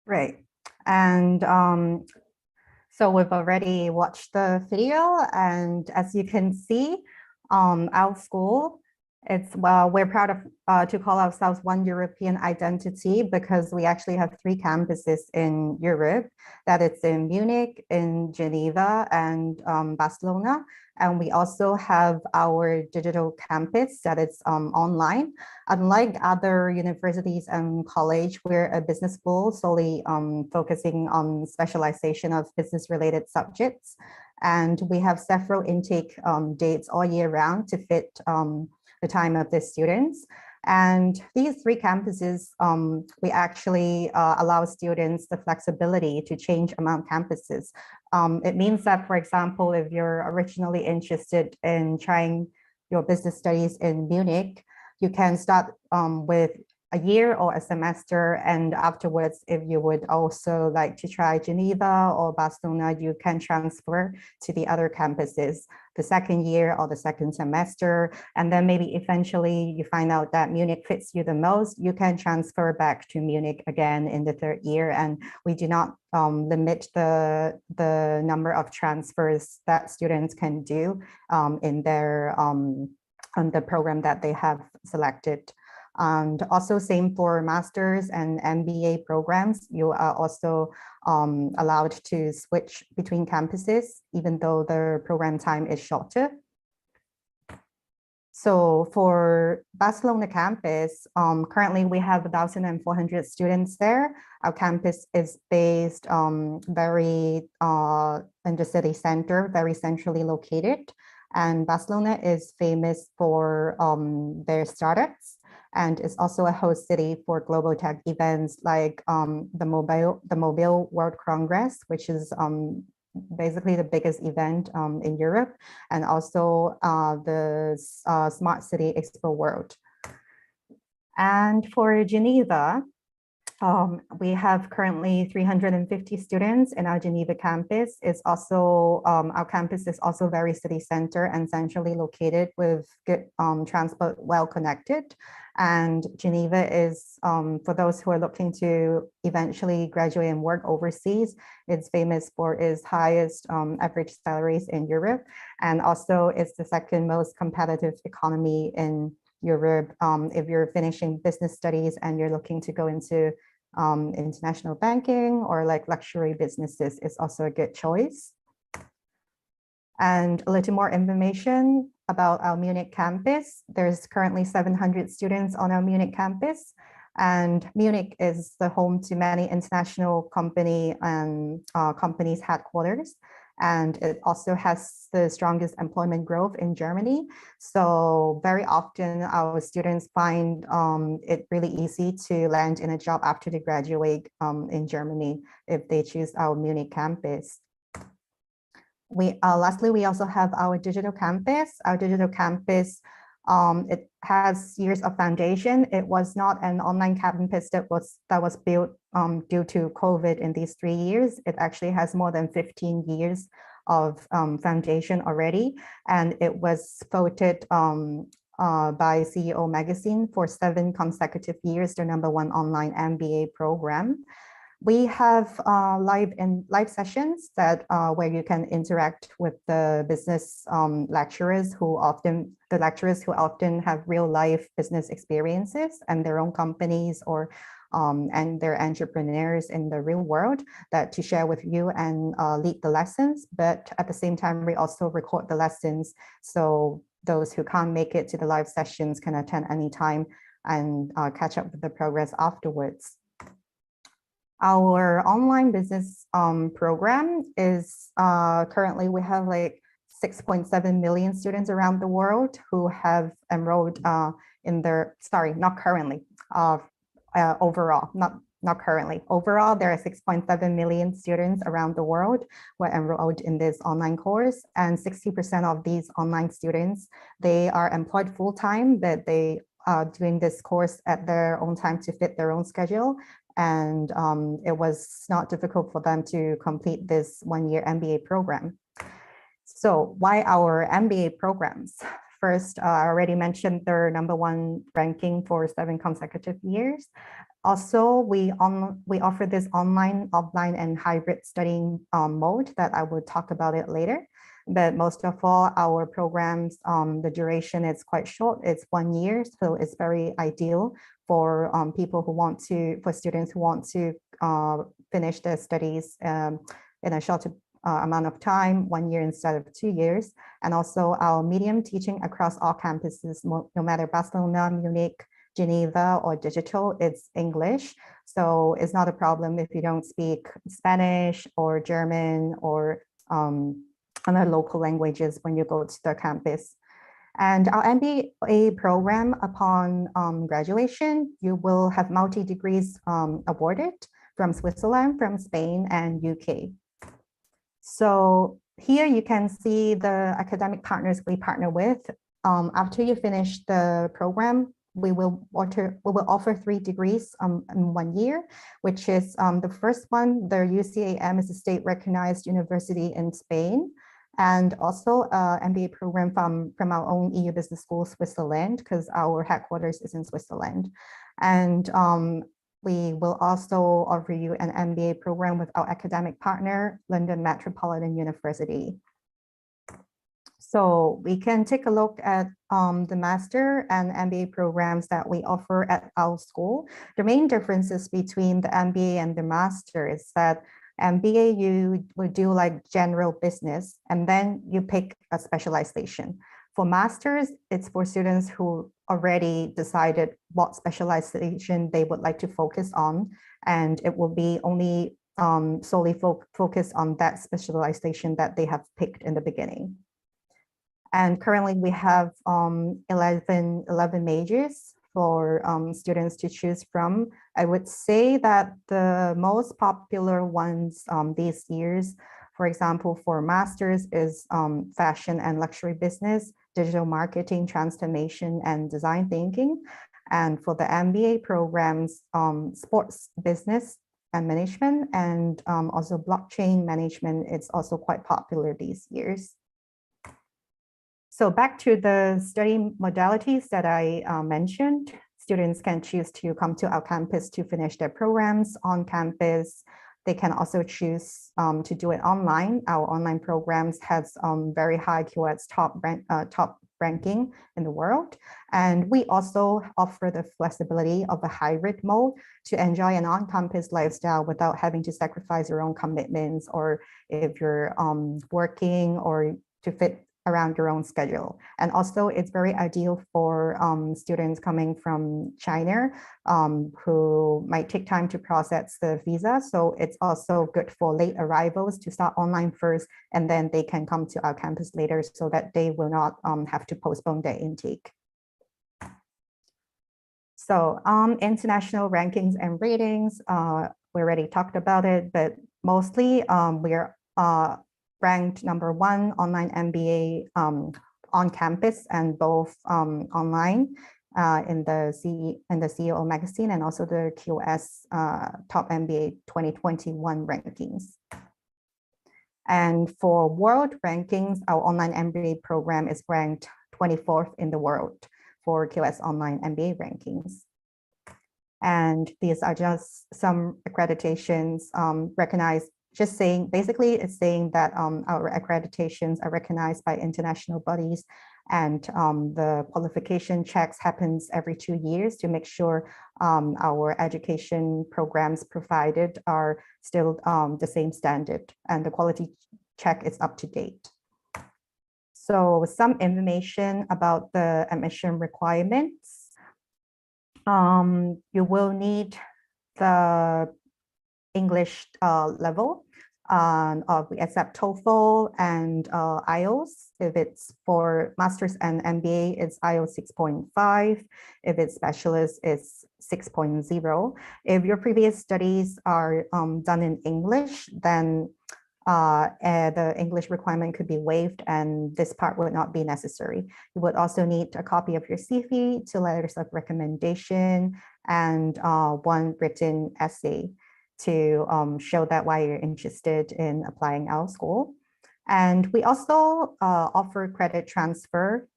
Right. And so we've already watched the video, and as you can see, our school It's well, we're proud of to call ourselves one European identity because we actually have 3 campuses in Europe. That it's in Munich, in Geneva, and Barcelona. And we also have our digital campus that is online. Unlike other universities and college, we're a business school solely focusing on specialization of business-related subjects. And we have several intake dates all year round to fit the time of the students. And these 3 campuses, we actually allow students the flexibility to change among campuses. It means that, for example, if you're originally interested in trying your business studies in Munich, you can start with a year or a semester, and afterwards, if you would also like to try Geneva or Barcelona, you can transfer to the other campuses the second year or the second semester, and then maybe eventually you find out that Munich fits you the most, you can transfer back to Munich again in the 3rd year, and we do not limit the number of transfers that students can do in their on the program that they have selected. And also same for master's and MBA programs. You are also allowed to switch between campuses, even though the program time is shorter. So for Barcelona campus, currently we have 1,400 students there. Our campus is based very in the city center, very centrally located. And Barcelona is famous for their startups, and is also a host city for global tech events like the Mobile World Congress, which is basically the biggest event in Europe, and also the Smart City Expo World. And for Geneva, we have currently 350 students in our Geneva campus. It's also, our campus is also very city center and centrally located with good transport, well connected. And Geneva is, for those who are looking to eventually graduate and work overseas, it's famous for its highest average salaries in Europe. And also it's the 2nd most competitive economy in Europe. If you're finishing business studies and you're looking to go into international banking or like luxury businesses, it's also a good choice. And a little more information about our Munich campus. There's currently 700 students on our Munich campus, and Munich is the home to many international companies headquarters. And it also has the strongest employment growth in Germany. So very often our students find it really easy to land in a job after they graduate in Germany if they choose our Munich campus. Lastly, we also have our digital campus. Our digital campus, it has years of foundation. It was not an online campus that was built due to COVID in these 3 years. It actually has more than 15 years of foundation already. And it was voted by CEO Magazine for 7 consecutive years, the #1 online MBA program. We have live sessions that where you can interact with the business lecturers who often have real life business experiences and their own companies or and they're entrepreneurs in the real world that to share with you and lead the lessons. But at the same time, we also record the lessons, so those who can't make it to the live sessions can attend anytime and catch up with the progress afterwards. Our online business program is currently, we have like 6.7 million students around the world who have enrolled in their, sorry, not currently, overall, not currently. Overall, there are 6.7 million students around the world who are enrolled in this online course, and 60% of these online students, they are employed full-time, but they are doing this course at their own time to fit their own schedule. And it was not difficult for them to complete this one-year MBA program. So why our MBA programs? First, I already mentioned their #1 ranking for 7 consecutive years. Also, we offer this online, offline, and hybrid studying mode that I will talk about it later. but most of all, our programs, the duration is quite short. It's 1 year, so it's very ideal for people who want to, for students who want to finish their studies in a shorter amount of time, 1 year instead of 2 years. And also our medium teaching across all campuses, no matter Barcelona, Munich, Geneva, or digital, it's English. So it's not a problem if you don't speak Spanish or German or other local languages when you go to the campus. And our MBA program, upon graduation, you will have multi-degrees awarded from Switzerland, from Spain, and UK. So here you can see the academic partners we partner with. After you finish the program, we will offer 3 degrees in 1 year, which is the first one, the UCAM is a state-recognized university in Spain, and also an MBA program from our own EU Business School, Switzerland, because our headquarters is in Switzerland. And we will also offer you an MBA program with our academic partner, London Metropolitan University. So we can take a look at the master and MBA programs that we offer at our school. The main differences between the MBA and the master is that MBA, you would do like general business, and then you pick a specialization. For masters, it's for students who already decided what specialization they would like to focus on, and it will be only solely focused on that specialization that they have picked in the beginning. And currently we have 11 majors for students to choose from. I would say that the most popular ones these years, for example, for masters is fashion and luxury business, digital marketing, transformation, and design thinking. And for the MBA programs, sports business and management, and also blockchain management, it's also quite popular these years. So back to the study modalities that I mentioned, students can choose to come to our campus to finish their programs on campus. They can also choose to do it online. Our online programs has very high QS top ranking in the world. And we also offer the flexibility of a hybrid mode to enjoy an on-campus lifestyle without having to sacrifice your own commitments, or if you're working, or to fit around your own schedule. And also it's very ideal for students coming from China who might take time to process the visa. So it's also good for late arrivals to start online first, and then they can come to our campus later so that they will not have to postpone their intake. So international rankings and ratings, we already talked about it, but mostly we're ranked #1 online MBA on campus and both online in the CEO magazine, and also the QS Top MBA 2021 rankings. And for world rankings, our online MBA program is ranked 24th in the world for QS online MBA rankings. And these are just some accreditations recognized. Just saying, basically, it's saying that our accreditations are recognized by international bodies, and the qualification checks happens every 2 years to make sure our education programs provided are still the same standard, and the quality check is up to date. So some information about the admission requirements. You will need the English level. We accept TOEFL and IELTS. If it's for Masters and MBA, it's IELTS 6.5. If it's Bachelor's, it's 6.0. If your previous studies are done in English, then the English requirement could be waived, and this part would not be necessary. You would also need a copy of your CV, 2 letters of recommendation, and 1 written essay to show that why you're interested in applying our school. And we also offer credit transfer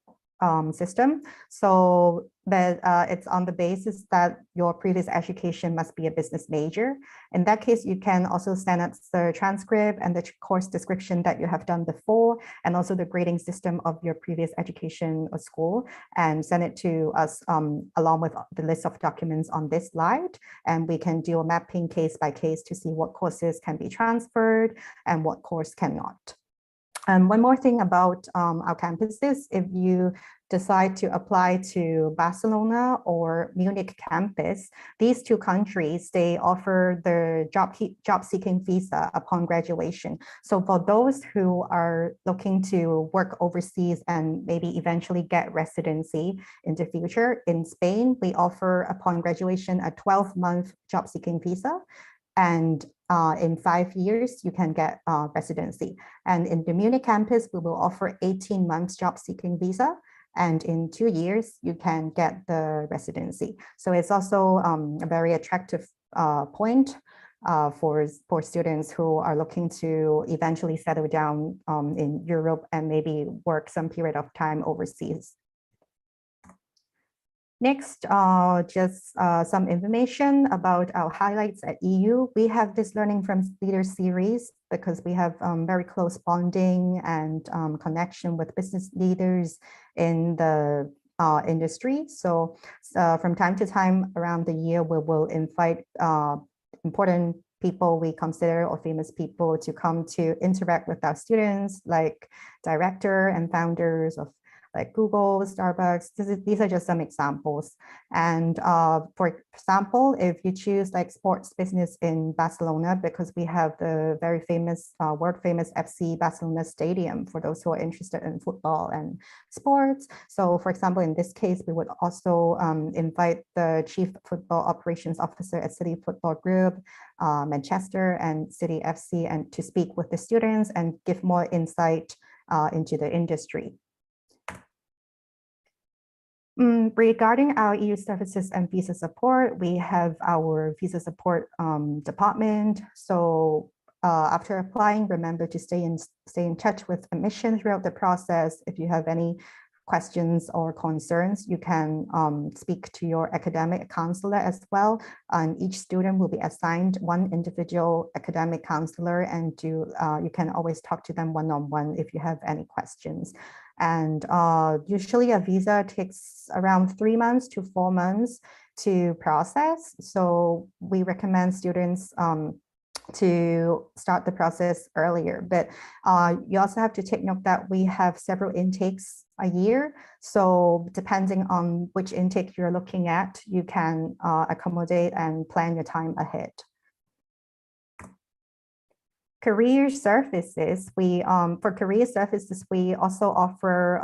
system. So that it's on the basis that your previous education must be a business major. In that case, you can also send us the transcript and the course description that you have done before, and also the grading system of your previous education or school, and send it to us along with the list of documents on this slide. And we can do a mapping case by case to see what courses can be transferred and what course cannot. One more thing about our campuses, if you decide to apply to Barcelona or Munich campus, these two countries, they offer the job-seeking visa upon graduation. So for those who are looking to work overseas and maybe eventually get residency in the future, in Spain, we offer upon graduation a 12-month job-seeking visa. And in 5 years, you can get residency. And in the Munich campus, we will offer 18 months job-seeking visa. And in 2 years, you can get the residency. So it's also a very attractive point for students who are looking to eventually settle down in Europe and maybe work some period of time overseas. Next, just some information about our highlights at EU. We have this Learning from Leaders series because we have very close bonding and connection with business leaders in the industry. So from time to time around the year, we will invite important people we consider or famous people to come to interact with our students, like director and founders of like Google, Starbucks. These are just some examples. And for example, if you choose like sports business in Barcelona, because we have the very famous, world famous FC Barcelona Stadium for those who are interested in football and sports. So for example, in this case, we would also invite the Chief Football Operations Officer at City Football Group, Manchester and City FC, and to speak with the students and give more insight into the industry. Regarding our EU services and visa support, we have our visa support department. So after applying, remember to stay in touch with admission throughout the process. If you have any questions or concerns, you can speak to your academic counselor as well. And each student will be assigned one individual academic counselor, and you can always talk to them one-on-one if you have any questions. And usually a visa takes around 3 months to 4 months to process. So we recommend students to start the process earlier. But you also have to take note that we have several intakes a year. So depending on which intake you're looking at, you can accommodate and plan your time ahead. Career services, for career services, we also offer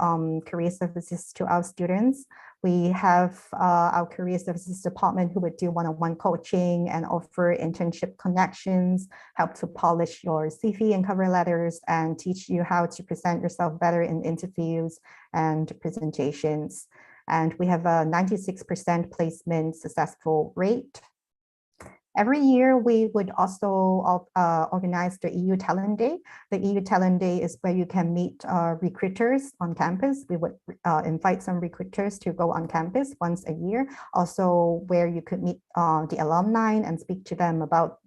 career services to our students. We have our career services department who would do one-on-one coaching and offer internship connections, help to polish your CV and cover letters, and teach you how to present yourself better in interviews and presentations. And we have a 96% placement successful rate. Every year, we would also organize the EU Talent Day. The EU Talent Day is where you can meet recruiters on campus. We would invite some recruiters to go on campus once a year. Also, where you could meet the alumni and speak to them about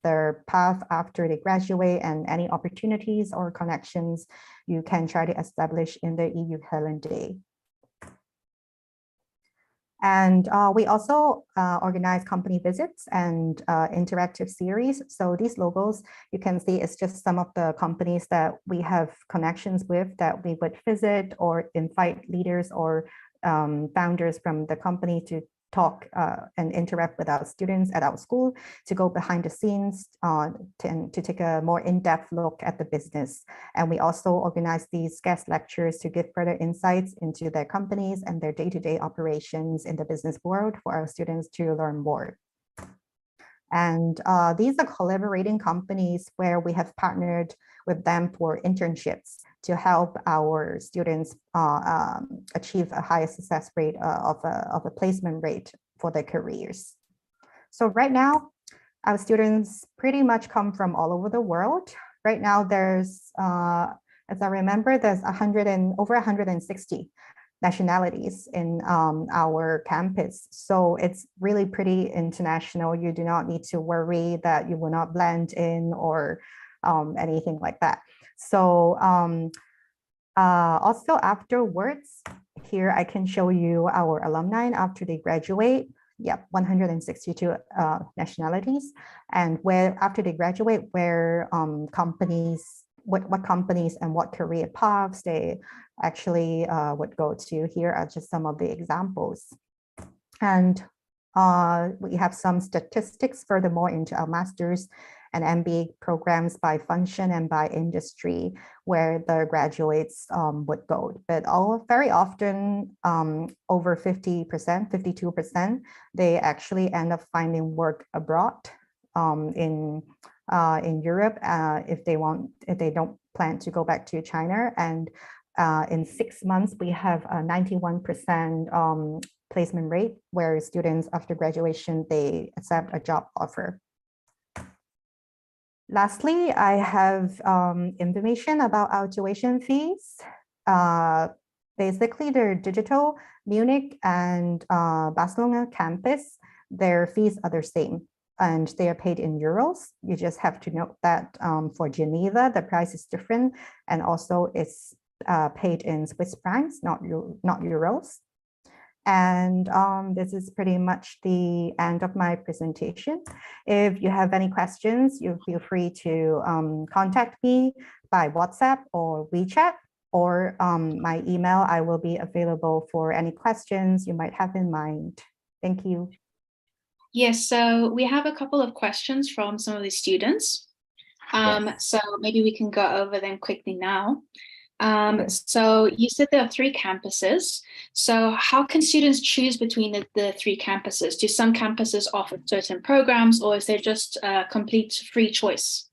their path after they graduate and any opportunities or connections you can try to establish in the EU Talent Day. And we also organize company visits and interactive series. So these logos, you can see it's just some of the companies that we have connections with that we would visit or invite leaders or founders from the company to talk and interact with our students at our school, to go behind the scenes, to take a more in-depth look at the business. And we also organize these guest lectures to give further insights into their companies and their day-to-day operations in the business world for our students to learn more. And these are collaborating companies where we have partnered with them for internships to help our students achieve a higher success rate of a placement rate for their careers. So right now, our students pretty much come from all over the world. Right now, there's, as I remember, there's over 160 nationalities in our campus. So it's really pretty international. You do not need to worry that you will not blend in or anything like that. So also afterwards, here I can show you our alumni after they graduate. Yep, 162 nationalities. And where after they graduate, where companies, what companies and what career paths they actually would go to. Here are just some of the examples. And we have some statistics furthermore into our master's and MBA programs by function and by industry where the graduates would go. But very often over 50%, 52%, they actually end up finding work abroad in Europe if they don't plan to go back to China. And in 6 months, we have a 91% placement rate where students after graduation, they accept a job offer. Lastly, I have information about our tuition fees. Basically, they're digital. Munich and Barcelona campus, their fees are the same and they are paid in euros. You just have to note that for Geneva, the price is different and also it's paid in Swiss francs, not euros. And this is pretty much the end of my presentation. If you have any questions, you feel free to contact me by WhatsApp or WeChat or my email. I will be available for any questions you might have in mind. Thank you. Yes, so we have a couple of questions from some of the students. So maybe we can go over them quickly now. So you said there are 3 campuses. So how can students choose between the 3 campuses? Do some campuses offer certain programs or is there just a complete free choice?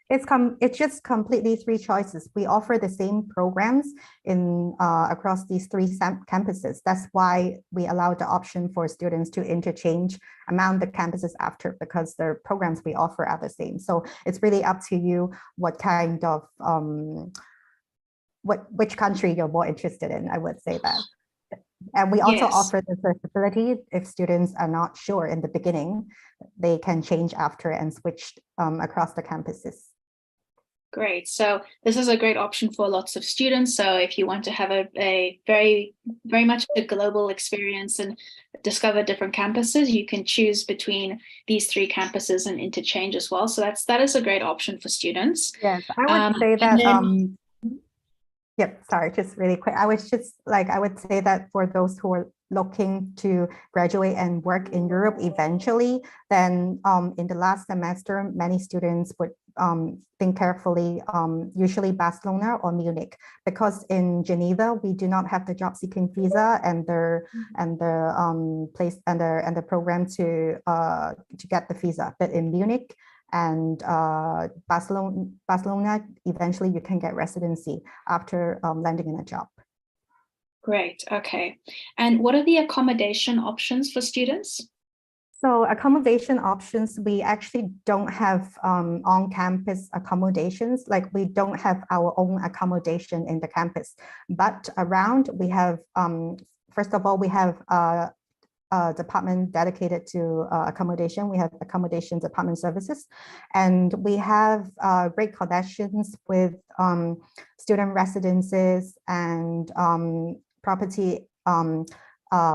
It's just completely 3 choices. We offer the same programs in across these 3 campuses. That's why we allow the option for students to interchange among the campuses after, because the programs we offer are the same. So it's really up to you what kind of which country you're more interested in, I would say that. And we also offer the flexibility if students are not sure in the beginning, they can change after and switch across the campuses. Great. So this is a great option for lots of students. So if you want to have a very much a global experience and discover different campuses, you can choose between these 3 campuses and interchange as well. So that is a great option for students. Yes, I would say that. Yep, sorry, just really quick. I would say that for those who are looking to graduate and work in Europe eventually, then in the last semester, many students would think carefully, usually Barcelona or Munich, because in Geneva, we do not have the job seeking visa and the program to get the visa. But in Munich and Barcelona, eventually you can get residency after landing in a job. Great, okay. And what are the accommodation options for students? So accommodation options, we actually don't have on-campus accommodations, like we don't have our own accommodation in the campus, but around we have, first of all, we have a department dedicated to accommodation. We have accommodation department services, and we have great connections with student residences and property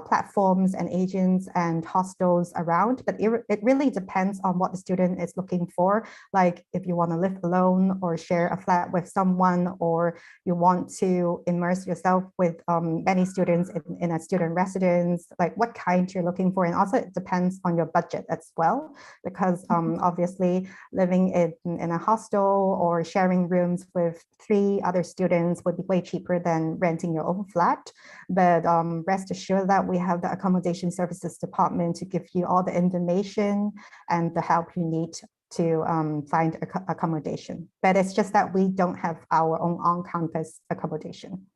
platforms and agents and hostels around, but it really depends on what the student is looking for. Like if you want to live alone or share a flat with someone, or you want to immerse yourself with many students in a student residence, like what kind you're looking for. And also it depends on your budget as well, because obviously living in a hostel or sharing rooms with 3 other students would be way cheaper than renting your own flat. But rest assured that we have the accommodation services department to give you all the information and the help you need to find accommodation. But it's just that we don't have our own on-campus accommodation.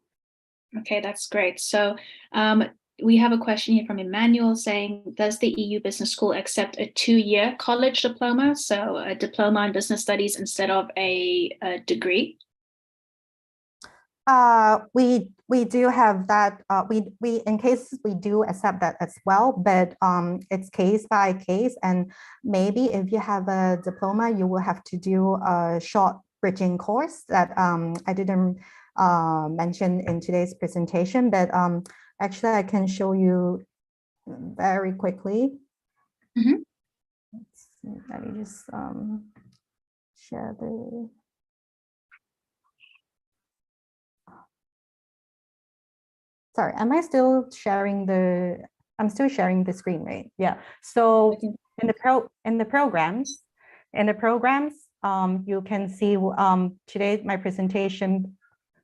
Okay, that's great. So we have a question here from Emmanuel saying, does the EU Business School accept a 2-year college diploma? So a diploma in business studies instead of a degree? We do have that. We in case we do accept that as well, but it's case by case. And maybe if you have a diploma, you will have to do a short bridging course that I didn't mention in today's presentation. But actually, I can show you very quickly. Mm-hmm. Let me just share the. Sorry, am I still sharing the? I'm still sharing the screen, right? Yeah. So in the programs, you can see today my presentation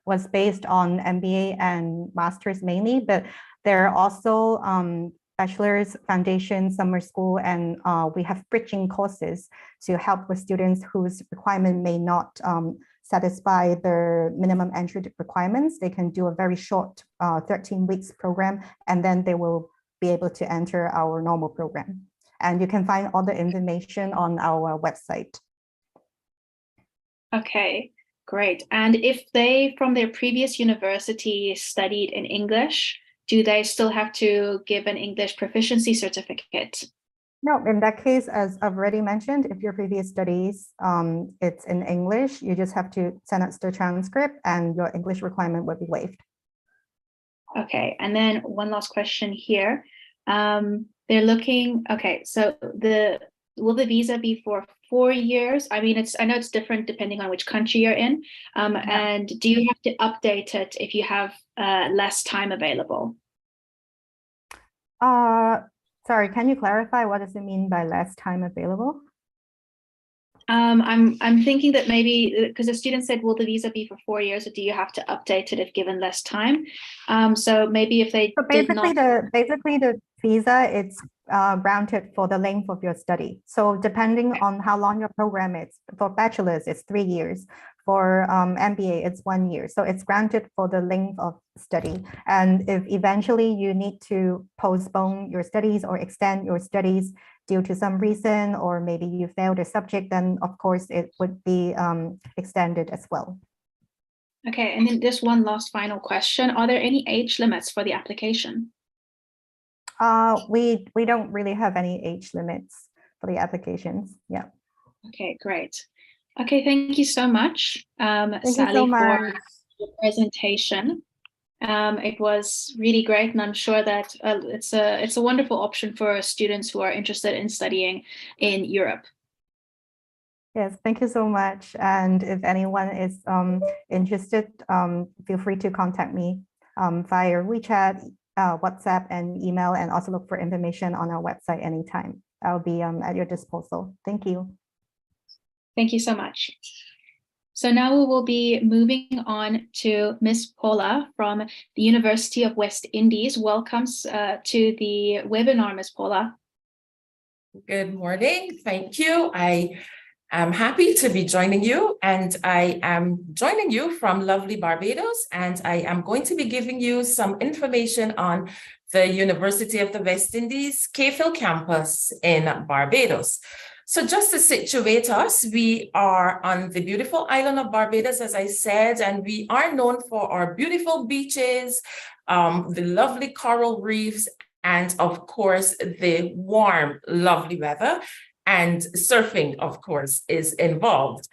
was based on MBA and masters mainly, but there are also bachelor's, foundation, summer school, and we have bridging courses to help with students whose requirement may not satisfy their minimum entry requirements. They can do a very short 13 weeks program, and then they will be able to enter our normal program. And you can find all the information on our website. Okay, great. And if they, from their previous university, studied in English, do they still have to give an English proficiency certificate? No, in that case, as I've already mentioned, if your previous studies, it's in English, you just have to send us the transcript and your English requirement will be waived. Okay, and then one last question here. They're looking, okay, so will the visa be for 4 years? I mean, I know it's different depending on which country you're in. And do you have to update it if you have less time available? Sorry, can you clarify what does it mean by less time available? I'm thinking that maybe because the student said, will the visa be for 4 years, or do you have to update it if given less time? So maybe if they basically the visa, it's granted for the length of your study. So depending on how long your program is, for bachelor's, it's 3 years. For MBA, it's 1 year. So it's granted for the length of study. And if eventually you need to postpone your studies or extend your studies due to some reason, or maybe you failed a subject, then of course it would be extended as well. Okay, and then just one last final question. Are there any age limits for the application? We don't really have any age limits for the applications. Yeah. Okay, great. Okay, thank you so much, Thank Sally, you so much for your presentation. It was really great, and I'm sure that it's a wonderful option for students who are interested in studying in Europe. Yes, thank you so much. And if anyone is interested, feel free to contact me via WeChat, WhatsApp, and email, and also look for information on our website anytime. I'll be at your disposal. Thank you. Thank you so much. So now we will be moving on to Ms. Paula from the University of West Indies. Welcome to the webinar, Ms. Paula. Good morning. Thank you. I am happy to be joining you, and I am joining you from lovely Barbados, and I am going to be giving you some information on the University of the West Indies Cayfield campus in Barbados. So just to situate us, we are on the beautiful island of Barbados, as I said, and we are known for our beautiful beaches, the lovely coral reefs, and of course, the warm, lovely weather, and surfing, of course, is involved.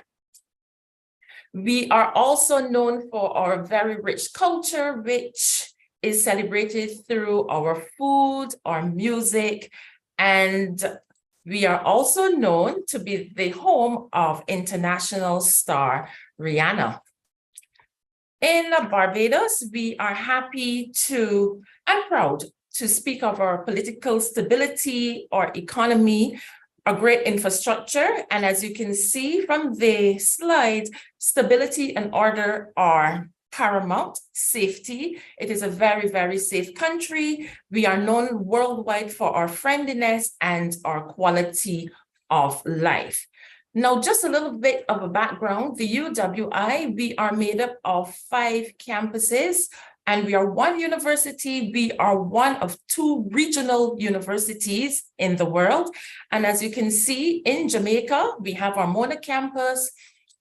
We are also known for our very rich culture, which is celebrated through our food, our music, and we are also known to be the home of international star Rihanna. In Barbados, we are happy to and proud to speak of our political stability, our economy, a great infrastructure. And as you can see from the slide, stability and order are paramount. Safety, it is a very, very safe country. We are known worldwide for our friendliness and our quality of life. Now, just a little bit of a background, the UWI, we are made up of 5 campuses, and we are one university. We are one of 2 regional universities in the world. And as you can see, in Jamaica, we have our Mona campus.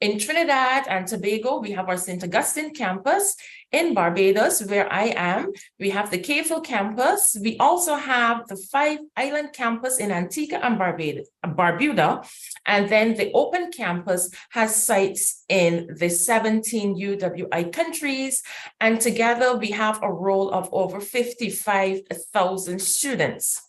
In Trinidad and Tobago, we have our St. Augustine campus. In Barbados, where I am, we have the Cayville campus. We also have the 5-island campus in Antigua and Barbuda. And then the open campus has sites in the 17 UWI countries. And together we have a roll of over 55,000 students.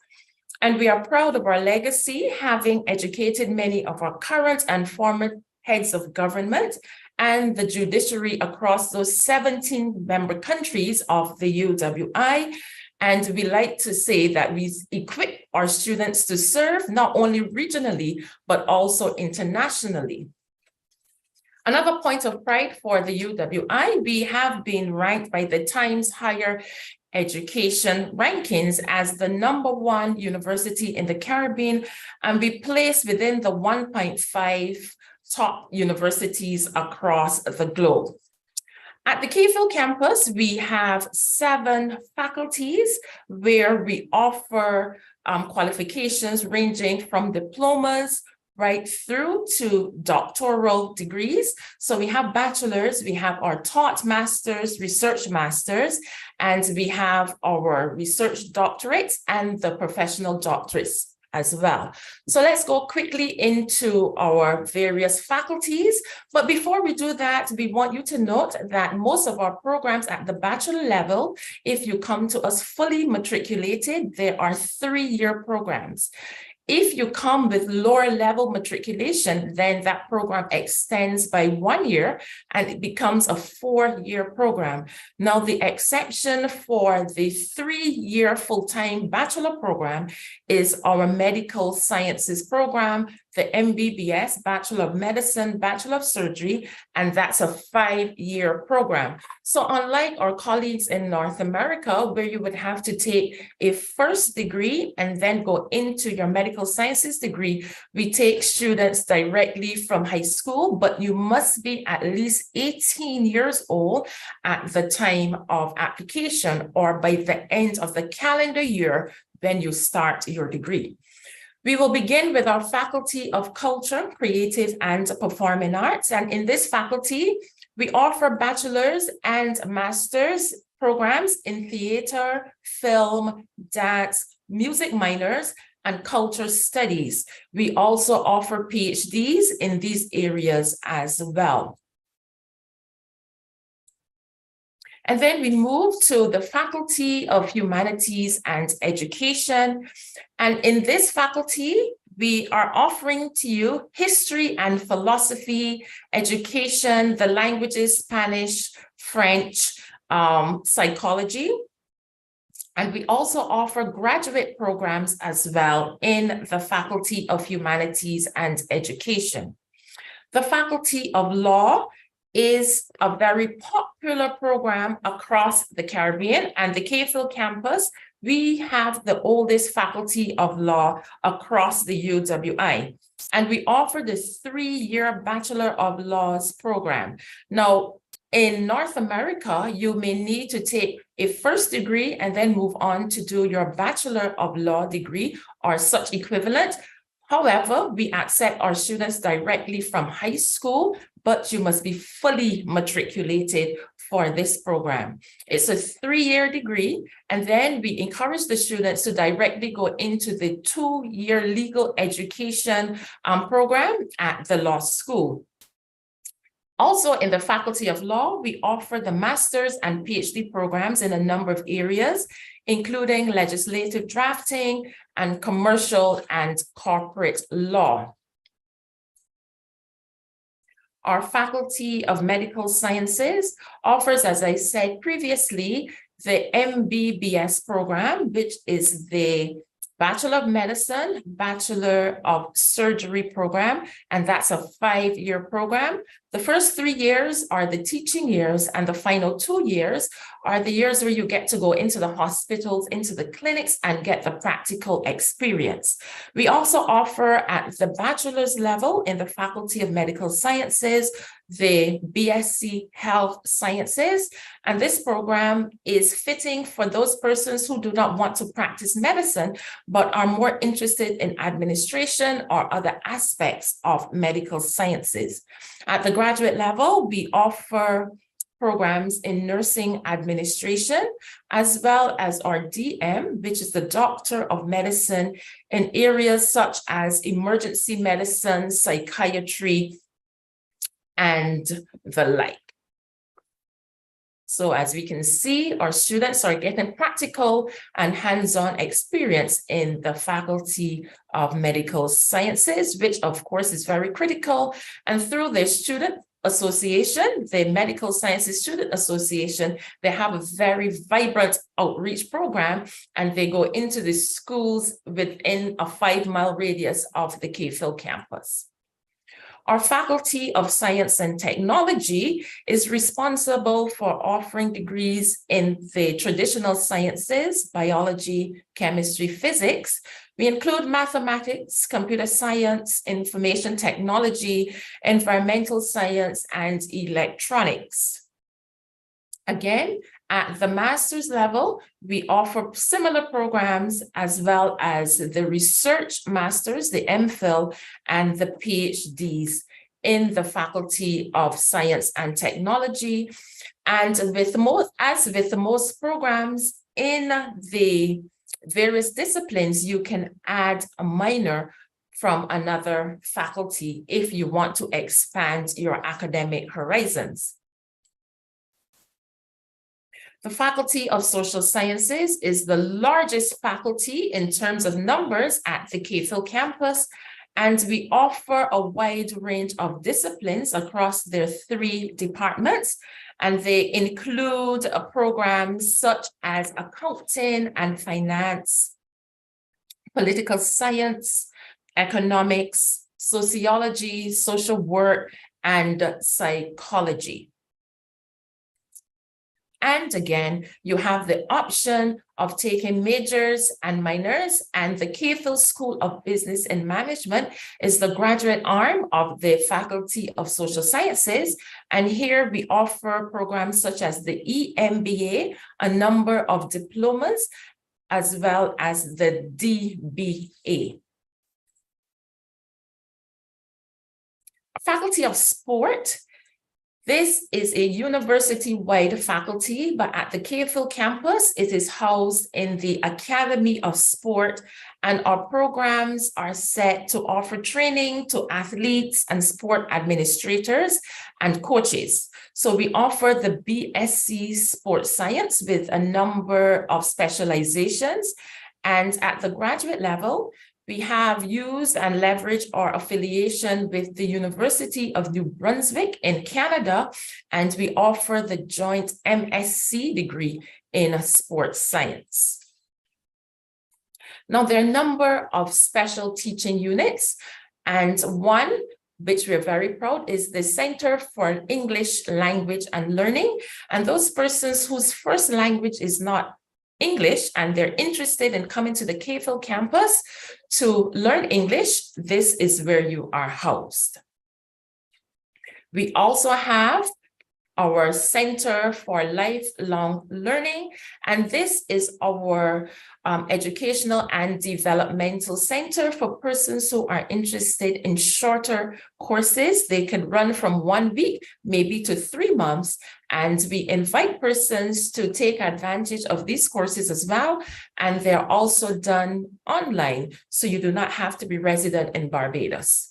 And we are proud of our legacy, having educated many of our current and former heads of government and the judiciary across those 17 member countries of the UWI. And we like to say that we equip our students to serve not only regionally, but also internationally. Another point of pride for the UWI, we have been ranked by the Times Higher Education rankings as the #1 university in the Caribbean, and we place within the 1.5 top universities across the globe. At the Cayville campus, we have 7 faculties where we offer qualifications ranging from diplomas right through to doctoral degrees. So we have bachelors, we have our taught masters, research masters, and we have our research doctorates and the professional doctorates as well. So let's go quickly into our various faculties. But before we do that, we want you to note that most of our programs at the bachelor level, if you come to us fully matriculated, there are 3-year programs. If you come with lower level matriculation, then that program extends by 1 year and it becomes a 4-year program. Now, the exception for the 3-year full-time bachelor program is our medical sciences program, the MBBS, Bachelor of Medicine, Bachelor of Surgery, and that's a 5-year program. So unlike our colleagues in North America, where you would have to take a first degree and then go into your medical sciences degree, we take students directly from high school, but you must be at least 18 years old at the time of application or by the end of the calendar year when you start your degree. We will begin with our Faculty of Culture, Creative and Performing Arts. And in this faculty, we offer bachelor's and master's programs in theater, film, dance, music minors, and culture studies. We also offer PhDs in these areas as well. And then we move to the Faculty of Humanities and Education. And in this faculty, we are offering to you history and philosophy, education, the languages, Spanish, French, psychology. And we also offer graduate programs as well in the Faculty of Humanities and Education. The Faculty of Law is a very popular program across the Caribbean, and the Cayville campus, we have the oldest faculty of law across the UWI. And we offer the 3-year Bachelor of Laws program. Now, in North America, you may need to take a first degree and then move on to do your Bachelor of Law degree or such equivalent. However, we accept our students directly from high school, but you must be fully matriculated for this program. It's a 3-year degree, and then we encourage the students to directly go into the 2-year legal education program at the law school. Also, in the Faculty of Law, we offer the master's and PhD programs in a number of areas, including legislative drafting and commercial and corporate law. Our Faculty of Medical Sciences offers, as I said previously, the MBBS program, which is the Bachelor of Medicine, Bachelor of Surgery program, and that's a 5-year program. The first 3 years are the teaching years, and the final 2 years are the years where you get to go into the hospitals, into the clinics, and get the practical experience. We also offer at the bachelor's level in the Faculty of Medical Sciences, the BSc Health Sciences. And this program is fitting for those persons who do not want to practice medicine, but are more interested in administration or other aspects of medical sciences. At the graduate level, we offer programs in nursing administration, as well as our DM, which is the Doctor of Medicine, in areas such as emergency medicine, psychiatry, and the like. So as we can see, our students are getting practical and hands-on experience in the Faculty of Medical Sciences, which of course is very critical. And through their student association, the Medical Sciences Student Association, they have a very vibrant outreach program, and they go into the schools within a 5-mile radius of the KPhil campus. Our Faculty of Science and Technology is responsible for offering degrees in the traditional sciences, biology, chemistry, physics. We include mathematics, computer science, information technology, environmental science, and electronics. Again, at the master's level, we offer similar programs as well as the research masters, the MPhil, and the PhDs in the Faculty of Science and Technology. And with most programs in the various disciplines, you can add a minor from another faculty if you want to expand your academic horizons. The Faculty of Social Sciences is the largest faculty in terms of numbers at the KPhil campus, and we offer a wide range of disciplines across their 3 departments, and they include programs such as accounting and finance, political science, economics, sociology, social work, and psychology. And again, you have the option of taking majors and minors, and the KPhil School of Business and Management is the graduate arm of the Faculty of Social Sciences. And here we offer programs such as the EMBA, a number of diplomas, as well as the DBA. Faculty of Sport. This is a university-wide faculty, but at the KPhil campus, it is housed in the Academy of Sport, and our programs are set to offer training to athletes and sport administrators and coaches. So we offer the BSc Sports Science with a number of specializations, and at the graduate level, we have used and leveraged our affiliation with the University of New Brunswick in Canada, and we offer the joint MSc degree in sports science. Now, there are a number of special teaching units, and one which we're very proud is the Center for English Language and Learning. And those persons whose first language is not English and they're interested in coming to the KPhil campus to learn English, this is where you are housed. We also have our Center for Lifelong Learning, and this is our educational and developmental center for persons who are interested in shorter courses. They can run from 1 week, maybe to 3 months, and we invite persons to take advantage of these courses as well, and they're also done online, so you do not have to be resident in Barbados.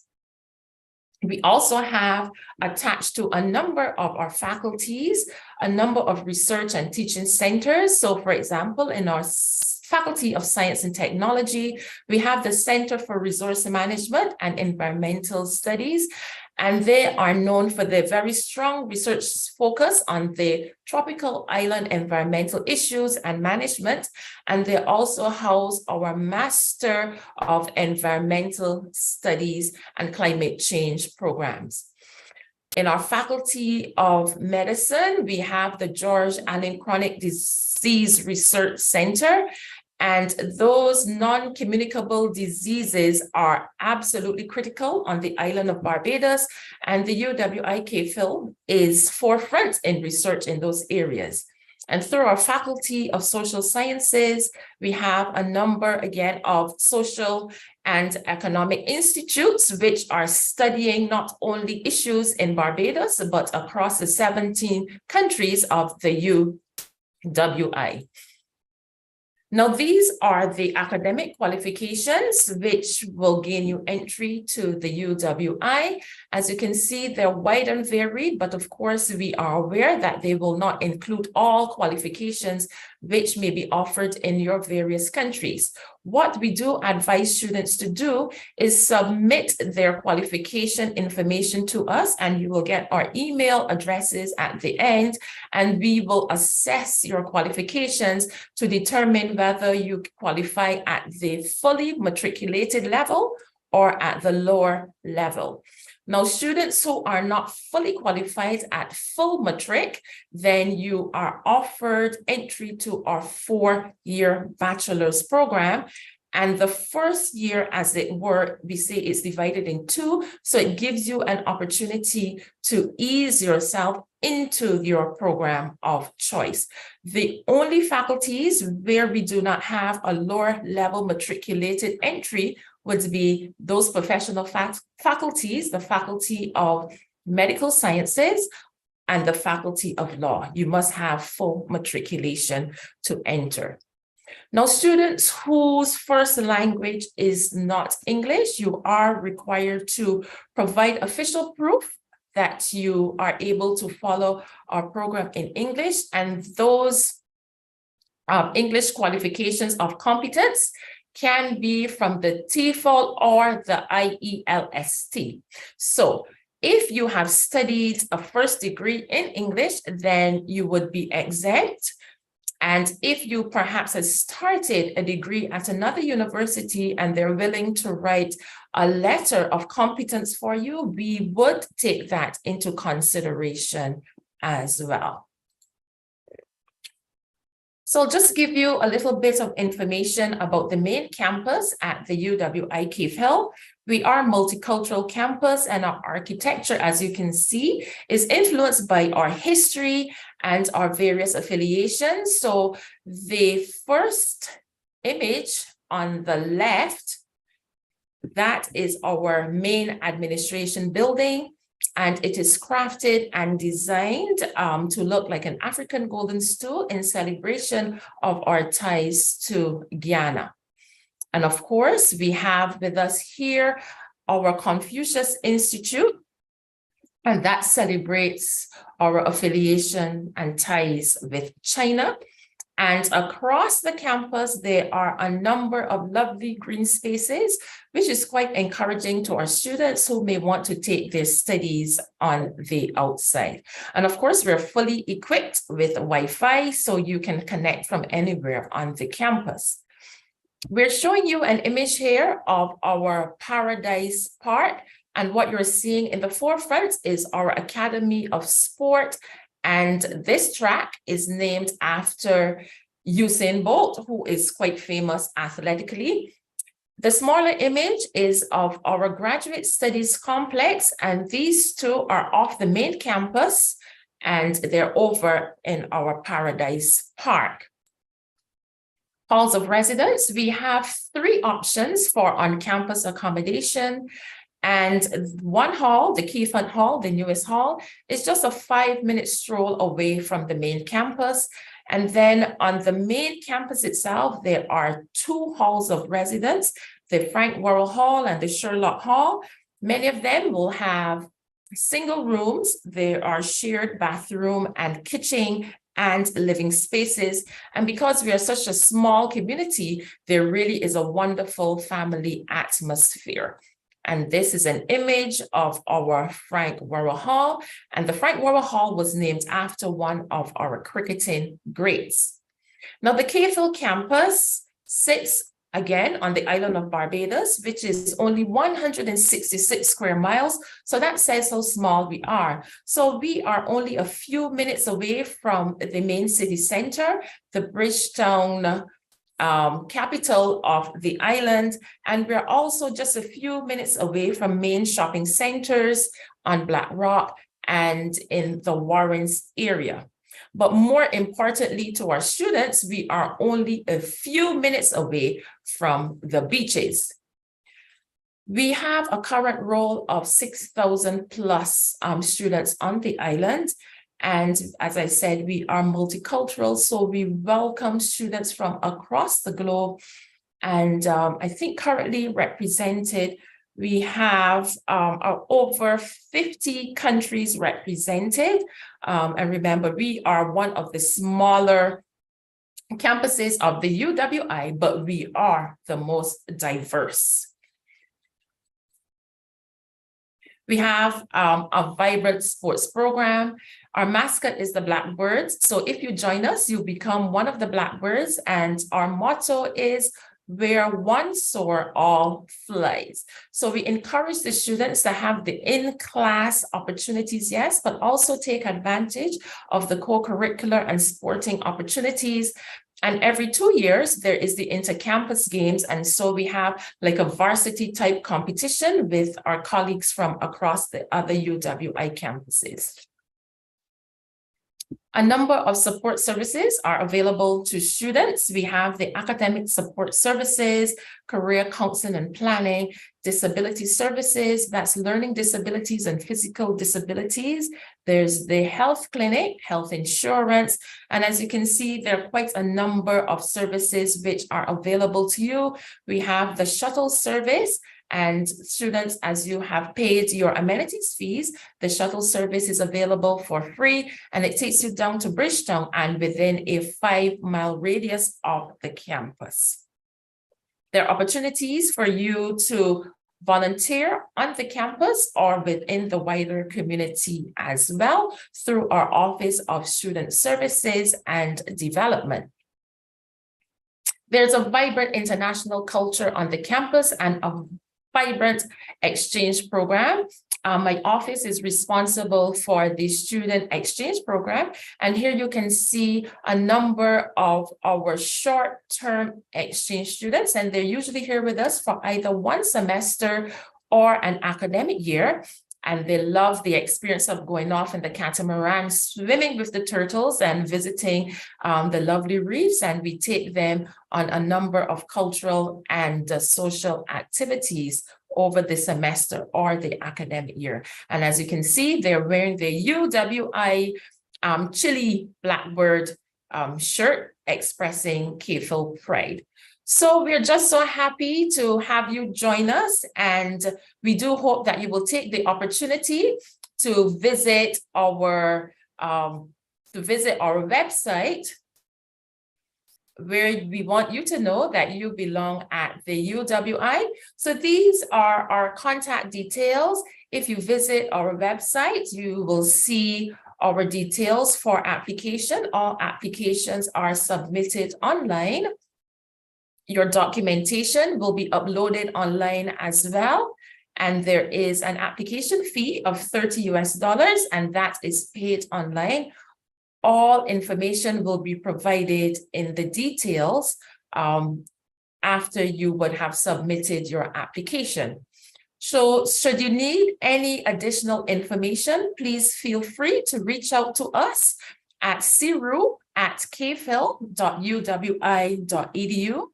We also have attached to a number of our faculties, a number of research and teaching centers. So for example, in our Faculty of Science and Technology, we have the Center for Resource Management and Environmental Studies, and they are known for their very strong research focus on the tropical island environmental issues and management. And they also house our Master of Environmental Studies and Climate Change programs. In our Faculty of Medicine, we have the George Allen Chronic Disease Research Center, And those non-communicable diseases are absolutely critical on the island of Barbados. And the UWI-KPhil is forefront in research in those areas. And through our Faculty of Social Sciences, we have a number, again, of social and economic institutes which are studying not only issues in Barbados, but across the 17 countries of the UWI. Now, these are the academic qualifications which will gain you entry to the UWI. As you can see, they're wide and varied, but of course, we are aware that they will not include all qualifications which may be offered in your various countries. What we do advise students to do is submit their qualification information to us, and you will get our email addresses at the end, and we will assess your qualifications to determine whether you qualify at the fully matriculated level or at the lower level. Now, students who are not fully qualified at full matric, then you are offered entry to our 4-year bachelor's program. And the first year, as it were, we say it's divided in 2. So it gives you an opportunity to ease yourself into your program of choice. The only faculties where we do not have a lower level matriculated entry would be those professional faculties, the Faculty of Medical Sciences and the Faculty of Law. You must have full matriculation to enter. Now, students whose first language is not English, you are required to provide official proof that you are able to follow our program in English, and those English qualifications of competence can be from the TEFL or the IELST. So if you have studied a first degree in English, then you would be exempt. And if you perhaps have started a degree at another university and they're willing to write a letter of competence for you, we would take that into consideration as well. So I'll just give you a little bit of information about the main campus at the UWI-KPhil. We are a multicultural campus, and our architecture, as you can see, is influenced by our history and our various affiliations. So the first image on the left, that is our main administration building. And it is crafted and designed to look like an African golden stool in celebration of our ties to Guyana. And of course, we have with us here our Confucius Institute, and that celebrates our affiliation and ties with China. And across the campus, there are a number of lovely green spaces, which is quite encouraging to our students who may want to take their studies on the outside. And of course, we're fully equipped with Wi-Fi, so you can connect from anywhere on the campus. We're showing you an image here of our Paradise Park. And what you're seeing in the forefront is our Academy of Sport. And this track is named after Usain Bolt, who is quite famous athletically. The smaller image is of our Graduate Studies Complex, and these two are off the main campus, and they're over in our Paradise Park. Halls of residence, we have 3 options for on-campus accommodation. And one hall, the Keifun Hall, the newest hall, is just a 5-minute stroll away from the main campus. And then on the main campus itself, there are 2 halls of residence, the Frank Worrell Hall and the Sherlock Hall. Many of them will have single rooms. There are shared bathroom and kitchen and living spaces. And because we are such a small community, there really is a wonderful family atmosphere. And this is an image of our Frank Worrell Hall. And the Frank Worrell Hall was named after one of our cricketing greats. Now, the KPhil campus sits again on the island of Barbados, which is only 166 square miles. So that says how small we are. So we are only a few minutes away from the main city center, the Bridgetown capital of the island, and we're also just a few minutes away from main shopping centers on Black Rock and in the Warrens area. But more importantly to our students, we are only a few minutes away from the beaches. We have a current roll of 6,000 plus students on the island. And as I said, we are multicultural, so we welcome students from across the globe. And I think currently represented, we have over 50 countries represented. And remember, we are one of the smaller campuses of the UWI, but we are the most diverse. We have a vibrant sports program. Our mascot is the Blackbirds. So if you join us, you become one of the Blackbirds. And our motto is, where one soar, all flies. So we encourage the students to have the in-class opportunities, yes, but also take advantage of the co-curricular and sporting opportunities. And every 2 years, there is the inter-campus games. And so we have like a varsity type competition with our colleagues from across the other UWI campuses. A number of support services are available to students. We have the academic support services, career counseling and planning, disability services, that's learning disabilities and physical disabilities. There's the health clinic, health insurance. And as you can see, there are quite a number of services which are available to you. We have the shuttle service. And students, as you have paid your amenities fees, the shuttle service is available for free, and it takes you down to Bridgetown and within a 5-mile radius of the campus. There are opportunities for you to volunteer on the campus or within the wider community as well through our Office of Student Services and Development. There's a vibrant international culture on the campus and a vibrant exchange program. My office is responsible for the student exchange program. And here you can see a number of our short-term exchange students, and they're usually here with us for either 1 semester or an academic year. And they love the experience of going off in the catamaran, swimming with the turtles and visiting the lovely reefs. And we take them on a number of cultural and social activities over the semester or the academic year. And as you can see, they're wearing the UWI Chili Blackbird shirt expressing KFIL pride. So we're just so happy to have you join us, and we do hope that you will take the opportunity to visit our website, where we want you to know that you belong at the UWI. So these are our contact details. If you visit our website, you will see our details for application. All applications are submitted online. Your documentation will be uploaded online as well. And there is an application fee of $30 US, and that is paid online. All information will be provided in the details after you would have submitted your application. So should you need any additional information, please feel free to reach out to us at cru@kfil.uwi.edu.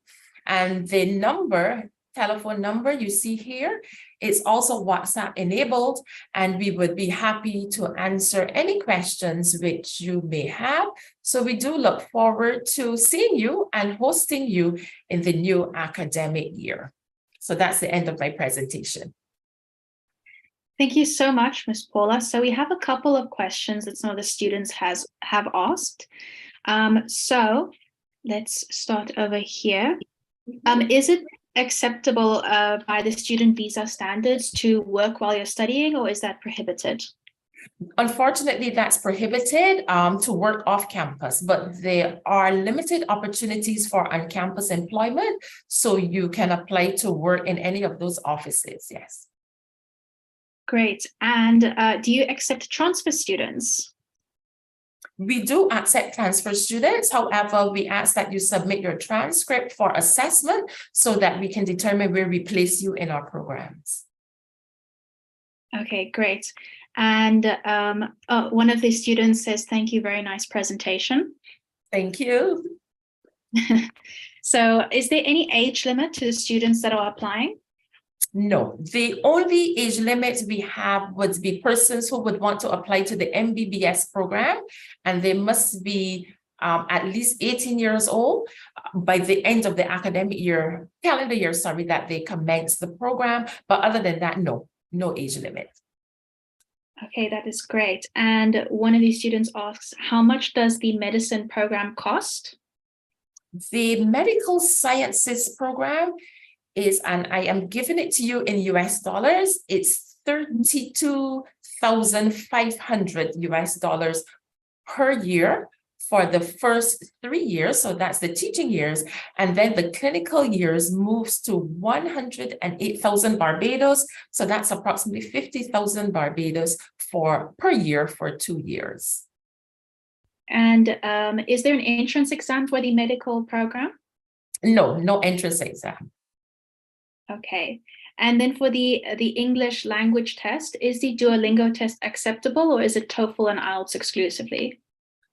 And the telephone number you see here is also WhatsApp enabled, and we would be happy to answer any questions which you may have. So we do look forward to seeing you and hosting you in the new academic year. So that's the end of my presentation. Thank you so much, Ms. Paula. So we have a couple of questions that some of the students have asked. So let's start over here. Is it acceptable by the student visa standards to work while you're studying, or is that prohibited? Unfortunately, that's prohibited to work off campus, but there are limited opportunities for on-campus employment, so you can apply to work in any of those offices, yes. Great. And do you accept transfer students? We do accept transfer students. However, we ask that you submit your transcript for assessment so that we can determine where we place you in our programs. Okay, great. And one of the students says, thank you, very nice presentation. Thank you. So is there any age limit to the students that are applying? No, the only age limit we have would be persons who would want to apply to the MBBS program, and they must be at least 18 years old by the end of the academic year, calendar year, sorry, that they commence the program. But other than that, no age limit. Okay, that is great. And one of these students asks, how much does the medicine program cost? The medical sciences program is, and I am giving it to you in US dollars, it's $32,500 US dollars per year for the first 3 years. So that's the teaching years. And then the clinical years moves to 108,000 Barbados. So that's approximately 50,000 Barbados per year for 2 years. And is there an entrance exam for the medical program? No entrance exam. Okay. And then for the English language test, is the Duolingo test acceptable, or is it TOEFL and IELTS exclusively?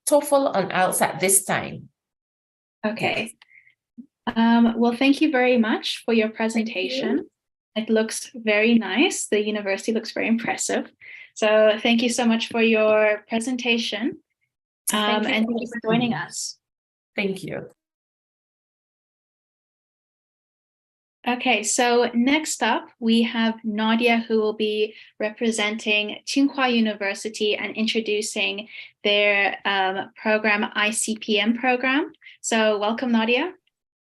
TOEFL and IELTS at this time. Okay. Well, thank you very much for your presentation. It looks very nice. The university looks very impressive. So thank you so much for your presentation. And thank you for joining us. Thank you. Okay, so next up, we have Nadia, who will be representing Tsinghua University and introducing their program, ICPM program. So welcome, Nadia.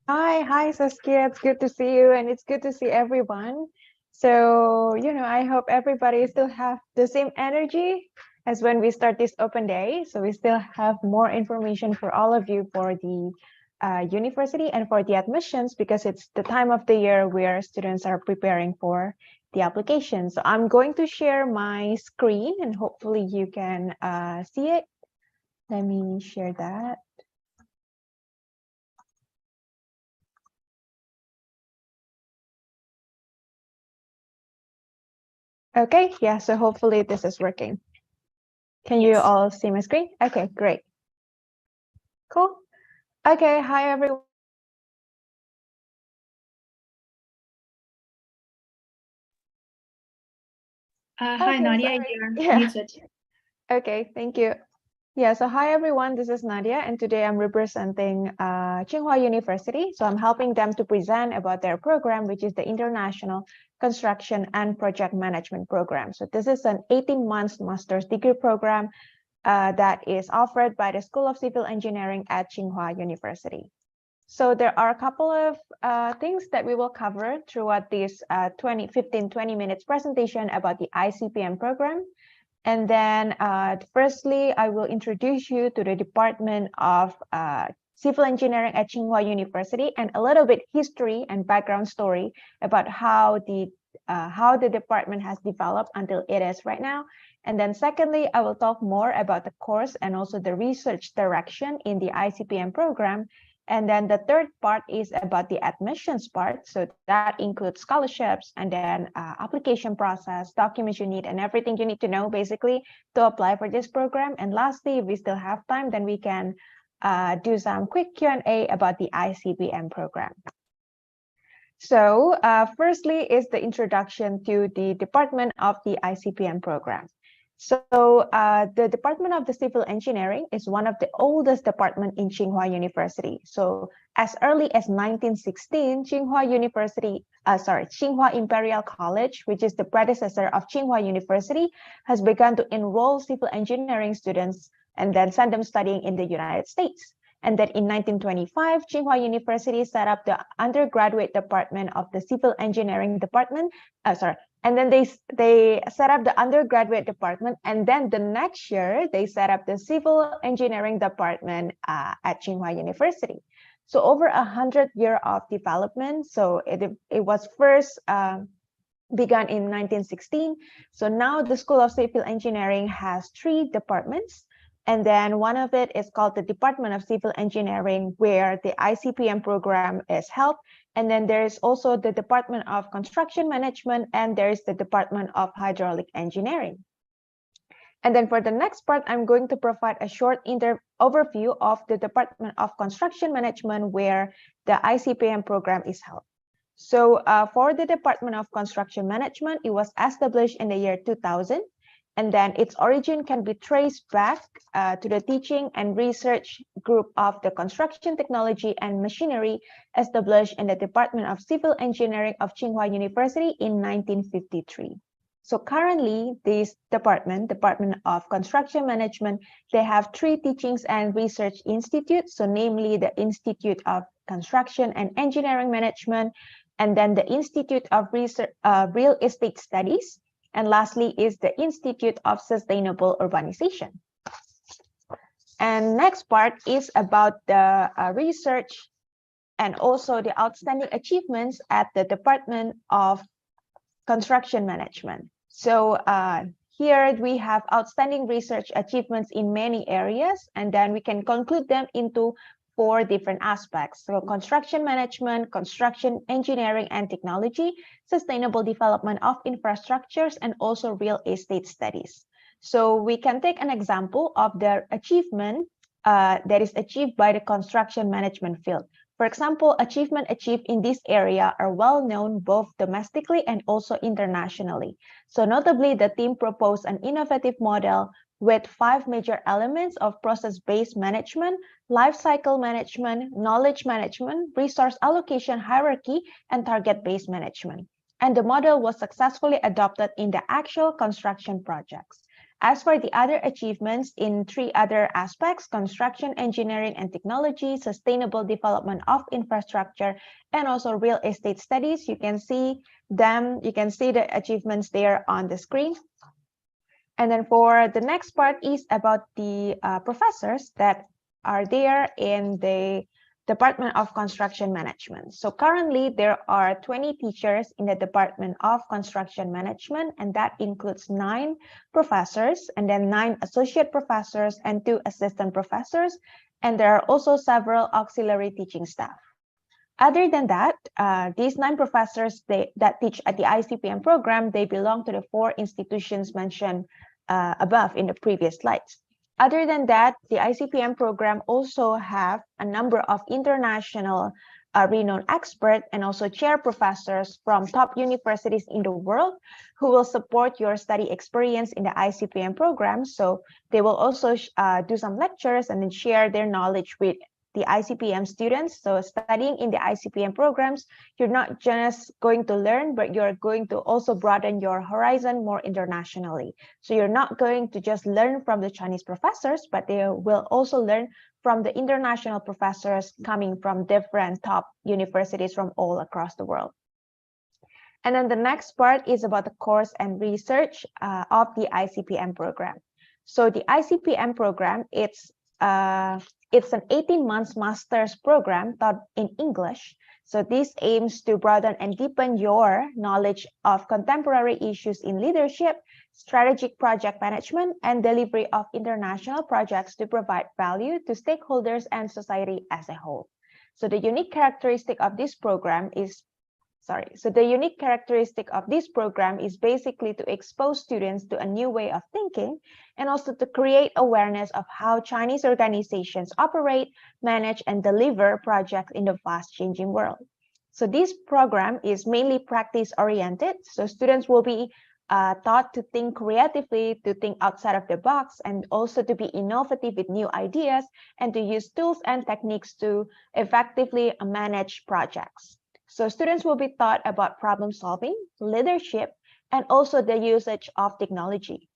Hi, Saskia. It's good to see you, and it's good to see everyone. So, I hope everybody still have the same energy as when we start this open day. So we still have more information for all of you for the university and for the admissions, because it's the time of the year where students are preparing for the application. So I'm going to share my screen and hopefully you can see it. Let me share that. Okay, yeah, so hopefully this is working. Can you all see my screen? Okay, great. Cool. Okay, hi everyone. Hi, Nadia, you're muted. Okay, thank you. Yeah, so hi everyone, this is Nadia, and today I'm representing Tsinghua University. So I'm helping them to present about their program, which is the International Construction and Project Management Program. So this is an 18-month master's degree program that is offered by the School of Civil Engineering at Tsinghua University. So there are a couple of things that we will cover throughout this 15-20 minutes presentation about the ICPM program. And then firstly, I will introduce you to the Department of Civil Engineering at Tsinghua University and a little bit history and background story about how the department has developed until it is right now. And then secondly, I will talk more about the course and also the research direction in the ICPM program. And then the third part is about the admissions part. So that includes scholarships and then application process, documents you need, and everything you need to know basically to apply for this program. And lastly, if we still have time, then we can do some quick Q&A about the ICPM program. So firstly is the introduction to the Department of the ICPM program. So the Department of the Civil Engineering is one of the oldest departments in Tsinghua University. So as early as 1916, Tsinghua Imperial College, which is the predecessor of Tsinghua University, has begun to enroll civil engineering students and then send them studying in the United States. And then in 1925, Tsinghua University set up the undergraduate department of the Civil Engineering Department. And then they set up the undergraduate department. And then the next year, they set up the Civil Engineering Department at Tsinghua University. So over 100 years of development. So it was first begun in 1916. So now the School of Civil Engineering has 3 departments. And then one of it is called the Department of Civil Engineering, where the ICPM program is held. And then there's also the Department of Construction Management, and there's the Department of Hydraulic Engineering. And then for the next part, I'm going to provide a short overview of the Department of Construction Management, where the ICPM program is held. So for the Department of Construction Management, it was established in the year 2000. And then its origin can be traced back to the teaching and research group of the Construction Technology and Machinery established in the Department of Civil Engineering of Tsinghua University in 1953. So currently, this Department of Construction Management, they have 3 teachings and research institutes. So namely the Institute of Construction and Engineering Management, and then the Institute of Real Estate Studies, and lastly is the Institute of Sustainable Urbanization. And next part is about the research and also the outstanding achievements at the Department of Construction Management. So here we have outstanding research achievements in many areas, and then we can conclude them into 4 different aspects. So construction management, construction engineering and technology, sustainable development of infrastructures, and also real estate studies. So we can take an example of the achievement that is achieved by the construction management field. For example, achievement achieved in this area are well known both domestically and also internationally. So notably, the team proposed an innovative model with 5 major elements of process-based management, life cycle management, knowledge management, resource allocation hierarchy, and target-based management. And the model was successfully adopted in the actual construction projects. As for the other achievements in 3 other aspects, construction, engineering and technology, sustainable development of infrastructure, and also real estate studies, you can see them, you can see the achievements there on the screen. And then for the next part is about the professors that are there in the Department of Construction Management. So currently there are 20 teachers in the Department of Construction Management, and that includes 9 professors and then 9 associate professors and 2 assistant professors. And there are also several auxiliary teaching staff. Other than that, these 9 professors that teach at the ICPM program, they belong to the 4 institutions mentioned above in the previous slides. Other than that, the ICPM program also have a number of international renowned experts and also chair professors from top universities in the world who will support your study experience in the ICPM program. So they will also do some lectures and then share their knowledge with the ICPM students. So studying in the ICPM programs, you're not just going to learn, but you're going to also broaden your horizon more internationally. So you're not going to just learn from the Chinese professors, but they will also learn from the international professors coming from different top universities from all across the world. And then the next part is about the course and research of the ICPM program. So the ICPM program, it's an 18-month master's program taught in English. So this aims to broaden and deepen your knowledge of contemporary issues in leadership, strategic project management, and delivery of international projects to provide value to stakeholders and society as a whole. So the unique characteristic of this program is basically to expose students to a new way of thinking and also to create awareness of how Chinese organizations operate, manage, and deliver projects in the fast-changing world. So this program is mainly practice-oriented. So students will be taught to think creatively, to think outside of the box, and also to be innovative with new ideas and to use tools and techniques to effectively manage projects. So students will be taught about problem solving, leadership, and also the usage of technology.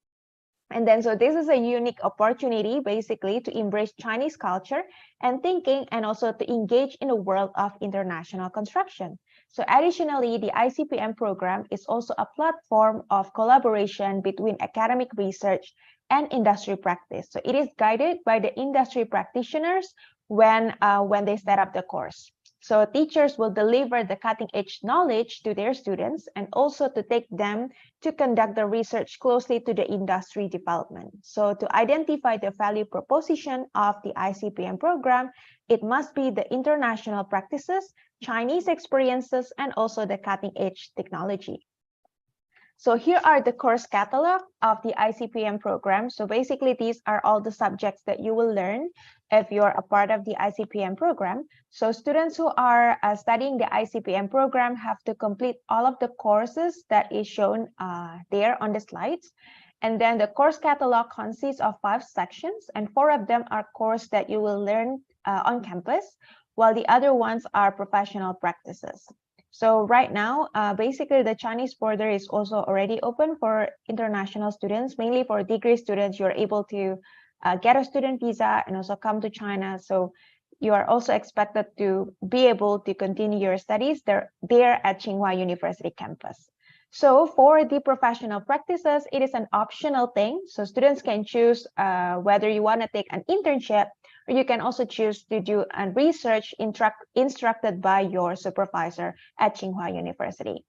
And then, so this is a unique opportunity basically to embrace Chinese culture and thinking and also to engage in the world of international construction. So additionally, the ICPM program is also a platform of collaboration between academic research and industry practice. So it is guided by the industry practitioners when they set up the course. So teachers will deliver the cutting-edge knowledge to their students and also to take them to conduct the research closely to the industry development. So to identify the value proposition of the ICPM program, it must be the international practices, Chinese experiences, and also the cutting-edge technology. So here are the course catalog of the ICPM program. So basically, these are all the subjects that you will learn if you're a part of the ICPM program. So students who are studying the ICPM program have to complete all of the courses that is shown there on the slides. And then the course catalog consists of 5 sections, and 4 of them are courses that you will learn on campus, while the other ones are professional practices. So right now, basically the Chinese border is also already open for international students, mainly for degree students. You're able to get a student visa and also come to China. So you are also expected to be able to continue your studies there at Tsinghua University campus. So for the professional practices, it is an optional thing. So students can choose whether you want to take an internship, or you can also choose to do a research instructed by your supervisor at Tsinghua University.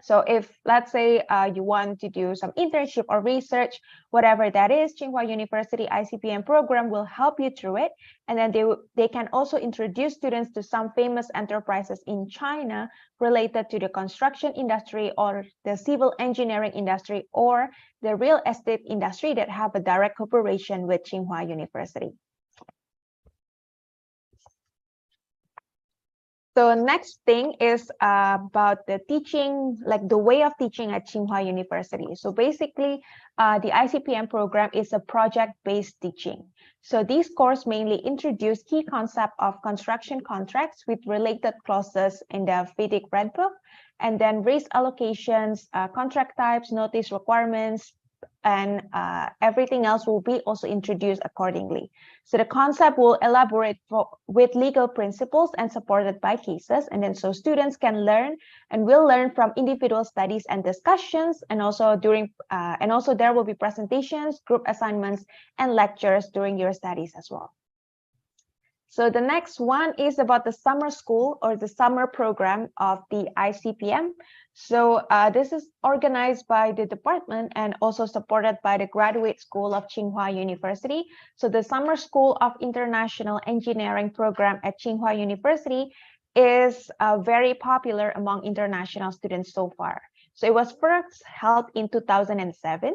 So if, let's say, you want to do some internship or research, whatever that is, Tsinghua University ICPM program will help you through it. And then they can also introduce students to some famous enterprises in China related to the construction industry or the civil engineering industry or the real estate industry that have a direct cooperation with Tsinghua University. So next thing is about the teaching, like the way of teaching at Tsinghua University. So basically, the ICPM program is a project-based teaching. So these courses mainly introduce key concept of construction contracts with related clauses in the FIDIC Red Book, and then risk allocations, contract types, notice requirements, and everything else will be also introduced accordingly. So the concept will elaborate with legal principles and supported by cases. And then so students can learn and will learn from individual studies and discussions. And also there will be presentations, group assignments, and lectures during your studies as well. So the next one is about the summer school or the summer program of the ICPM. So this is organized by the department and also supported by the Graduate School of Tsinghua University. So the Summer School of International Engineering program at Tsinghua University is very popular among international students so far. So it was first held in 2007.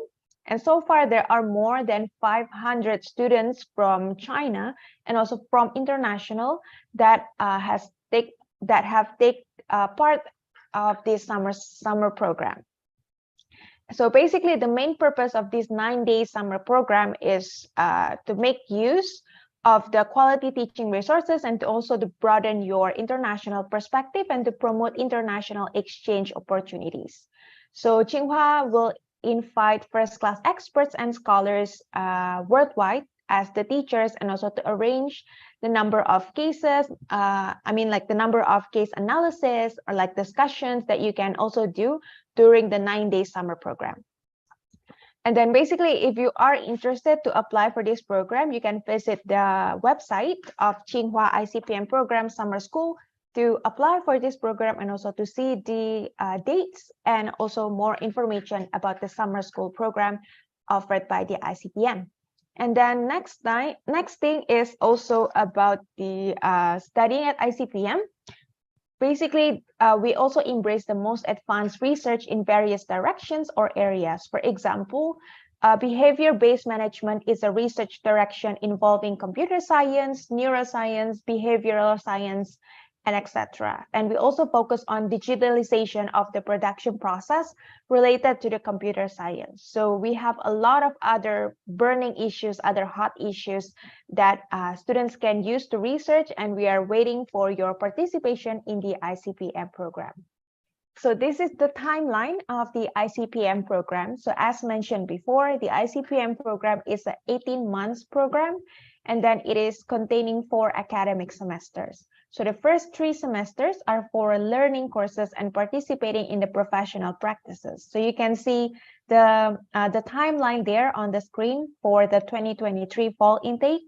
And so far, there are more than 500 students from China and also from international that have taken part of this summer program. So basically, the main purpose of this 9-day summer program is to make use of the quality teaching resources and to also to broaden your international perspective and to promote international exchange opportunities. So Tsinghua will invite first-class experts and scholars worldwide as the teachers and also to arrange the number of cases, like the number of case analysis or like discussions that you can also do during the 9-day summer program. And then basically, if you are interested to apply for this program, you can visit the website of Tsinghua ICPM Program Summer School to apply for this program and also to see the dates and also more information about the summer school program offered by the ICPM. And then next thing is also about the studying at ICPM. Basically, we also embrace the most advanced research in various directions or areas. For example, behavior-based management is a research direction involving computer science, neuroscience, behavioral science, and etc. And we also focus on digitalization of the production process related to the computer science. So we have a lot of other burning issues, other hot issues that students can use to research, and we are waiting for your participation in the ICPM program. So this is the timeline of the ICPM program. So as mentioned before, the ICPM program is an 18 months program, and then it is containing 4 academic semesters. So the first 3 semesters are for learning courses and participating in the professional practices. So you can see the timeline there on the screen for the 2023 fall intake.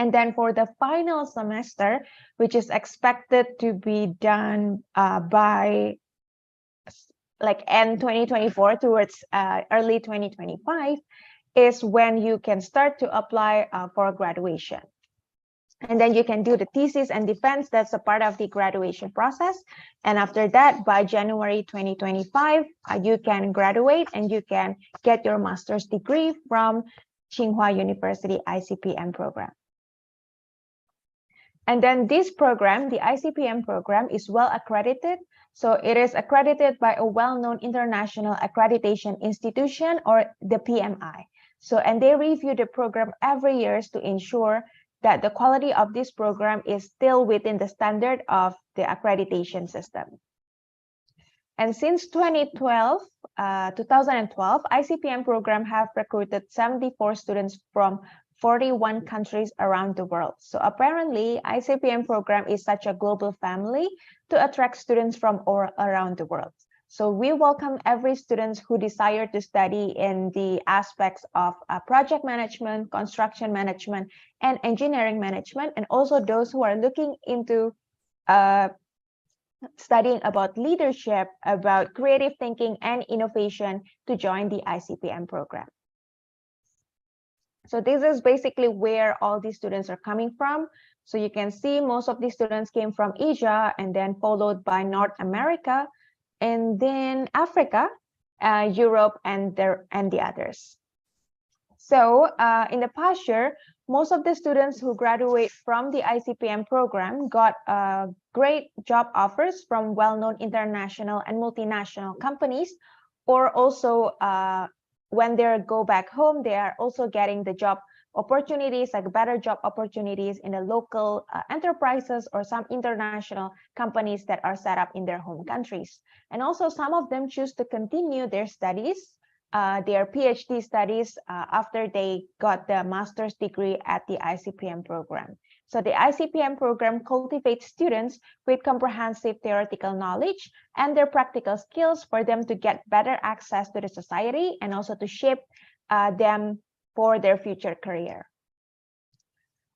And then for the final semester, which is expected to be done by like end 2024 towards early 2025, is when you can start to apply for graduation. And then you can do the thesis and defense. That's a part of the graduation process. And after that, by January 2025, you can graduate and you can get your master's degree from Tsinghua University ICPM program. And then this program, the ICPM program, is well accredited. So it is accredited by a well-known international accreditation institution, or the PMI. So, and they review the program every year to ensure that the quality of this program is still within the standard of the accreditation system. And since 2012, ICPM program have recruited 74 students from 41 countries around the world. So apparently, ICPM program is such a global family to attract students from all around the world. So we welcome every student who desire to study in the aspects of project management, construction management, and engineering management, and also those who are looking into studying about leadership, about creative thinking and innovation to join the ICPM program. So this is basically where all these students are coming from. So you can see most of these students came from Asia, and then followed by North America, and then Africa, Europe, and the others. So in the past year, most of the students who graduate from the ICPM program got great job offers from well-known international and multinational companies, or also when they go back home, they are also getting the job opportunities, like better job opportunities in the local enterprises or some international companies that are set up in their home countries. And also some of them choose to continue their studies, their PhD studies after they got the master's degree at the ICPM program. So the ICPM program cultivates students with comprehensive theoretical knowledge and their practical skills for them to get better access to the society and also to shape them for their future career.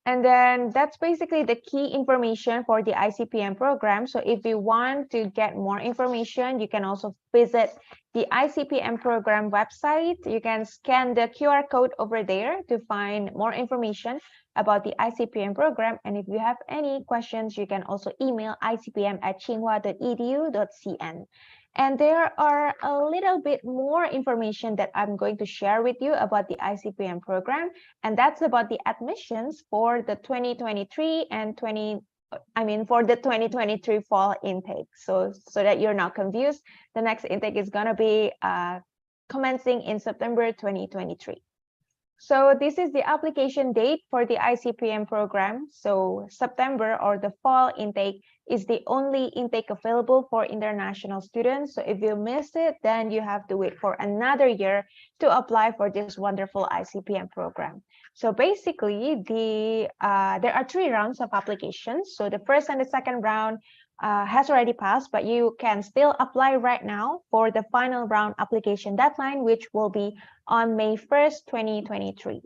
And then that's basically the key information for the ICPM program. So if you want to get more information, you can also visit the ICPM program website. You can scan the QR code over there to find more information about the ICPM program. And if you have any questions, you can also email icpm@tsinghua.edu.cn. And there are a little bit more information that I'm going to share with you about the ICPM program. And that's about the admissions for the 2023 and for the 2023 fall intake. So that you're not confused, the next intake is going to be commencing in September 2023. So this is the application date for the ICPM program. So September, or the fall intake, is the only intake available for international students. So if you miss it, then you have to wait for another year to apply for this wonderful ICPM program. So basically, there are 3 rounds of applications. So the first and the second round has already passed, but you can still apply right now for the final round application deadline, which will be on May 1st, 2023.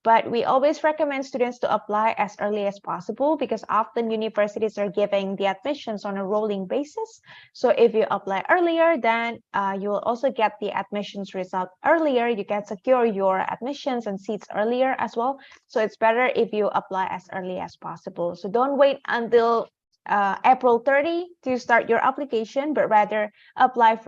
But we always recommend students to apply as early as possible, because often universities are giving the admissions on a rolling basis. So if you apply earlier, then you will also get the admissions result earlier. You can secure your admissions and seats earlier as well. So it's better if you apply as early as possible. So don't wait until April 30 to start your application, but rather apply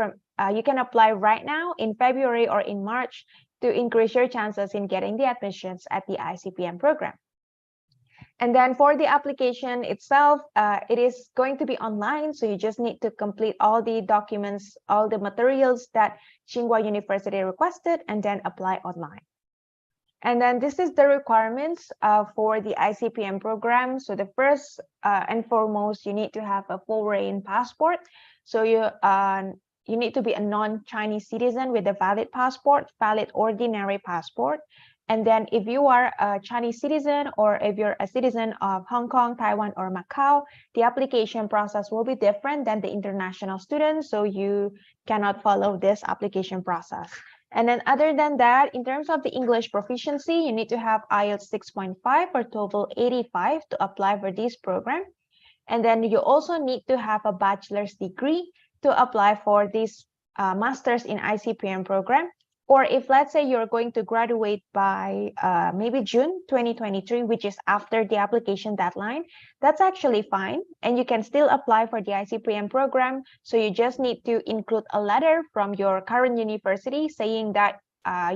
you can apply right now in February or in March to increase your chances in getting the admissions at the ICPM program. And then for the application itself, it is going to be online. So you just need to complete all the documents, all the materials that Tsinghua University requested, and then apply online. And then this is the requirements for the ICPM program. So the first and foremost, you need to have a foreign passport. So you need to be a non-Chinese citizen with a valid passport, valid ordinary passport. And then if you are a Chinese citizen, or if you're a citizen of Hong Kong, Taiwan, or Macau, the application process will be different than the international students. So you cannot follow this application process. And then other than that, in terms of the English proficiency, you need to have IELTS 6.5 or TOEFL 85 to apply for this program. And then you also need to have a bachelor's degree to apply for this master's in ICPM program. Or if, let's say, you're going to graduate by maybe June 2023, which is after the application deadline, that's actually fine. And you can still apply for the ICPM program. So you just need to include a letter from your current university saying that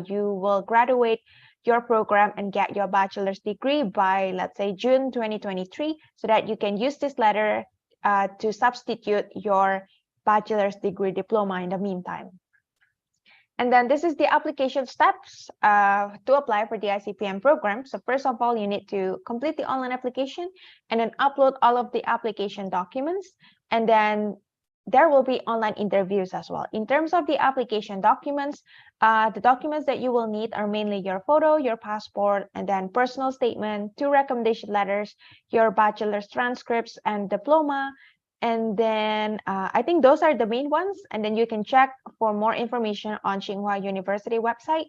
you will graduate your program and get your bachelor's degree by, let's say, June 2023, so that you can use this letter to substitute your bachelor's degree diploma in the meantime. And then this is the application steps to apply for the ICPM program. So first of all, you need to complete the online application and then upload all of the application documents. And then there will be online interviews as well. In terms of the application documents, the documents that you will need are mainly your photo, your passport, and then personal statement, 2 recommendation letters, your bachelor's transcripts and diploma. And then I think those are the main ones. And then you can check for more information on Tsinghua University website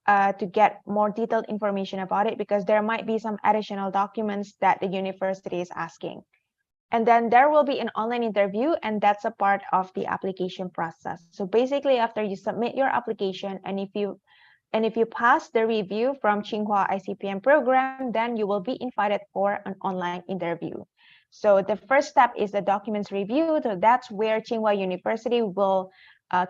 to get more detailed information about it, because there might be some additional documents that the university is asking. And then there will be an online interview, and that's a part of the application process. So basically, after you submit your application, and if you pass the review from Tsinghua ICPM program, then you will be invited for an online interview. So the first step is the documents review. So that's where Tsinghua University will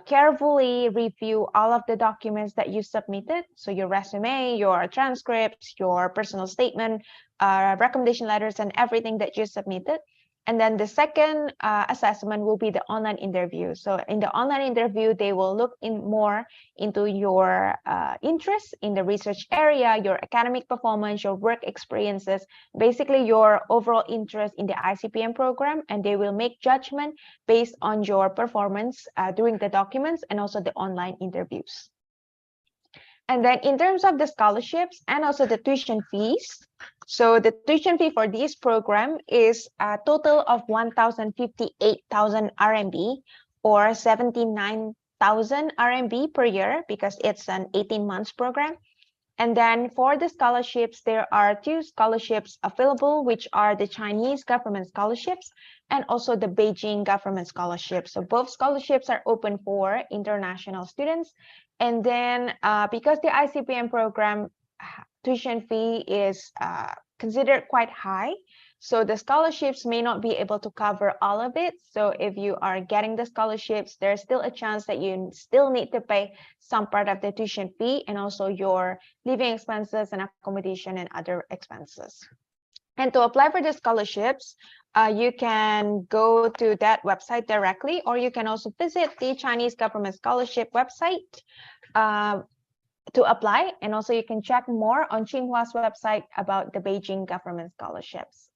carefully review all of the documents that you submitted. So your resume, your transcripts, your personal statement, recommendation letters, and everything that you submitted. And then the second assessment will be the online interview. So in the online interview, they will look more into your interests in the research area, your academic performance, your work experiences, basically your overall interest in the ICPM program, and they will make judgment based on your performance during the documents and also the online interviews. And then in terms of the scholarships and also the tuition fees, so the tuition fee for this program is a total of 1,058,000 RMB or 79,000 RMB per year, because it's an 18 months program. And then for the scholarships, there are 2 scholarships available, which are the Chinese government scholarships and also the Beijing government scholarships. So both scholarships are open for international students. And then because the ICPM program tuition fee is considered quite high, so the scholarships may not be able to cover all of it. So if you are getting the scholarships, there's still a chance that you still need to pay some part of the tuition fee and also your living expenses and accommodation and other expenses. And to apply for the scholarships, you can go to that website directly, or you can also visit the Chinese government scholarship website to apply. And also you can check more on Tsinghua's website about the Beijing government scholarships.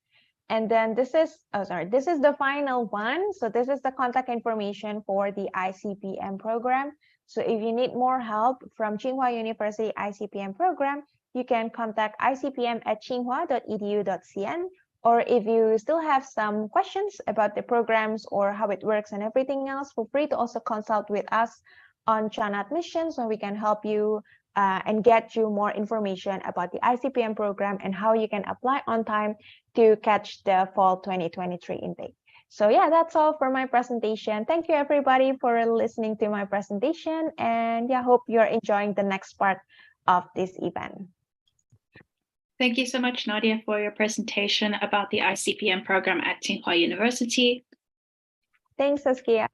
And then this is the final one. So this is the contact information for the ICPM program. So if you need more help from Tsinghua University ICPM program, you can contact icpm@tsinghua.edu.cn. Or if you still have some questions about the programs or how it works and everything else, feel free to also consult with us on Chan Admissions, so we can help you and get you more information about the ICPM program and how you can apply on time to catch the fall 2023 intake. So yeah, that's all for my presentation. Thank you everybody for listening to my presentation, and yeah, hope you're enjoying the next part of this event. Thank you so much, Nadia, for your presentation about the ICPM program at Tsinghua University. Thanks, Saskia.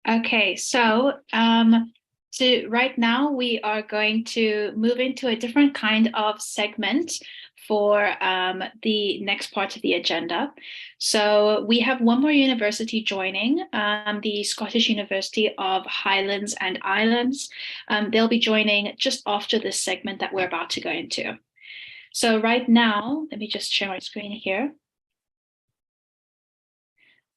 Okay, so right now we are going to move into a different kind of segment for the next part of the agenda. So we have one more university joining, the Scottish University of Highlands and Islands. They'll be joining just after this segment that we're about to go into. So right now, let me just share my screen here.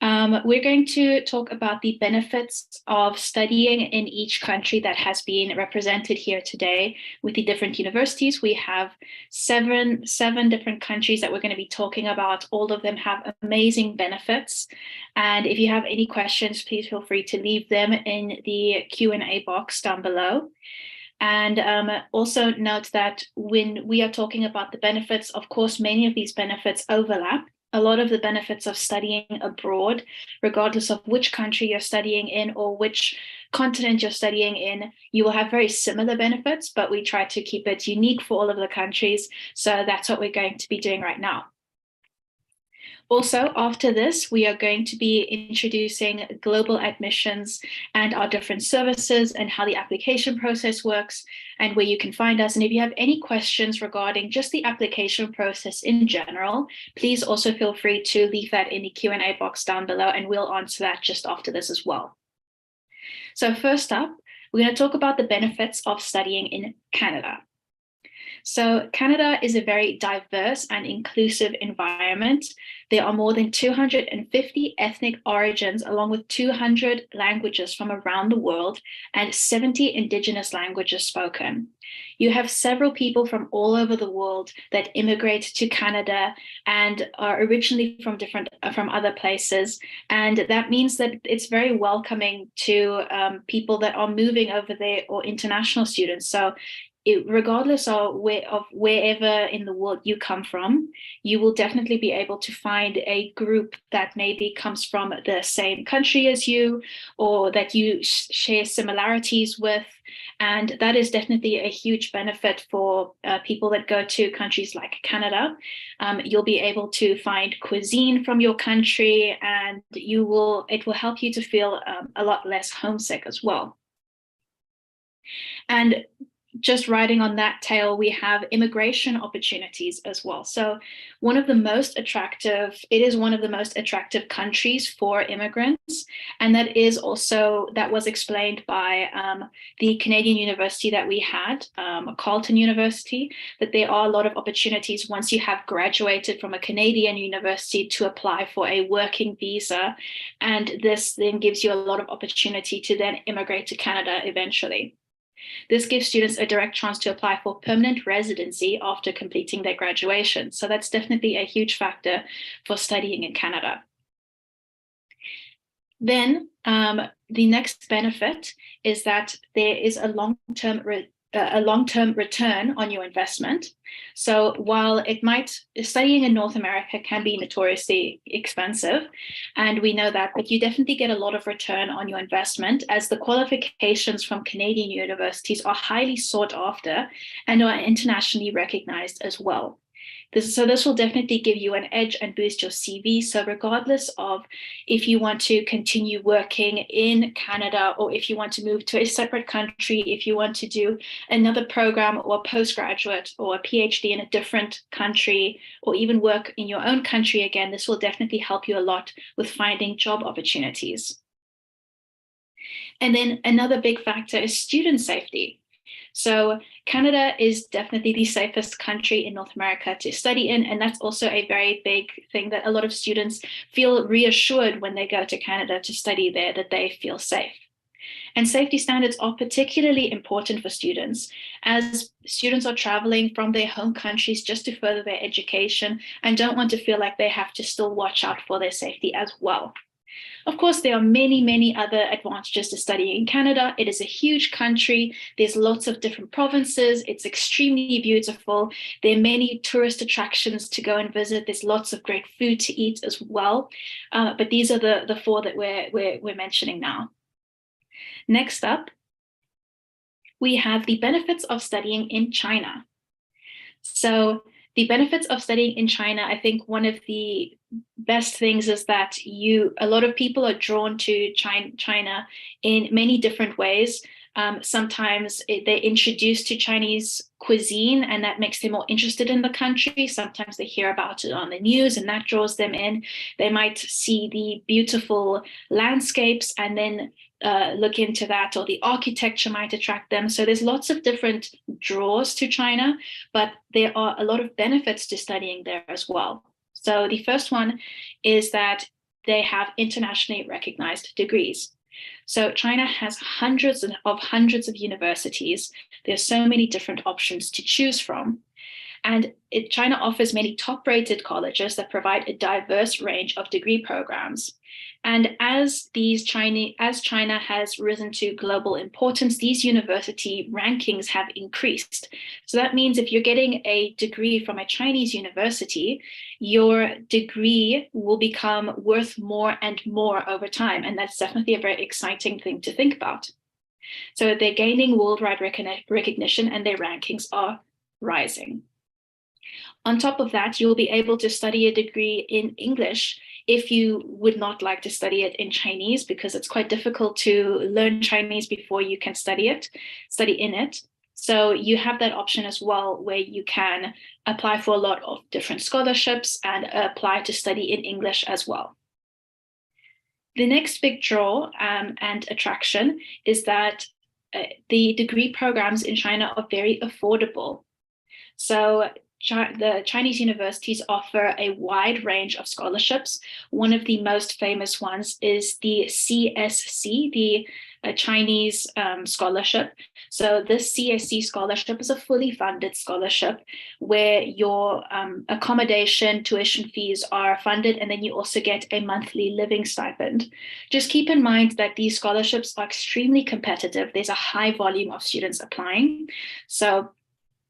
We're going to talk about the benefits of studying in each country that has been represented here today with the different universities. We have seven different countries that we're going to be talking about. All of them have amazing benefits. And if you have any questions, please feel free to leave them in the Q&A box down below. And also note that when we are talking about the benefits, of course, many of these benefits overlap. A lot of the benefits of studying abroad, regardless of which country you're studying in or which continent you're studying in, you will have very similar benefits, but we try to keep it unique for all of the countries. So that's what we're going to be doing right now. Also, after this, we are going to be introducing global admissions and our different services and how the application process works and where you can find us. And if you have any questions regarding just the application process in general, please also feel free to leave that in the Q&A box down below, and we'll answer that just after this as well. So first up, we're going to talk about the benefits of studying in Canada. So Canada is a very diverse and inclusive environment. There are more than 250 ethnic origins, along with 200 languages from around the world and 70 Indigenous languages spoken. You have several people from all over the world that immigrate to Canada and are originally from other places. And that means that it's very welcoming to people that are moving over there or international students. So regardless of wherever in the world you come from, you will definitely be able to find a group that maybe comes from the same country as you, or that you share similarities with. And that is definitely a huge benefit for people that go to countries like Canada. You'll be able to find cuisine from your country, and it will help you to feel a lot less homesick as well. And just riding on that tail, we have immigration opportunities as well. So it is one of the most attractive countries for immigrants. And that was explained by the Canadian university that we had, Carleton University, that there are a lot of opportunities once you have graduated from a Canadian university to apply for a working visa. And this then gives you a lot of opportunity to then immigrate to Canada eventually. This gives students a direct chance to apply for permanent residency after completing their graduation. So that's definitely a huge factor for studying in Canada. Then the next benefit is that there is a long-term return on your investment. So while studying in North America can be notoriously expensive, and we know that, but you definitely get a lot of return on your investment, as the qualifications from Canadian universities are highly sought after and are internationally recognized as well. This will definitely give you an edge and boost your CV. So regardless of if you want to continue working in Canada, or if you want to move to a separate country, if you want to do another program or postgraduate or a PhD in a different country, or even work in your own country again, this will definitely help you a lot with finding job opportunities. And then another big factor is student safety. So Canada is definitely the safest country in North America to study in, and that's also a very big thing that a lot of students feel reassured when they go to Canada to study there, that they feel safe. And safety standards are particularly important for students, as students are traveling from their home countries just to further their education and don't want to feel like they have to still watch out for their safety as well. Of course, there are many, many other advantages to studying in Canada. It is a huge country. There's lots of different provinces. It's extremely beautiful. There are many tourist attractions to go and visit. There's lots of great food to eat as well. But these are the four that we're mentioning now. Next up, we have the benefits of studying in China. So the benefits of studying in China, I think one of the best things is that a lot of people are drawn to China in many different ways. Sometimes they're introduced to Chinese cuisine, and that makes them more interested in the country. Sometimes they hear about it on the news, and that draws them in. They might see the beautiful landscapes and then look into that, or the architecture might attract them. So there's lots of different draws to China, but there are a lot of benefits to studying there as well. So the first one is that they have internationally recognized degrees. So China has hundreds of universities. There's so many different options to choose from. And China offers many top-rated colleges that provide a diverse range of degree programs. And as China has risen to global importance, these university rankings have increased. So that means if you're getting a degree from a Chinese university, your degree will become worth more and more over time. And that's definitely a very exciting thing to think about. So they're gaining worldwide recognition and their rankings are rising. On top of that, you'll be able to study a degree in English if you would not like to study it in Chinese, because it's quite difficult to learn Chinese before you can study in it. So you have that option as well, where you can apply for a lot of different scholarships and apply to study in English as well. The next big draw and attraction is that the degree programs in China are very affordable. So the Chinese universities offer a wide range of scholarships. One of the most famous ones is the CSC, the Chinese scholarship. So this CSC scholarship is a fully funded scholarship where your accommodation, tuition fees are funded, and then you also get a monthly living stipend. Just keep in mind that these scholarships are extremely competitive. There's a high volume of students applying. So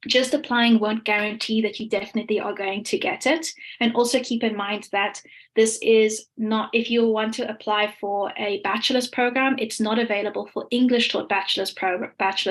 just applying won't guarantee that you definitely are going to get it. And also keep in mind that this is not, if you want to apply for a bachelor's program, it's not available for English taught bachelor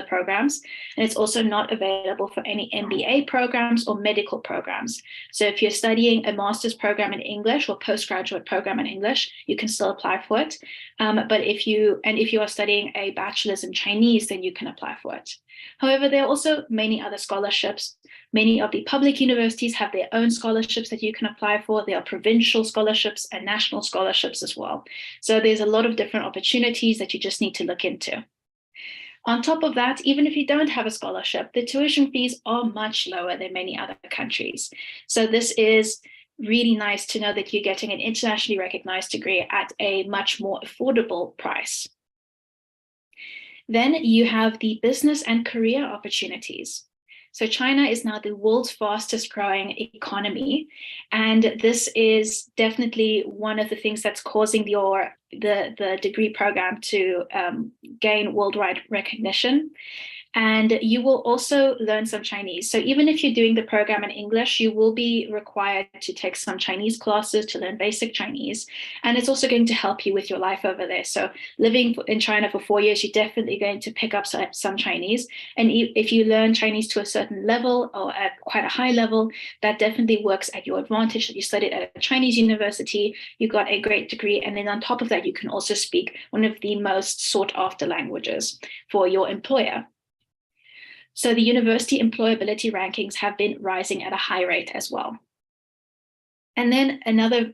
programs. And it's also not available for any MBA programs or medical programs. So if you're studying a master's program in English or postgraduate program in English, you can still apply for it. But if you are studying a bachelor's in Chinese, then you can apply for it. However, there are also many other scholarships. Many of the public universities have their own scholarships that you can apply for. There are provincial scholarships and national scholarships as well. So there's a lot of different opportunities that you just need to look into. On top of that, even if you don't have a scholarship, the tuition fees are much lower than many other countries. So this is really nice to know that you're getting an internationally recognized degree at a much more affordable price. Then you have the business and career opportunities. So China is now the world's fastest growing economy. And this is definitely one of the things that's causing the degree program to gain worldwide recognition. And you will also learn some Chinese. So even if you're doing the program in English, you will be required to take some Chinese classes to learn basic Chinese. And it's also going to help you with your life over there. So living in China for 4 years, you're definitely going to pick up some Chinese. And if you learn Chinese to a certain level or at quite a high level, that definitely works at your advantage. That you studied at a Chinese university, you got a great degree. And then on top of that, you can also speak one of the most sought after languages for your employer. So the university employability rankings have been rising at a high rate as well. And then another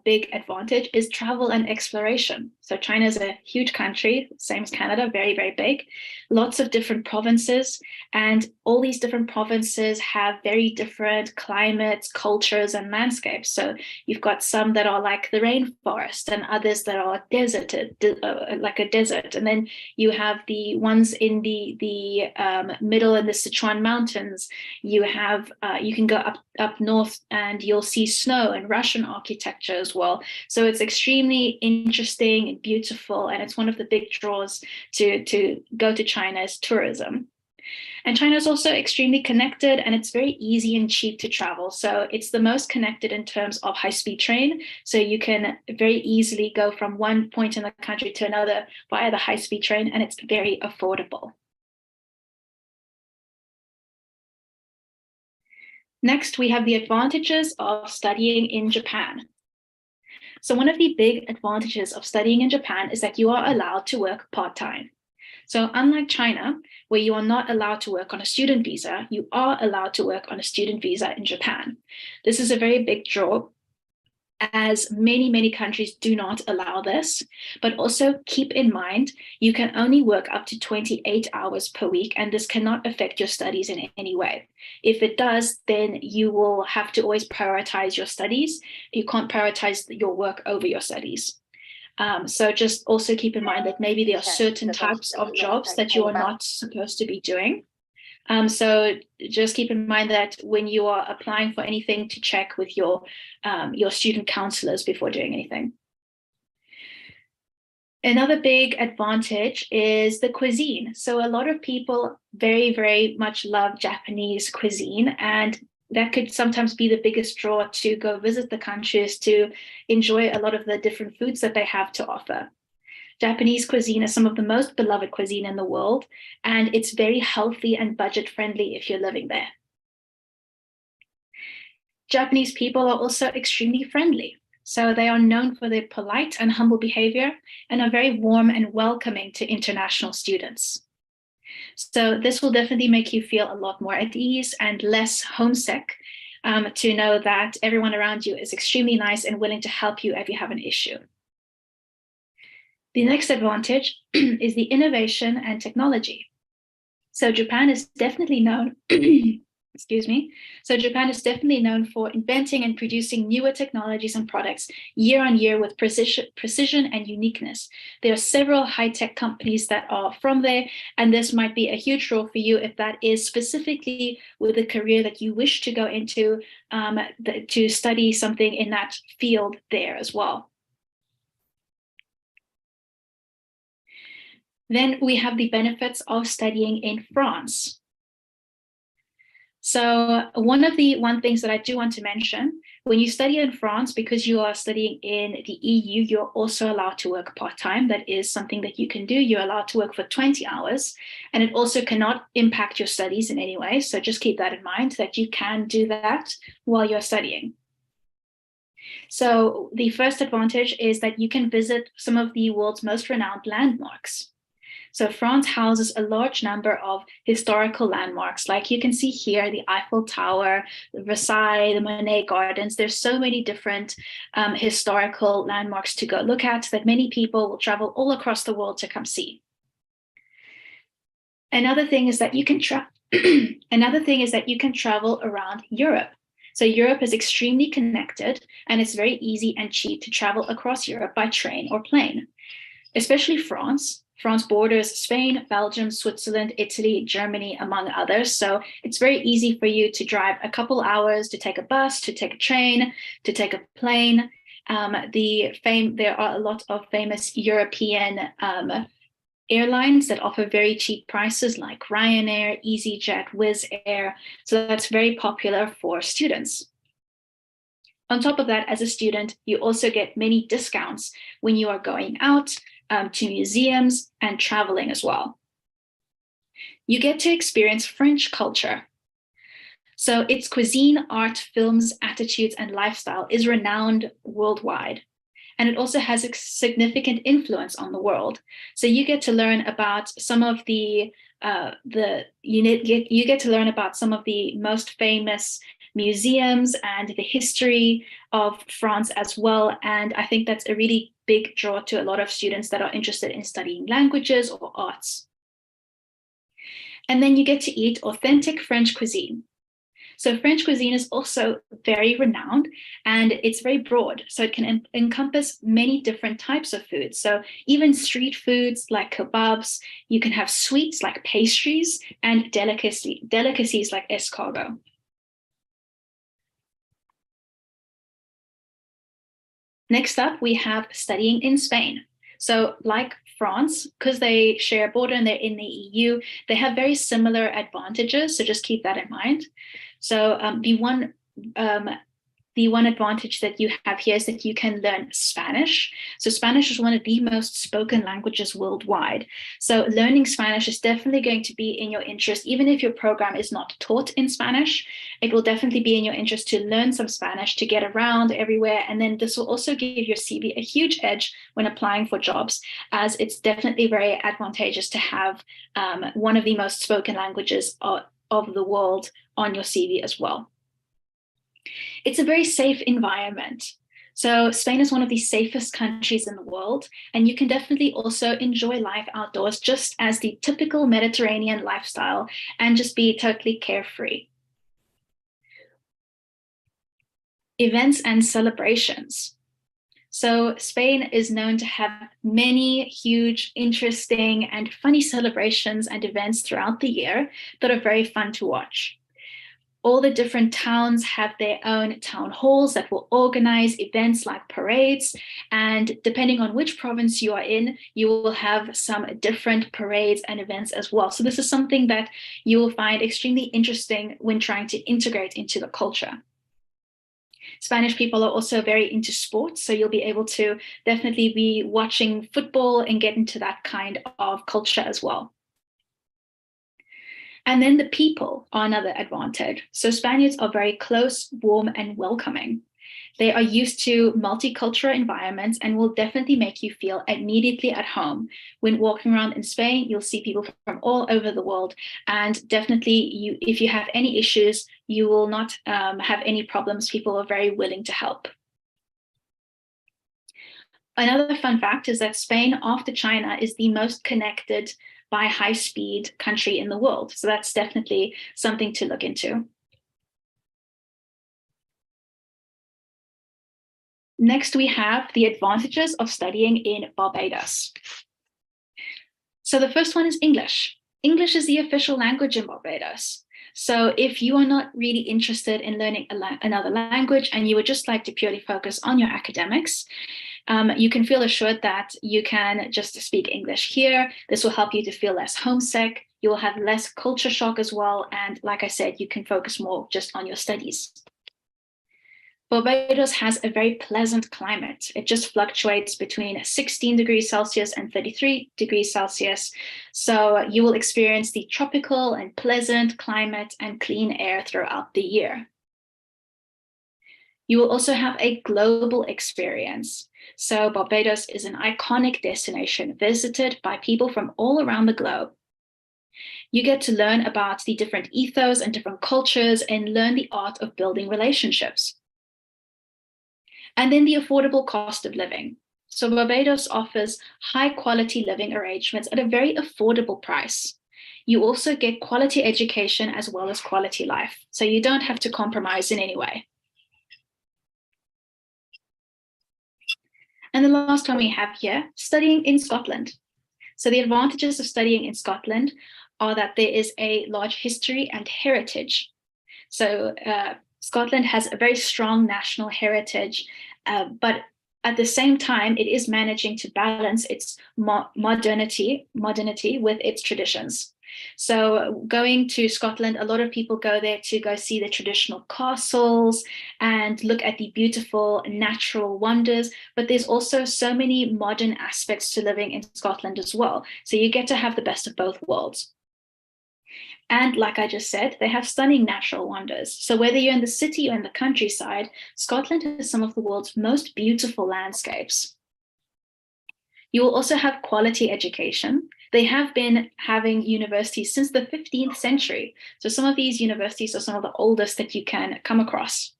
big advantage is travel and exploration. So China is a huge country, same as Canada, very, very big, lots of different provinces, and all these different provinces have very different climates, cultures, and landscapes. So you've got some that are like the rainforest and others that are deserted, like a desert. And then you have the ones in the middle in the Sichuan mountains. You have, you can go up north and you'll see snow and Russian architecture as well. So it's extremely interesting and beautiful, and it's one of the big draws to go to China is tourism. And China is also extremely connected, and it's very easy and cheap to travel. So it's the most connected in terms of high-speed train. So you can very easily go from one point in the country to another via the high-speed train, and it's very affordable. Next, we have the advantages of studying in Japan. So one of the big advantages of studying in Japan is that you are allowed to work part-time. So unlike China, where you are not allowed to work on a student visa, you are allowed to work on a student visa in Japan. This is a very big draw as many countries do not allow this. But also keep in mind, you can only work up to 28 hours per week, and this cannot affect your studies in any way. If it does, then you will have to always prioritize your studies. You can't prioritize your work over your studies. So just also keep in mind that maybe there are certain types of jobs that you are not supposed to be doing. So just keep in mind that when you are applying for anything, to check with your student counselors before doing anything. Another big advantage is the cuisine. So a lot of people very much love Japanese cuisine, and that could sometimes be the biggest draw to go visit the countries, to enjoy a lot of the different foods that they have to offer. Japanese cuisine is some of the most beloved cuisine in the world, and it's very healthy and budget friendly if you're living there. Japanese people are also extremely friendly. So they are known for their polite and humble behavior and are very warm and welcoming to international students. So this will definitely make you feel a lot more at ease and less homesick, to know that everyone around you is extremely nice and willing to help you if you have an issue. The next advantage is the innovation and technology. So Japan is definitely known, excuse me. So Japan is definitely known for inventing and producing newer technologies and products year on year with precision and uniqueness. There are several high-tech companies that are from there, and this might be a huge draw for you if that is specifically with a career that you wish to go into, to study something in that field there as well. Then we have the benefits of studying in France. So one things that I do want to mention, when you study in France, because you are studying in the EU, you're also allowed to work part-time. That is something that you can do. You're allowed to work for 20 hours, and it also cannot impact your studies in any way. So just keep that in mind, that you can do that while you're studying. So the first advantage is that you can visit some of the world's most renowned landmarks. So France houses a large number of historical landmarks, like you can see here, the Eiffel Tower, the Versailles, the Monet Gardens. There's so many different historical landmarks to go look at that many people will travel all across the world to come see. Another thing is that you can travel around Europe. So Europe is extremely connected, and it's very easy and cheap to travel across Europe by train or plane, especially France. France borders Spain, Belgium, Switzerland, Italy, Germany, among others. So it's very easy for you to drive a couple hours, to take a bus, to take a train, to take a plane. There are a lot of famous European airlines that offer very cheap prices, like Ryanair, EasyJet, Wizz Air. So that's very popular for students. On top of that, as a student, you also get many discounts when you are going out to museums and traveling as well. You get to experience French culture. So its cuisine, art, films, attitudes, and lifestyle is renowned worldwide. And it also has a significant influence on the world. So you get to learn about some of the most famous museums and the history of France as well. And I think that's a really big draw to a lot of students that are interested in studying languages or arts. And then you get to eat authentic French cuisine. So French cuisine is also very renowned, and it's very broad. So it can encompass many different types of foods. So even street foods like kebabs, you can have sweets like pastries, and delicacies like escargot. Next up, we have studying in Spain. So like France, because they share a border and they're in the EU, they have very similar advantages. So just keep that in mind. So the one advantage that you have here is that you can learn Spanish. So Spanish is one of the most spoken languages worldwide. So learning Spanish is definitely going to be in your interest. Even if your program is not taught in Spanish, it will definitely be in your interest to learn some Spanish, to get around everywhere. And then this will also give your CV a huge edge when applying for jobs, as it's definitely very advantageous to have one of the most spoken languages of the world on your CV as well. It's a very safe environment. So Spain is one of the safest countries in the world, and you can definitely also enjoy life outdoors just as the typical Mediterranean lifestyle and just be totally carefree. Events and celebrations. So Spain is known to have many huge, interesting, and funny celebrations and events throughout the year that are very fun to watch. All the different towns have their own town halls that will organize events like parades. And depending on which province you are in, you will have some different parades and events as well. So this is something that you will find extremely interesting when trying to integrate into the culture. Spanish people are also very into sports, so you'll be able to definitely be watching football and get into that kind of culture as well. And then the people are another advantage. So Spaniards are very close, warm, and welcoming. They are used to multicultural environments and will definitely make you feel immediately at home. When walking around in Spain, you'll see people from all over the world. And definitely, if you have any issues, you will not have any problems. People are very willing to help. Another fun fact is that Spain, after China, is the most connected by high-speed country in the world. So that's definitely something to look into. Next, we have the advantages of studying in Barbados. So the first one is English. English is the official language in Barbados. So if you are not really interested in learning another language and you would just like to purely focus on your academics, you can feel assured that you can just speak English here. This will help you to feel less homesick. You will have less culture shock as well. And like I said, you can focus more just on your studies. Barbados has a very pleasant climate. It just fluctuates between 16 degrees Celsius and 33 degrees Celsius. So you will experience the tropical and pleasant climate and clean air throughout the year. You will also have a global experience. So Barbados is an iconic destination visited by people from all around the globe. You get to learn about the different ethos and different cultures and learn the art of building relationships. And then the affordable cost of living. So Barbados offers high quality living arrangements at a very affordable price. You also get quality education as well as quality life. So you don't have to compromise in any way. And the last one we have here, studying in Scotland. So the advantages of studying in Scotland are that there is a large history and heritage. So Scotland has a very strong national heritage, but at the same time, it is managing to balance its modernity with its traditions. So going to Scotland, a lot of people go there to go see the traditional castles and look at the beautiful natural wonders, but there's also so many modern aspects to living in Scotland as well. So you get to have the best of both worlds. And like I just said, they have stunning natural wonders. So whether you're in the city or in the countryside, Scotland has some of the world's most beautiful landscapes. You will also have quality education. They have been having universities since the 15th century. So some of these universities are some of the oldest that you can come across.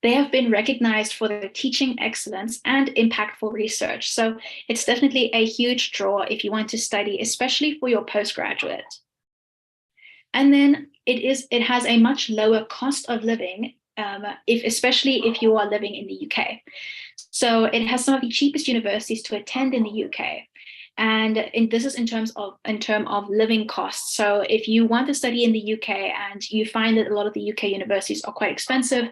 They have been recognized for their teaching excellence and impactful research. So it's definitely a huge draw if you want to study, especially for your postgraduate. And then it has a much lower cost of living, especially if you are living in the UK. So it has some of the cheapest universities to attend in the UK. And this is in terms of living costs. So if you want to study in the UK and you find that a lot of the UK universities are quite expensive,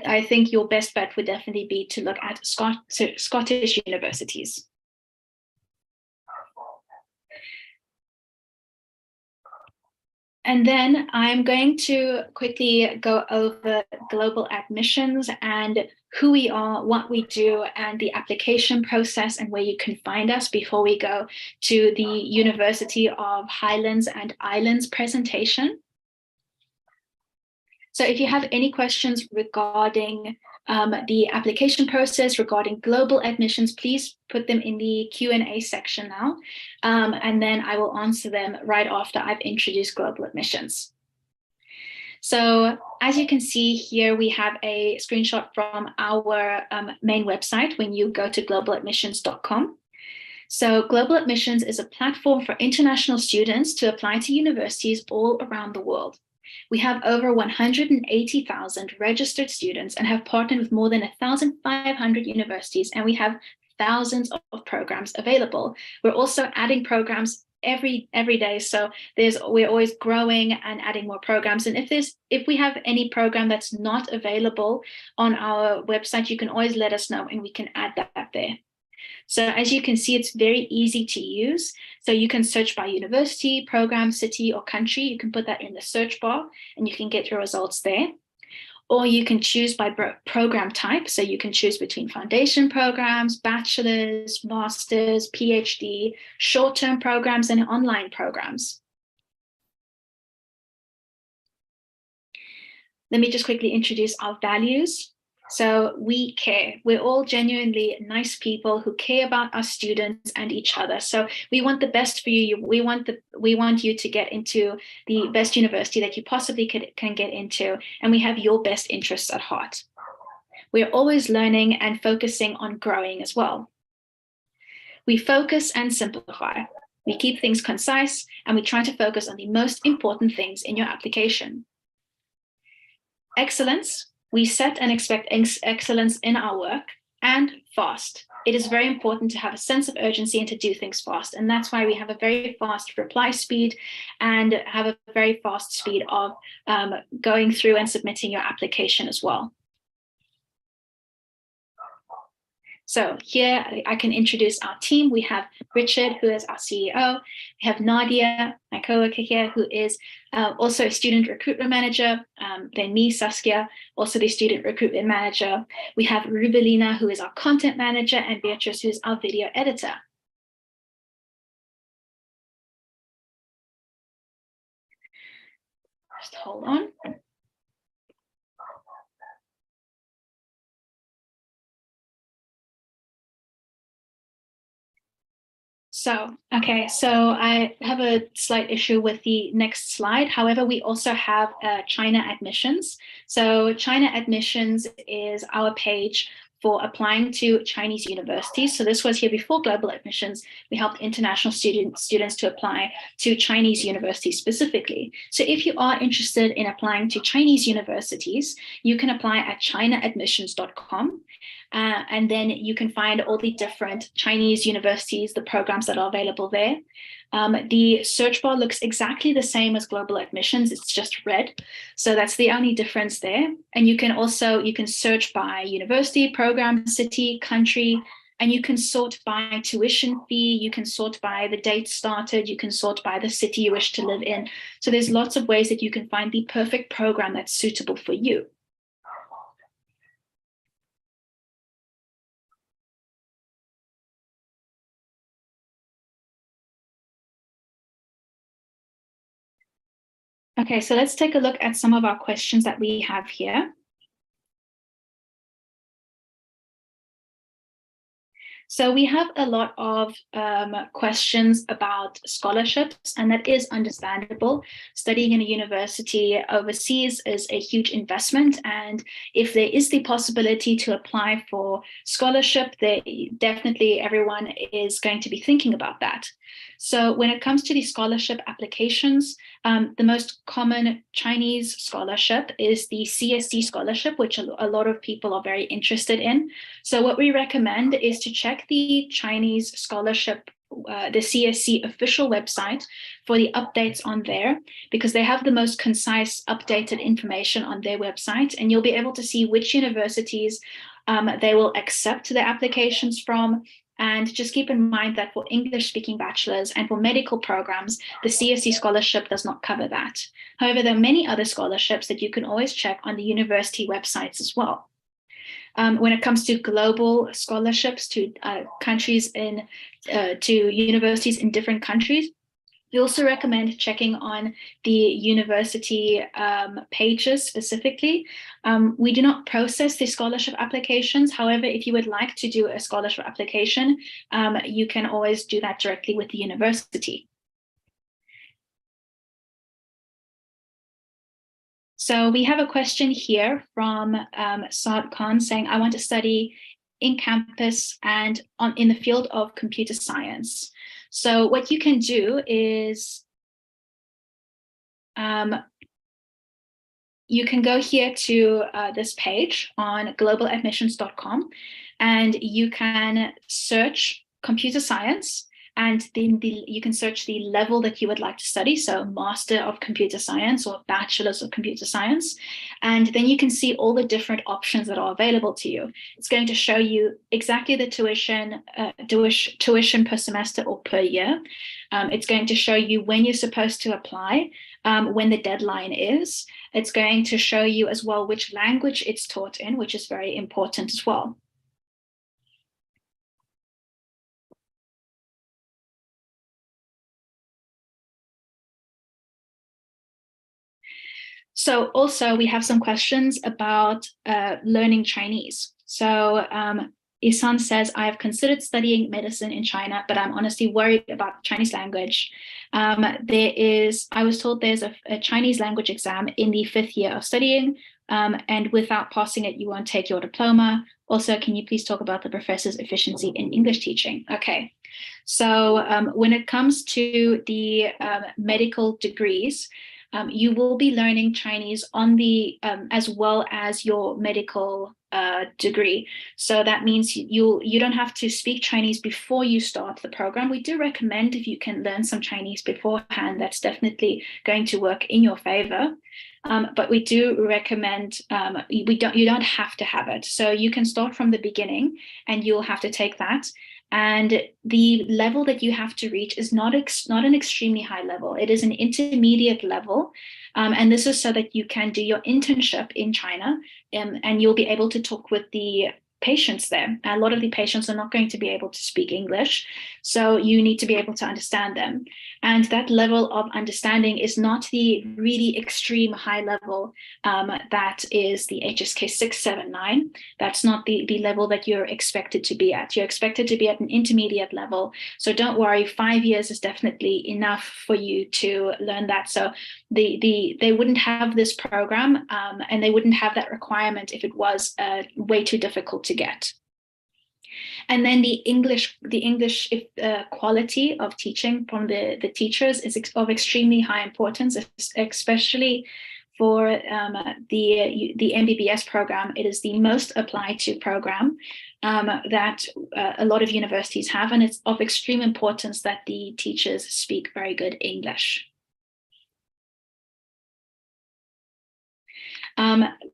I think your best bet would definitely be to look at Scottish universities. And then I'm going to quickly go over global admissions and who we are, what we do, and the application process and where you can find us before we go to the University of Highlands and Islands presentation. So if you have any questions regarding the application process, regarding global admissions, please put them in the Q&A section now, and then I will answer them right after I've introduced global admissions. So as you can see here, we have a screenshot from our main website when you go to globaladmissions.com. So Global Admissions is a platform for international students to apply to universities all around the world. We have over 180,000 registered students and have partnered with more than 1,500 universities, and we have thousands of programs available. We're also adding programs every day, so we're always growing and adding more programs. And if we have any program that's not available on our website, you can always let us know and we can add that there. So as you can see, it's very easy to use. So you can search by university, program, city, or country. You can put that in the search bar and you can get your results there. Or you can choose by program type. So you can choose between foundation programs, bachelor's, master's, PhD, short-term programs, and online programs. Let me just quickly introduce our values. So we care. We're all genuinely nice people who care about our students and each other. So we want the best for you. We want you to get into the best university that you possibly can get into, and we have your best interests at heart. We're always learning and focusing on growing as well. We focus and simplify. We keep things concise, and we try to focus on the most important things in your application. Excellence. We set and expect excellence in our work, and fast. It is very important to have a sense of urgency and to do things fast. And that's why we have a very fast reply speed and have a very fast speed of going through and submitting your application as well. So here I can introduce our team. We have Richard, who is our CEO. We have Nadia, my coworker here, who is also a student recruitment manager. Then me, Saskia, also the student recruitment manager. We have Rubelina, who is our content manager, and Beatrice, who is our video editor. Just hold on. So I have a slight issue with the next slide. However, we also have China Admissions. So China Admissions is our page for applying to Chinese universities. So this was here before Global Admissions. We helped international students to apply to Chinese universities specifically. So if you are interested in applying to Chinese universities, you can apply at chinaadmissions.com. And then you can find all the different Chinese universities, the programs that are available there. The search bar looks exactly the same as Global Admissions, it's just red. So that's the only difference there. And you can search by university, program, city, country, and you can sort by tuition fee, you can sort by the date started, you can sort by the city you wish to live in. So there's lots of ways that you can find the perfect program that's suitable for you. Okay, so let's take a look at some of our questions that we have here. So we have a lot of questions about scholarships, and that is understandable. Studying in a university overseas is a huge investment, and if there is the possibility to apply for scholarship, definitely everyone is going to be thinking about that. So when it comes to the scholarship applications, the most common Chinese scholarship is the CSC scholarship, which a lot of people are very interested in. So what we recommend is to check the Chinese scholarship, the CSC official website for the updates on there, because they have the most concise updated information on their website, and you'll be able to see which universities they will accept the applications from. And just keep in mind that for English-speaking bachelors and for medical programs, the CSC scholarship does not cover that. However, there are many other scholarships that you can always check on the university websites as well. When it comes to global scholarships to to universities in different countries, we also recommend checking on the university pages specifically. We do not process the scholarship applications. However, if you would like to do a scholarship application, you can always do that directly with the university. So we have a question here from Saad Khan saying, I want to study in campus and in the field of computer science. So what you can do is you can go here to this page on globaladmissions.com, and you can search computer science, and then you can search the level that you would like to study, so Master of Computer Science or Bachelor's of Computer Science, and then you can see all the different options that are available to you. It's going to show you exactly the tuition per semester or per year. It's going to show you when you're supposed to apply, when the deadline is. It's going to show you as well which language it's taught in, which is very important as well. So also we have some questions about learning Chinese. So Isan says, I have considered studying medicine in China, but I'm honestly worried about Chinese language. I was told there's a Chinese language exam in the 5th year of studying, and without passing it, you won't take your diploma. Also, can you please talk about the professor's efficiency in English teaching? Okay, so when it comes to the medical degrees, you will be learning Chinese on the as well as your medical degree. So that means you don't have to speak Chinese before you start the program. We do recommend if you can learn some Chinese beforehand, that's definitely going to work in your favor. But we do recommend you don't have to have it. So you can start from the beginning and you'll have to take that. And the level that you have to reach is not an extremely high level. It is an intermediate level. And this is so that you can do your internship in China, and you'll be able to talk with the patients there. A lot of the patients are not going to be able to speak English, so you need to be able to understand them. And that level of understanding is not the really extreme high level that is the HSK 679. That's not the level that you're expected to be at. You're expected to be at an intermediate level. So don't worry, 5 years is definitely enough for you to learn that. So they wouldn't have this program and they wouldn't have that requirement if it was way too difficult to get. And then the English quality of teaching from the teachers is of extremely high importance, especially for the MBBS program. It is the most applied to program that a lot of universities have, and it's of extreme importance that the teachers speak very good English.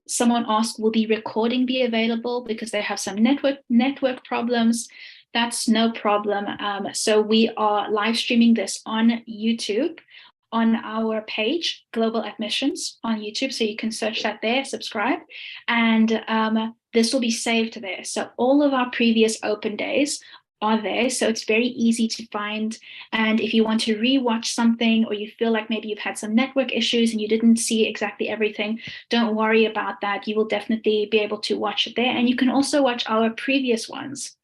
Someone asked, will the recording be available because they have some network problems? That's no problem. So we are live streaming this on YouTube on our page, Global Admissions on YouTube. So you can search that there, subscribe, and this will be saved there. So all of our previous open days are there, so it's very easy to find. And if you want to rewatch something, or you feel like maybe you've had some network issues and you didn't see exactly everything, don't worry about that. You will definitely be able to watch it there. And you can also watch our previous ones.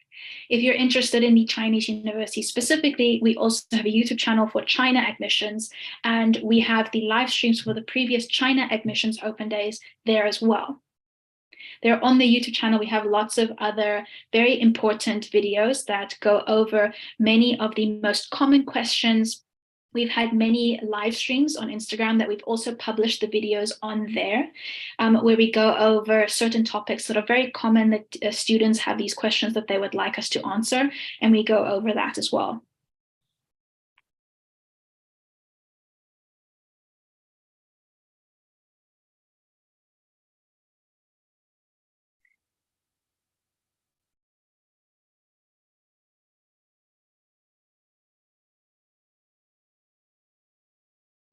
If you're interested in the Chinese university specifically, we also have a YouTube channel for China admissions, and we have the live streams for the previous China admissions open days there as well. There on the YouTube channel, we have lots of other very important videos that go over many of the most common questions. We've had many live streams on Instagram that we've also published the videos on there, where we go over certain topics that are very common that students have these questions that they would like us to answer, and we go over that as well.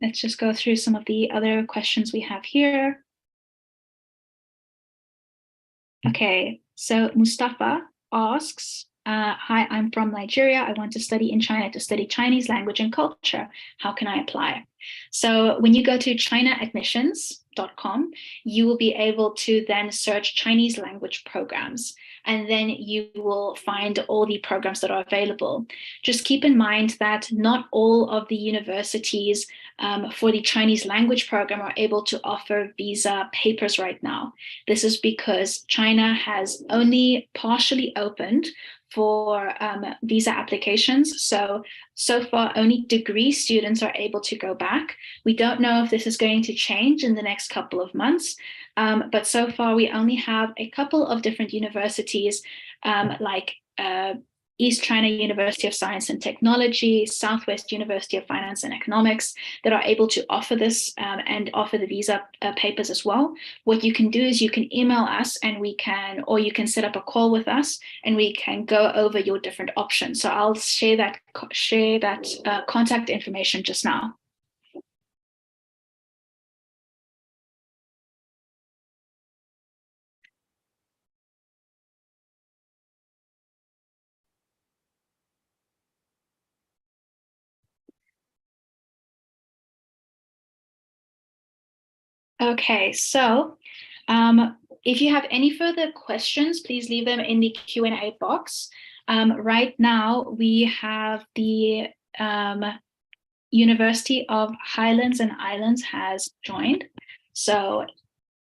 Let's just go through some of the other questions we have here. Okay, so Mustafa asks, hi, I'm from Nigeria. I want to study in China to study Chinese language and culture. How can I apply? So when you go to China admissions, wechat.com, you will be able to then search Chinese language programs, and then you will find all the programs that are available. Just keep in mind that not all of the universities for the Chinese language program are able to offer visa papers right now. This is because China has only partially opened for visa applications. So far, only degree students are able to go back. We don't know if this is going to change in the next couple of months, but so far we only have a couple of different universities like East China University of Science and Technology, Southwest University of Finance and Economics that are able to offer this and offer the visa papers as well. What you can do is you can email us and or you can set up a call with us and we can go over your different options. So I'll share that contact information just now. Okay, so if you have any further questions, please leave them in the Q&A box. Right now, we have the University of Highlands and Islands has joined. So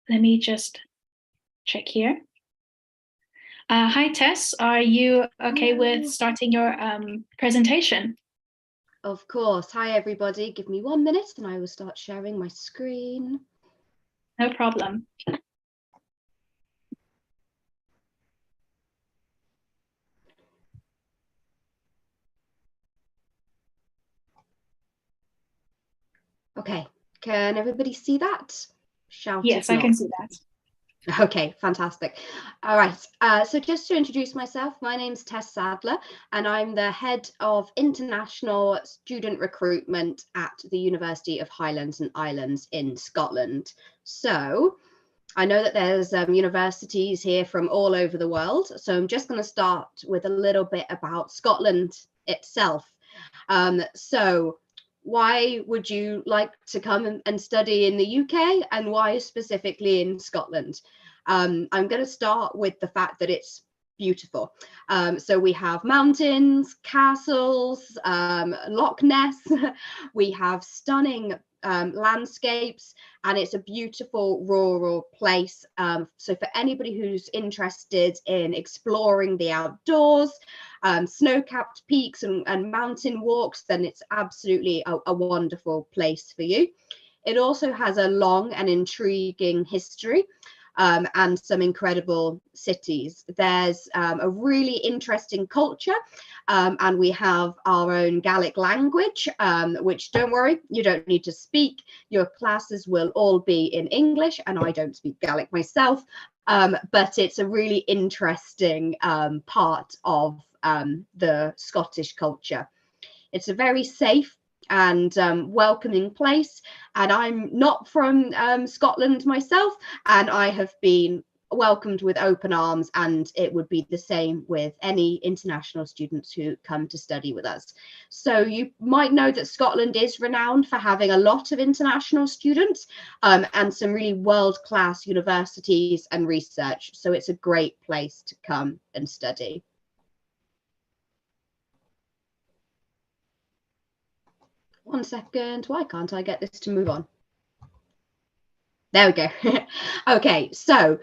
let me just check here. Hi, Tess. Are you okay with starting your presentation? Of course. Hi, everybody. Give me 1 minute and I will start sharing my screen. No problem. Okay, can everybody see that? Shout yes, I can see that. Okay, fantastic. All right, so just to introduce myself, my name's Tess Sadler, and I'm the head of international student recruitment at the University of Highlands and Islands in Scotland. So I know that there's universities here from all over the world, so I'm just going to start with a little bit about Scotland itself. So why would you like to come and study in the UK, and why specifically in Scotland? I'm going to start with the fact that it's beautiful. So we have mountains, castles, Loch Ness, we have stunning landscapes, and it's a beautiful rural place. So for anybody who's interested in exploring the outdoors, snow-capped peaks and mountain walks, then it's absolutely a wonderful place for you. It also has a long and intriguing history. And some incredible cities. There's a really interesting culture, and we have our own Gaelic language, which, don't worry, you don't need to speak. Your classes will all be in English, and I don't speak Gaelic myself, but it's a really interesting part of the Scottish culture. It's a very safe and welcoming place, and I'm not from Scotland myself, and I have been welcomed with open arms, and it would be the same with any international students who come to study with us. So you might know that Scotland is renowned for having a lot of international students and some really world-class universities and research, so it's a great place to come and study. One second, why can't I get this to move on? There we go. Okay, so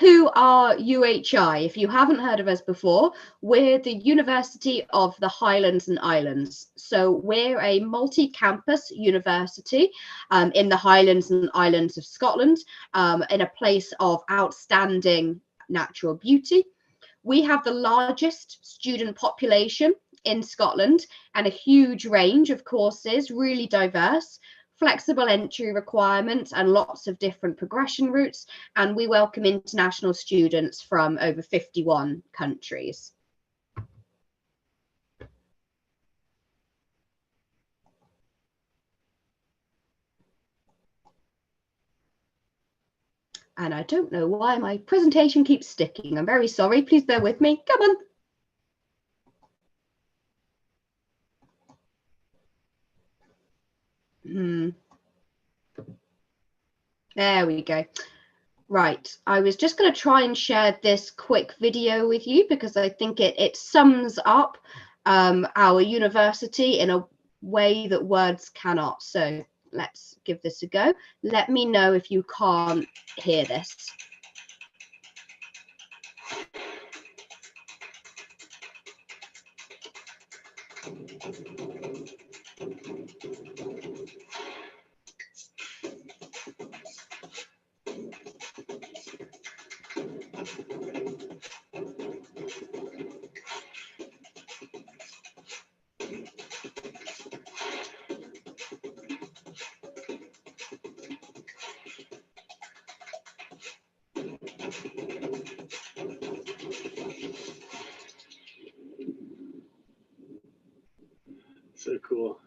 who are UHI? If you haven't heard of us before, we're the University of the Highlands and Islands. So we're a multi-campus university in the Highlands and Islands of Scotland, in a place of outstanding natural beauty. We have the largest student population in Scotland and a huge range of courses, really diverse, flexible entry requirements and lots of different progression routes, and we welcome international students from over 51 countries. And I don't know why my presentation keeps sticking. I'm very sorry, please bear with me. Come on. There we go. Right, I was just going to try and share this quick video with you because I think it sums up our university in a way that words cannot. So let's give this a go. Let me know if you can't hear this. So cool.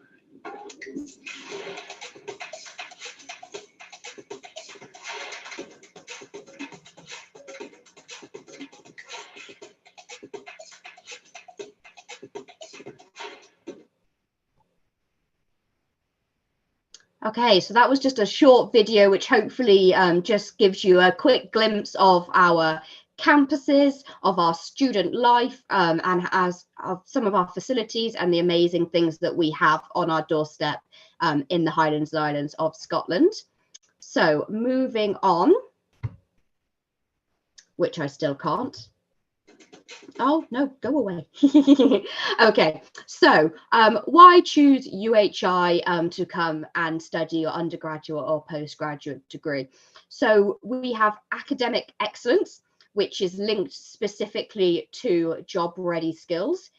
Okay, so that was just a short video which hopefully just gives you a quick glimpse of our campuses, of our student life, and of some of our facilities and the amazing things that we have on our doorstep in the Highlands Islands of Scotland. So moving on, which I still can't. Oh, no, go away. Okay, so why choose UHI to come and study your undergraduate or postgraduate degree? So we have academic excellence, which is linked specifically to job-ready skills,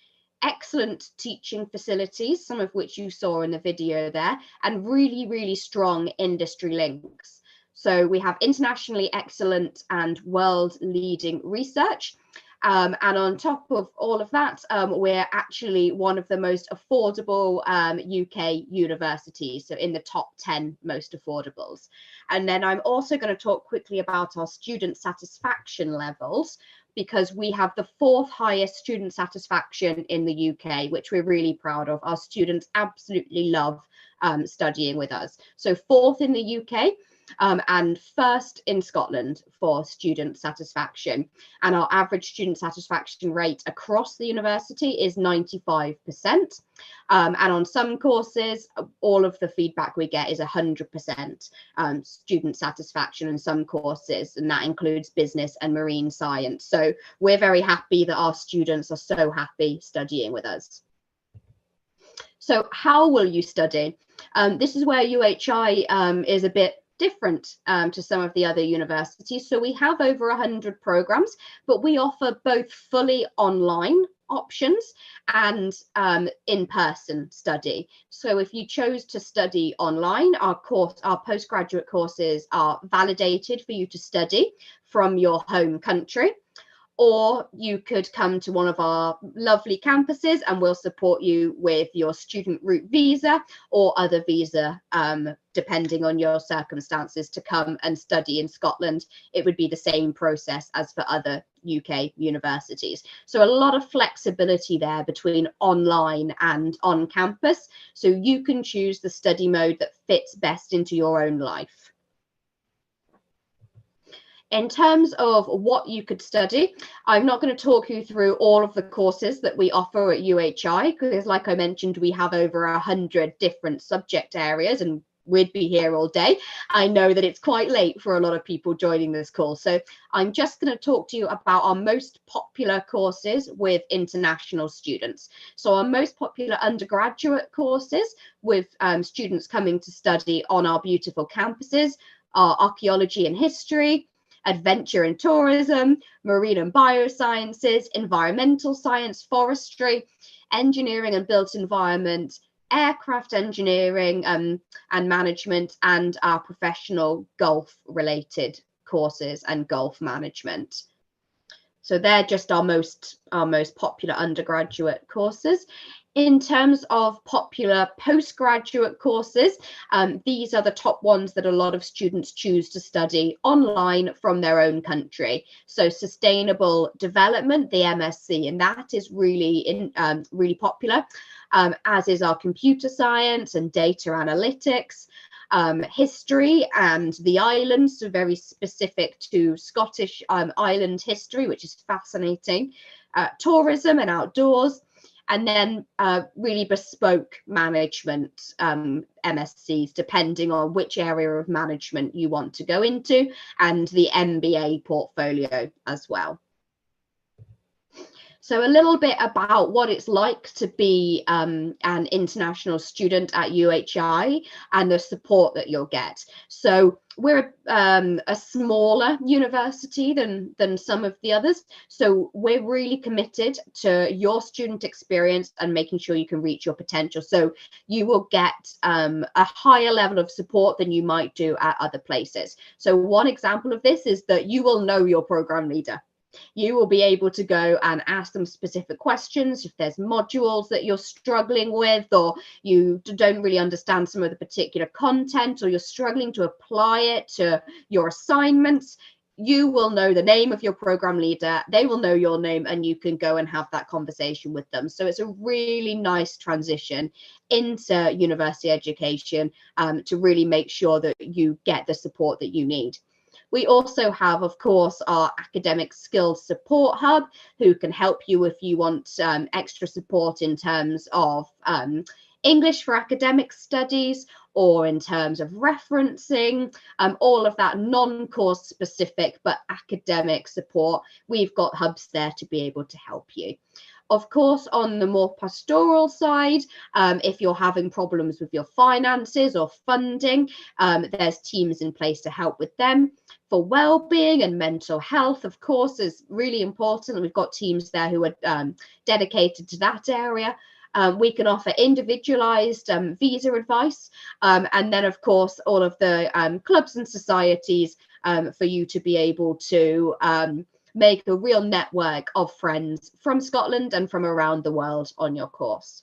excellent teaching facilities, some of which you saw in the video there, and really, really strong industry links. So we have internationally excellent and world-leading research. And on top of all of that, we're actually one of the most affordable UK universities, so in the top 10 most affordables. And then I'm also going to talk quickly about our student satisfaction levels, because we have the 4th highest student satisfaction in the UK, which we're really proud of. Our students absolutely love studying with us. So 4th in the UK. And 1st in Scotland for student satisfaction. And our average student satisfaction rate across the university is 95%. And on some courses, all of the feedback we get is 100% student satisfaction in some courses, and that includes business and marine science. So we're very happy that our students are so happy studying with us. So how will you study? This is where UHI is a bit different to some of the other universities. So we have over 100 programs, but we offer both fully online options and in-person study. So if you chose to study online, our postgraduate courses are validated for you to study from your home country. Or you could come to one of our lovely campuses and we'll support you with your student route visa or other visa, depending on your circumstances, to come and study in Scotland. It would be the same process as for other UK universities. So a lot of flexibility there between online and on campus. So you can choose the study mode that fits best into your own life. In terms of what you could study, I'm not going to talk you through all of the courses that we offer at UHI, because like I mentioned, we have over 100 different subject areas and we'd be here all day. I know that it's quite late for a lot of people joining this call. So I'm just going to talk to you about our most popular courses with international students. So our most popular undergraduate courses with students coming to study on our beautiful campuses are archaeology and history, adventure and tourism, marine and biosciences, environmental science, forestry, engineering and built environment, aircraft engineering and management, and our professional golf related courses and golf management. So they're just our most popular undergraduate courses. In terms of popular postgraduate courses, these are the top ones that a lot of students choose to study online from their own country. So sustainable development, the MSc, and that is really really popular, as is our computer science and data analytics. history and the islands, so very specific to Scottish island history, which is fascinating, tourism and outdoors, and then really bespoke management MSCs, depending on which area of management you want to go into, and the MBA portfolio as well. So a little bit about what it's like to be an international student at UHI and the support that you'll get. So we're a smaller university than some of the others. So we're really committed to your student experience and making sure you can reach your potential. So you will get a higher level of support than you might do at other places. So one example of this is that you will know your program leader. You will be able to go and ask them specific questions if there's modules that you're struggling with, or you don't really understand some of the particular content, or you're struggling to apply it to your assignments. You will know the name of your program leader, they will know your name, and you can go and have that conversation with them. So it's a really nice transition into university education to really make sure that you get the support that you need. We also have, of course, our academic skills support hub, who can help you if you want extra support in terms of English for academic studies, or in terms of referencing, all of that non-course specific but academic support. We've got hubs there to be able to help you. Of course, on the more pastoral side, if you're having problems with your finances or funding, there's teams in place to help with them. For well-being and mental health, of course, is really important. We've got teams there who are dedicated to that area. We can offer individualized visa advice, and then, of course, all of the clubs and societies for you to be able to make a real network of friends from Scotland and from around the world on your course.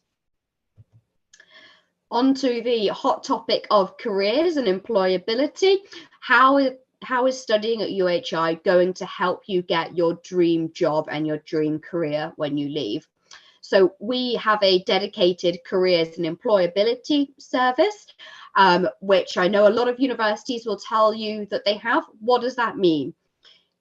On to the hot topic of careers and employability. How is studying at UHI going to help you get your dream job and your dream career when you leave? So we have a dedicated careers and employability service, which I know a lot of universities will tell you that they have. What does that mean?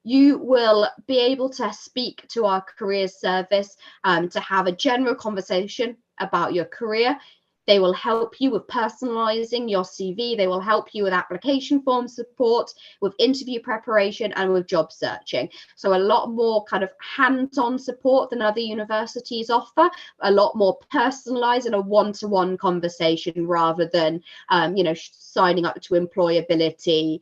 You will be able to speak to our careers service to have a general conversation about your career. They will help you with personalizing your CV. They will help you with application form support, with interview preparation, and with job searching. So a lot more kind of hands-on support than other universities offer, a lot more personalized and a one-to-one conversation rather than, signing up to employability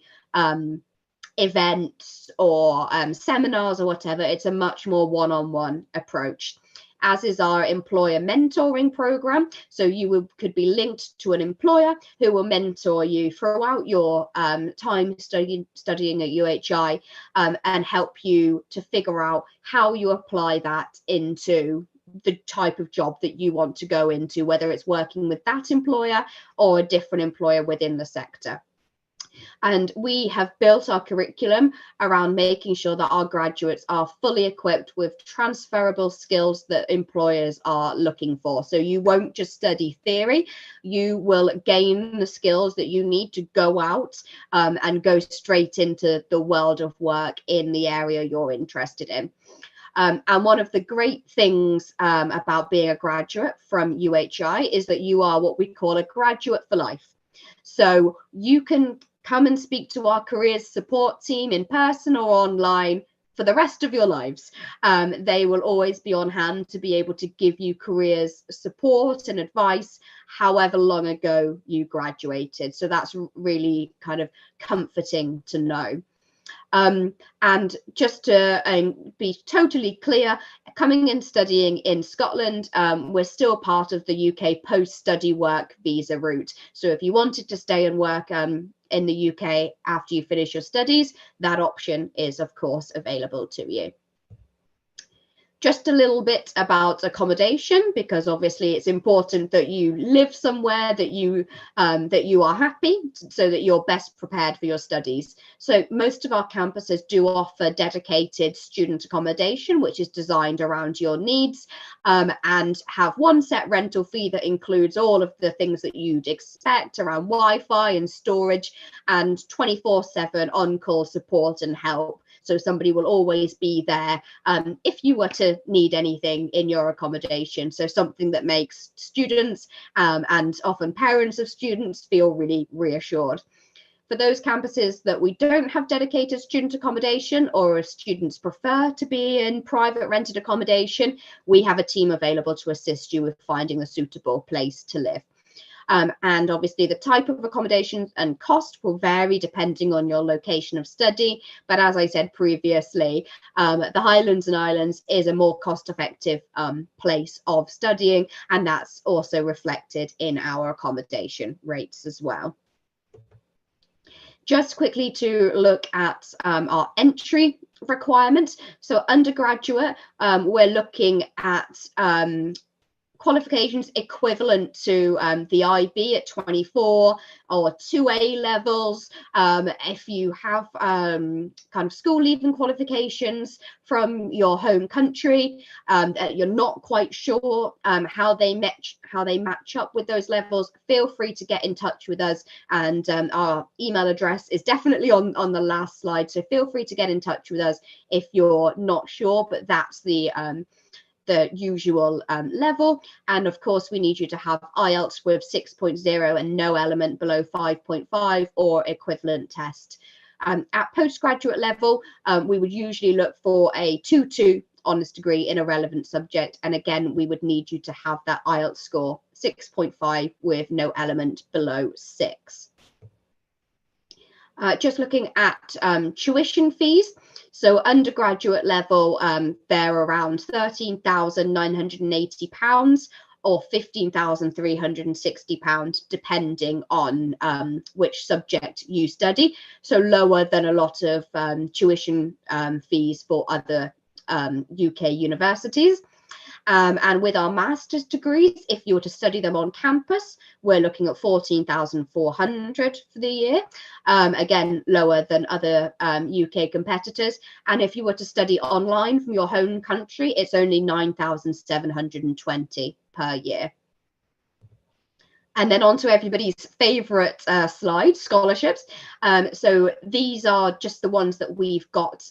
events or seminars or whatever. It's a much more one-on-one approach, as is our employer mentoring program. So you could be linked to an employer who will mentor you throughout your time studying at UHI and help you to figure out how you apply that into the type of job that you want to go into, whether it's working with that employer or a different employer within the sector. And we have built our curriculum around making sure that our graduates are fully equipped with transferable skills that employers are looking for. So you won't just study theory, you will gain the skills that you need to go out and go straight into the world of work in the area you're interested in. And one of the great things about being a graduate from UHI is that you are what we call a graduate for life. So you can come and speak to our careers support team in person or online for the rest of your lives. They will always be on hand to be able to give you careers support and advice, however long ago you graduated. So that's really kind of comforting to know. And just to be totally clear, coming and studying in Scotland, we're still part of the UK post-study work visa route. So if you wanted to stay and work in the UK after you finish your studies, that option is, of course, available to you. Just a little bit about accommodation, because obviously it's important that you live somewhere that you are happy, so that you're best prepared for your studies. So most of our campuses do offer dedicated student accommodation, which is designed around your needs, and have one set rental fee that includes all of the things that you'd expect around Wi-Fi and storage, and 24/7 on-call support and help. So somebody will always be there if you were to need anything in your accommodation. So something that makes students and often parents of students feel really reassured. For those campuses that we don't have dedicated student accommodation, or if students prefer to be in private rented accommodation, we have a team available to assist you with finding a suitable place to live. And obviously the type of accommodation and cost will vary depending on your location of study. But as I said previously, the Highlands and Islands is a more cost-effective place of studying, and that's also reflected in our accommodation rates as well. Just quickly to look at our entry requirements. So undergraduate, we're looking at qualifications equivalent to the IB at 24 or 2 A levels. If you have kind of school leaving qualifications from your home country, you're not quite sure how they match up with those levels, feel free to get in touch with us, and our email address is definitely on the last slide, so feel free to get in touch with us if you're not sure, but that's the usual level. And of course we need you to have IELTS with 6.0 and no element below 5.5 or equivalent test. At postgraduate level, we would usually look for a 2-2 honours degree in a relevant subject, and again we would need you to have that IELTS score 6.5 with no element below 6. Just looking at tuition fees. So undergraduate level, they're around £13,980 or £15,360, depending on which subject you study. So lower than a lot of tuition fees for other UK universities. And with our master's degrees, if you were to study them on campus, we're looking at 14,400 for the year. Again, lower than other UK competitors. And if you were to study online from your home country, it's only 9,720 per year. And then on to everybody's favorite slide, scholarships. So these are just the ones that we've got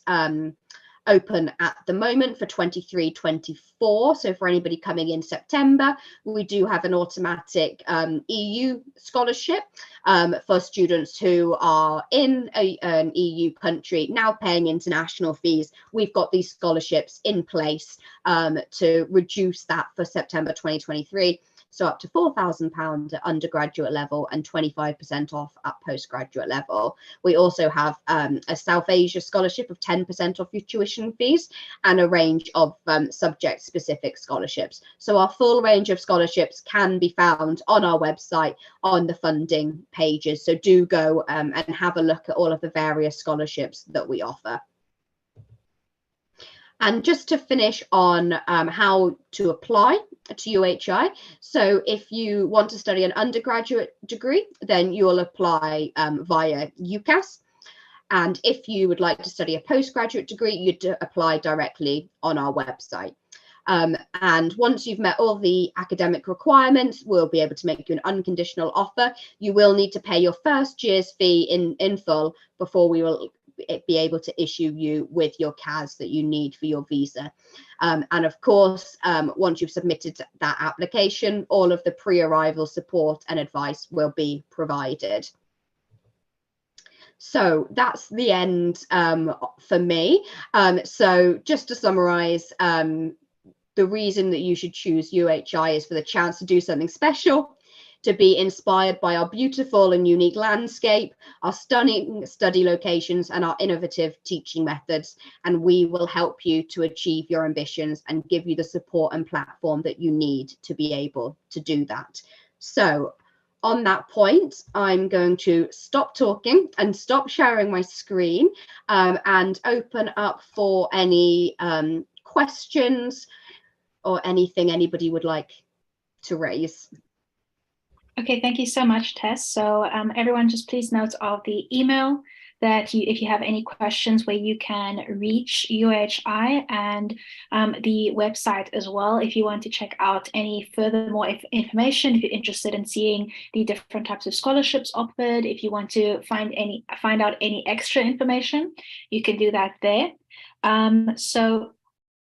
open at the moment for 23-24. So for anybody coming in September, we do have an automatic EU scholarship for students who are in an EU country now paying international fees. We've got these scholarships in place to reduce that for September 2023. So up to £4,000 at undergraduate level and 25% off at postgraduate level. We also have a South Asia scholarship of 10% off your tuition fees and a range of subject-specific scholarships. So our full range of scholarships can be found on our website on the funding pages. So do go and have a look at all of the various scholarships that we offer. And just to finish on how to apply to UHI. So if you want to study an undergraduate degree, then you will apply via UCAS. And if you would like to study a postgraduate degree, you'd apply directly on our website. And once you've met all the academic requirements, we'll be able to make you an unconditional offer. You will need to pay your first year's fee in full before we will be able to issue you with your CAS that you need for your visa. And of course, once you've submitted that application, all of the pre-arrival support and advice will be provided. So that's the end for me. So just to summarize, the reason that you should choose UHI is for the chance to do something special, to be inspired by our beautiful and unique landscape, our stunning study locations, and our innovative teaching methods. And we will help you to achieve your ambitions and give you the support and platform that you need to be able to do that. So on that point, I'm going to stop talking and stop sharing my screen and open up for any questions or anything anybody would like to raise. Okay, thank you so much, Tess. So everyone just please note of the email that if you have any questions, where you can reach UHI, and the website as well if you want to check out any more information, if you're interested in seeing the different types of scholarships offered, if you want to find out any extra information, you can do that there. So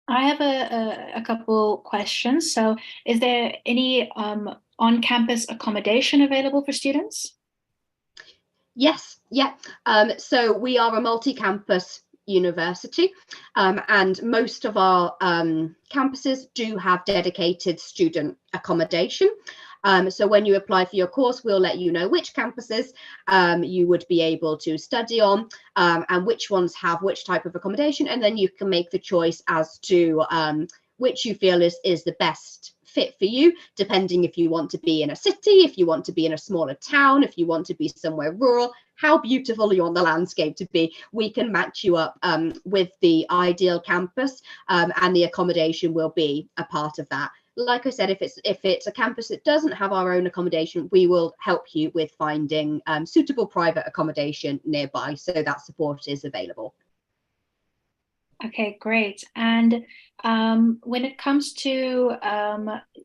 I have a couple questions. So is there any on-campus accommodation available for students? Yes, yeah. So we are a multi-campus university, and most of our campuses do have dedicated student accommodation. So when you apply for your course, we'll let you know which campuses you would be able to study on, and which ones have which type of accommodation, and then you can make the choice as to which you feel is the best fit for you, depending if you want to be in a city, if you want to be in a smaller town, if you want to be somewhere rural, how beautiful you want the landscape to be. We can match you up with the ideal campus, and the accommodation will be a part of that. Like I said, if it's a campus that doesn't have our own accommodation, we will help you with finding suitable private accommodation nearby, so that support is available. Okay, great. And when it comes to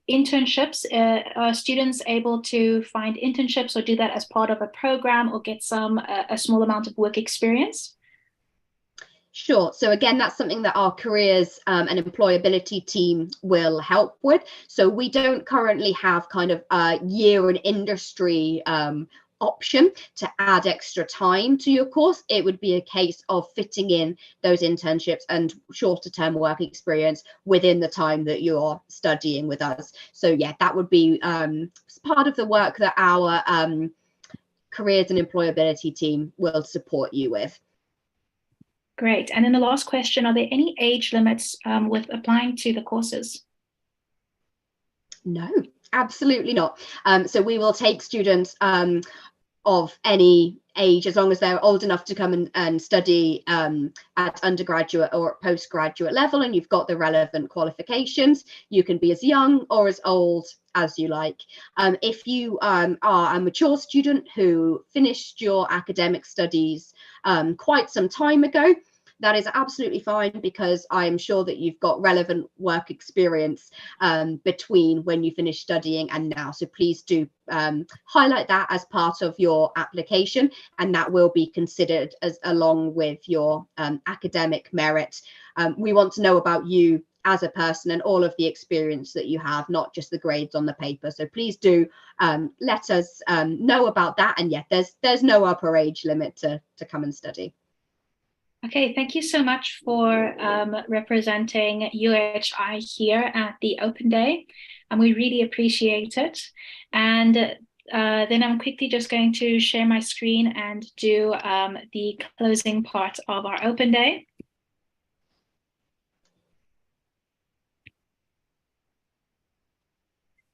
internships, are students able to find internships or do that as part of a program or get a small amount of work experience? Sure. So again, that's something that our careers and employability team will help with. So we don't currently have kind of a year in industry option to add extra time to your course. It would be a case of fitting in those internships and shorter term work experience within the time that you're studying with us. So yeah, that would be part of the work that our careers and employability team will support you with. Great. And then the last question, are there any age limits with applying to the courses? No, absolutely not. So we will take students of any age, as long as they're old enough to come and study at undergraduate or postgraduate level, and you've got the relevant qualifications. You can be as young or as old as you like. If you are a mature student who finished your academic studies quite some time ago, that is absolutely fine, because I'm sure that you've got relevant work experience between when you finish studying and now. So please do highlight that as part of your application, and that will be considered as along with your academic merit. We want to know about you as a person and all of the experience that you have, not just the grades on the paper. So please do let us know about that. And yeah, there's no upper age limit to come and study. Okay, thank you so much for representing UHI here at the Open Day, and we really appreciate it. And then I'm quickly just going to share my screen and do the closing part of our Open Day.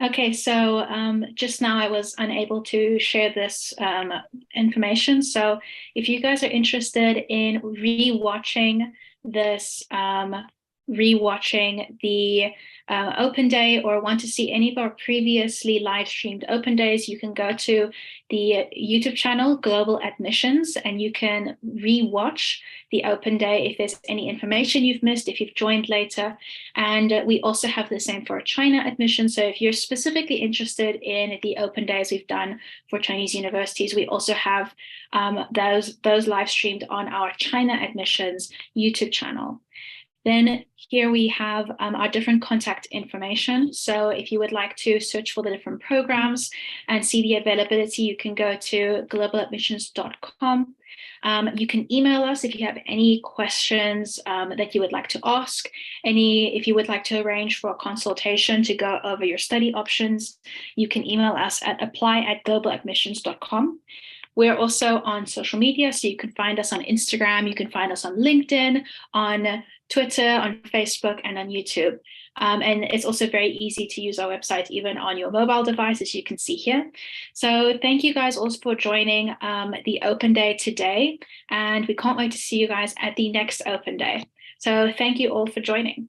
Okay, so just now I was unable to share this information. So if you guys are interested in rewatching this, rewatching the Open Day, or want to see any of our previously live streamed Open Days, you can go to the YouTube channel Global Admissions, and you can rewatch the Open Day if there's any information you've missed, if you've joined later. And we also have the same for China admissions. So if you're specifically interested in the Open Days we've done for Chinese universities, we also have those live streamed on our China admissions YouTube channel. Then here we have our different contact information. So if you would like to search for the different programs and see the availability, you can go to globaladmissions.com. You can email us if you have any questions that you would like to ask. If you would like to arrange for a consultation to go over your study options, you can email us at apply@globaladmissions.com. We're also on social media, so you can find us on Instagram, you can find us on LinkedIn, on Twitter, on Facebook, and on YouTube. And it's also very easy to use our website even on your mobile device, as you can see here. So thank you guys also for joining the Open Day today, and we can't wait to see you guys at the next Open Day. So thank you all for joining.